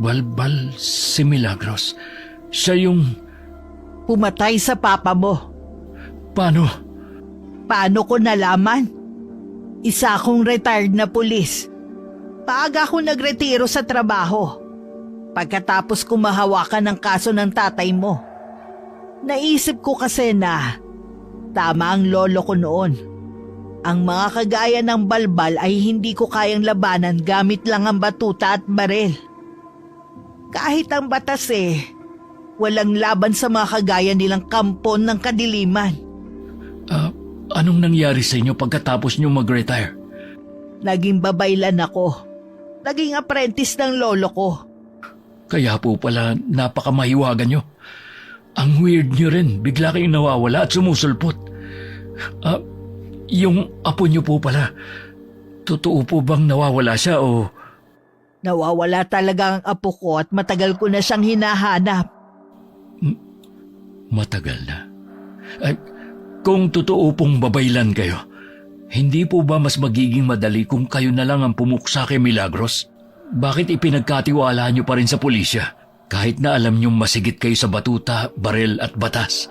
Balbal si Milagros. Siya yung... Pumatay sa papa mo. Paano? Paano ko nalaman? Isa akong retired na pulis. Paaga ako nagretiro sa trabaho. Pagkatapos ko mahawakan ng kaso ng tatay mo. Naisip ko kasi na tama ang lolo ko noon. Ang mga kagaya ng balbal ay hindi ko kayang labanan gamit lang ang batuta at barel. Kahit ang batas walang laban sa mga kagaya nilang kampon ng kadiliman. Anong nangyari sa inyo pagkatapos nyo mag-retire? Naging babaylan ako. Naging apprentice ng lolo ko. Kaya po pala napakamahiwagan nyo. Ang weird nyo rin, bigla kayong nawawala at sumusulpot. Yung apo nyo po pala, totoo po bang nawawala siya o... Nawawala talaga ang apo ko at matagal ko na siyang hinahanap. Matagal na. Kung totoo pong babaylan kayo, hindi po ba mas magiging madali kung kayo na lang ang pumuksa kay Milagros? Bakit ipinagkatiwala nyo pa rin sa pulisya kahit na alam nyong masigit kayo sa batuta, barel at batas?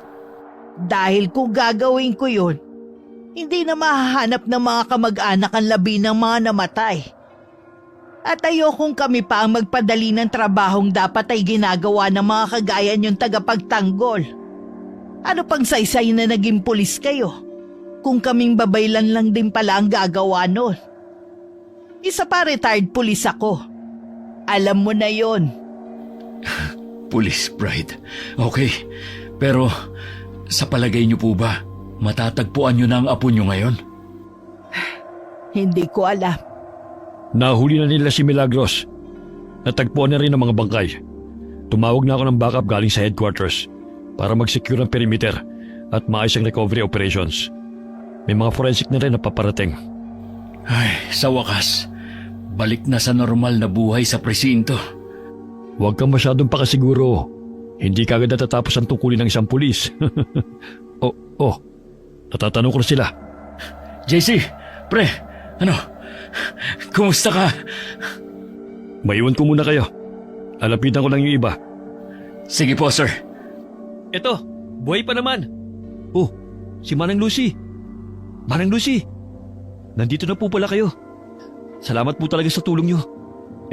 Dahil kung gagawin ko yun, hindi na mahahanap ng mga kamag-anak ang labi ng mga namatay. At ayokong kami pa ang magpadali ng trabahong dapat ay ginagawa ng mga kagaya niyong tagapagtanggol. Ano pang saysay na naging pulis kayo? Kung kaming babaylan lang din pala ang gagawa nun. Isa pa retired pulis ako. Alam mo na yon. Police pride. Okay, pero sa palagay niyo po ba, matatagpuan niyo na ang apo niyo ngayon? Hindi ko alam. Nahuli na nila si Milagros. Natagpuan na rin ang mga bangkay. Tumawag na ako ng backup galing sa headquarters para mag-secure ang perimeter at maayos ang recovery operations. May mga forensic na rin na paparating. Ay, sa wakas, balik na sa normal na buhay sa presinto. Huwag kang masyadong pakasiguro. Hindi kagad natatapos ang tungkulin ng isang pulis. Natatanong ko na sila. JC, pre, kumusta ka? Maiwan ko muna kayo. Alapitan ko lang yung iba. Sige po, sir. Eto, buhay pa naman. Oh, si Manang Lucy. Manang Lucy, nandito na po pala kayo. Salamat po talaga sa tulong nyo.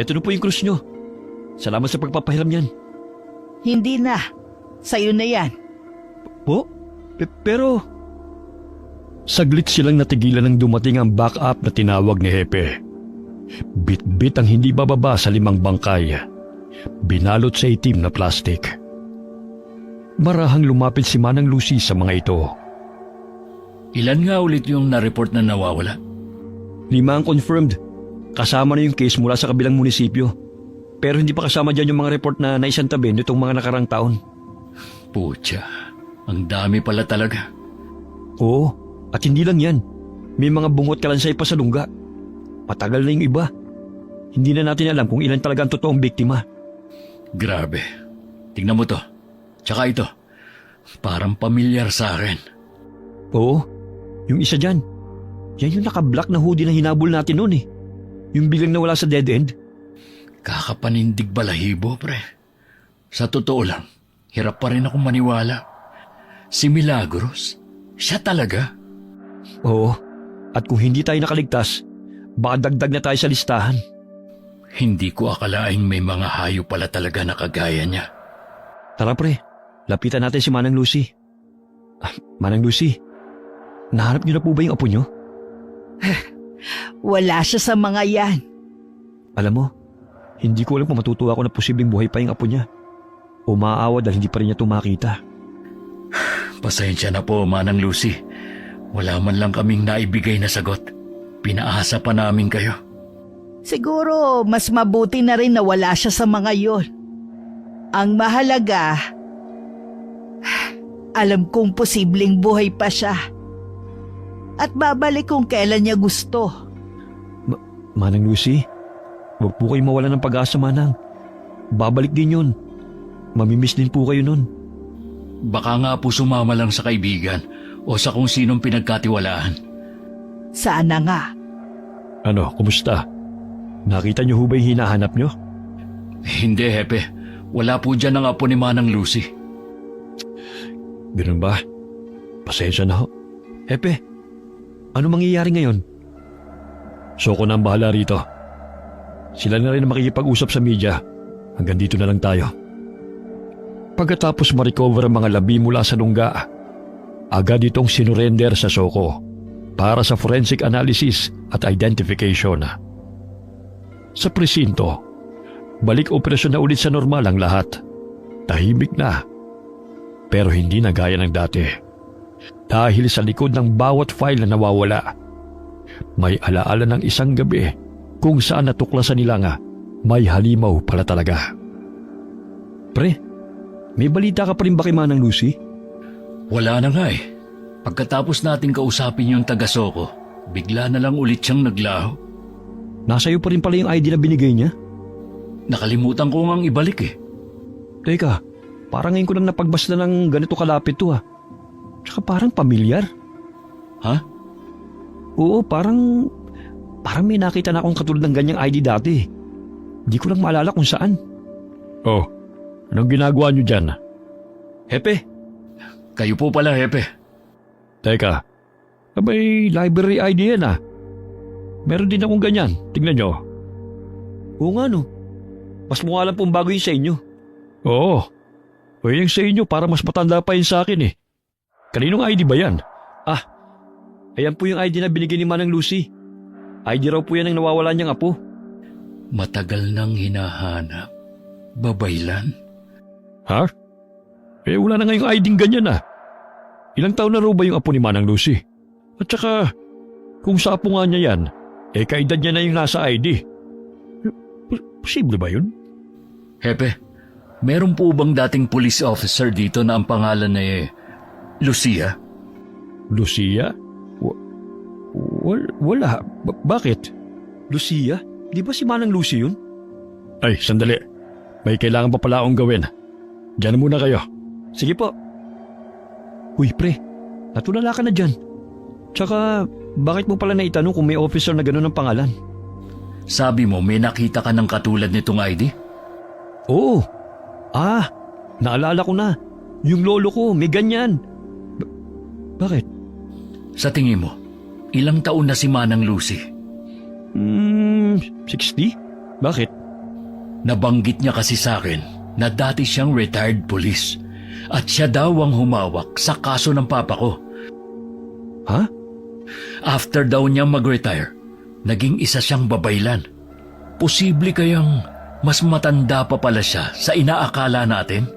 Eto na po yung krus nyo. Salamat sa pagpapahiram niyan. Hindi na. Sa'yo na yan. Po? Pero... Saglit silang natigilan nang dumating ang backup na tinawag ni Hepe. Bit-bit ang hindi bababa sa 5 bangkay. Binalot sa itim na plastik. Marahang lumapit si Manang Lucy sa mga ito. Ilan nga ulit yung na-report na nawawala? 5 ang confirmed. Kasama na yung case mula sa kabilang munisipyo. Pero hindi pa kasama dyan yung mga report na naisantabi nitong mga nakarang taon. Putya, ang dami pala talaga. Oo, at hindi lang yan. May mga bungot kalansay pa sa lungga. Matagal na yung iba. Hindi na natin alam kung ilan talaga ang totoong biktima. Grabe. Tingnan mo to. Tsaka ito. Parang pamilyar sa akin. Oo, yung isa dyan. Yan yung naka-black na hoodie na hinabol natin noon eh. Yung biglang nawala sa dead end. Kakapanindig balahibo, pre. Sa totoo lang, hirap pa rin akong maniwala. Si Milagros, siya talaga? Oo, at kung hindi tayo nakaligtas, baka dagdag na tayo sa listahan. Hindi ko akalaing may mga hayop pala talaga na kagaya niya. Tara pre, lapitan natin si Manang Lucy. Manang Lucy, nahanap niyo na po ba yung apo niyo? Wala siya sa mga yan. Alam mo, hindi ko alam kung matutuwa ako na posibleng buhay pa yung apo niya. O maaawa dahil hindi pa rin niya tumakita. Pasensya na po, Manang Lucy. Wala man lang kaming naibigay na sagot. Pinaasa pa namin kayo. Siguro mas mabuti na rin na wala siya sa mga yon. Ang mahalaga, alam kong posibleng buhay pa siya. At babalik kung kailan niya gusto. Manang Lucy, huwag po kayo mawala ng pag-asa, Manang. Babalik din yun. mamimiss din po kayo nun. Baka nga po sumama lang sa kaibigan o sa kung sinong pinagkatiwalaan. Sana nga. Ano, kumusta? Nakita niyo ho ba yung hinahanap niyo? Hindi, Hepe. Wala po dyan ang apo ni Manang Lucy. Ganun ba? Pasensya na ho. Hepe, ano mangyayari ngayon? Soko na ang bahala rito. Sila na rin ang makikipag-usap sa media. Hanggang dito na lang tayo. Pagkatapos ma-recover ang mga labi mula sa lungga, agad itong sinurrender sa Soko para sa forensic analysis at identification. Sa presinto, balik operasyon na ulit sa normal ang lahat. Tahimik na, pero hindi na gaya ng dati. Dahil sa likod ng bawat file na nawawala, may alaala ng isang gabi kung saan natuklasan nila nga may halimaw pala talaga. Pre, may balita ka pa rin ba kay Manang Lucy? Wala na nga eh. Pagkatapos nating kausapin yung taga-Soko, bigla na lang ulit siyang naglaho. Nasa iyo pa rin pala yung ID na binigay niya? Nakalimutan ko ngang ibalik eh. Teka, parang ngayon ko lang napagbasta ng ganito kalapit to ah. Tsaka parang pamilyar. Ha? Oo, parang may nakita na akong katulad ng ganyang ID dati. Di ko lang maalala kung saan. Oh, anong ginagawa niyo dyan? Hepe? Kayo po pala, Hepe. Teka, abay library ID yan ah. Meron din akong ganyan, tingnan nyo. Oo nga no, mas mukha lang pong bago yun sa inyo. Oo, o yung sa inyo para mas matanda pa yun sa akin eh. Kaninong ID ba yan? Ah, ayan po yung ID na binigay ni Manang Lucy. ID raw po yan ang nawawala niyang apo. Matagal nang hinahanap. Babaylan? Ha? Eh wala na nga yung ID ganyan ah. Ilang taon na raw ba yung apo ni Manang Lucy? At saka, kung sa apo nga niya yan, eh kaedad niya na yung nasa ID. Posible ba yun? Hepe, meron po bang dating police officer dito na ang pangalan ay Lucia? Lucia? Wala. Bakit? Lucia? Di ba si Manang Lucy yun? Ay, sandali. May kailangan pa pala akong gawin. Diyan muna kayo. Sige po. Uy, pre. Natulala ka na dyan. Tsaka, bakit mo pala naitanong kung may officer na gano'n ang pangalan? Sabi mo may nakita ka ng katulad nitong ID? Oo. Naalala ko na. Yung lolo ko, may ganyan. Bakit? Sa tingin mo, ilang taon na si Manang Lucy? 60? Bakit? Nabanggit niya kasi sa akin na dati siyang retired police at siya daw ang humawak sa kaso ng papa ko. Ha? After daw niyang mag-retire, naging isa siyang babaylan. Posible kayang mas matanda pa pala siya sa inaakala natin?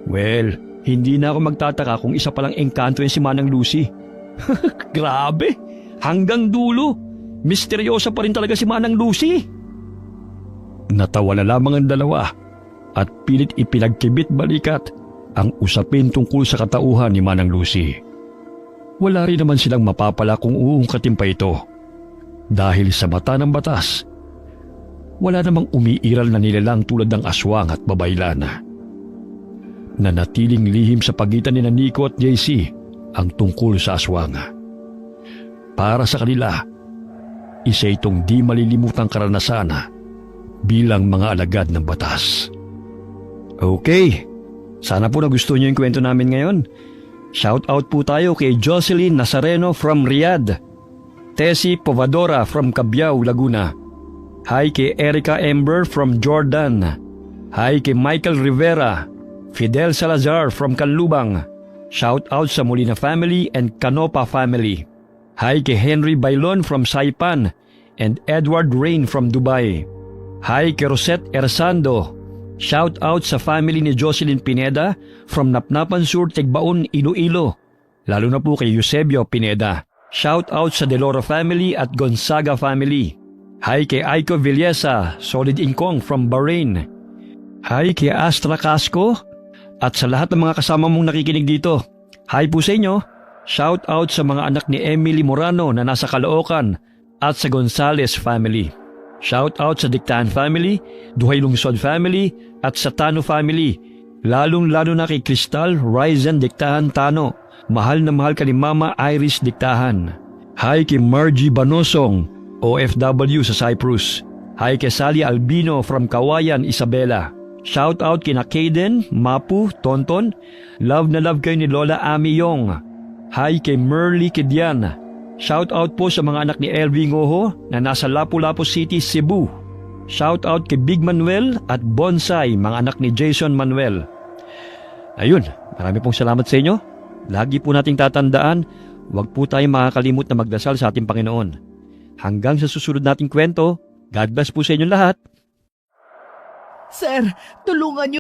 Well, hindi na ako magtataka kung isa palang engkanto yan si Manang Lucy. Grabe! Hanggang dulo, misteryosa pa rin talaga si Manang Lucy. Natawa na lamang ang dalawa at pilit ipinagkibit balikat ang usapin tungkol sa katauhan ni Manang Lucy. Wala rin naman silang mapapala kung uungkatin pa ito. Dahil sa mata ng batas, wala namang umiiral na nilalang tulad ng aswang at babaylan. Nanatiling lihim sa pagitan ni Nico at JC ang tungkol sa aswang. Para sa kanila, isa itong di malilimutang karanasan bilang mga alagad ng batas. Okay, sana po nagustuhan niyo yung kwento namin ngayon. Shout out po tayo kay Jocelyn Nazareno from Riyadh, Tessie Povadora from Cabiao, Laguna. Hi kay Erica Ember from Jordan. Hi kay Michael Rivera, Fidel Salazar from Canlubang. Shout out sa Molina family and Canopa family. Hi kay Henry Bailon from Saipan and Edward Rain from Dubai. Hi kay Rosette Ersando. Shout out sa family ni Jocelyn Pineda from Napnapan Sur, Tigbaon, Iloilo. Lalo na po kay Eusebio Pineda. Shout out sa Deloro family at Gonzaga family. Hi kay Aiko Villesa, Solid Incong from Bahrain. Hi kay Astra Casco at sa lahat ng mga kasama mong nakikinig dito. Hi po sa inyo. Shout out sa mga anak ni Emily Morano na nasa Caloocan at sa Gonzales family. Shout out sa Dictan family, Duhay Lungsod family at sa Tano family. Lalong-lalo na kay Crystal Ryzen Diktahan Tano. Mahal na mahal ka ni Mama Iris Diktahan. Hi kay Margie Banosong, OFW sa Cyprus. Hi kay Sally Albino from Kawayan, Isabela. Shout out kina Kaden, Mapu, Tonton. Love na love kayo ni Lola Ami Yong. Hi kay Merly Kidian. Shout out po sa mga anak ni Elvie Ngoho na nasa Lapu-Lapu City, Cebu. Shout out kay Big Manuel at Bonsai, mga anak ni Jason Manuel. Ayun, marami pong salamat sa inyo. Lagi po nating tatandaan, huwag po tayong makakalimot na magdasal sa ating Panginoon. Hanggang sa susunod nating kwento, God bless po sa inyong lahat. Sir, tulungan niyo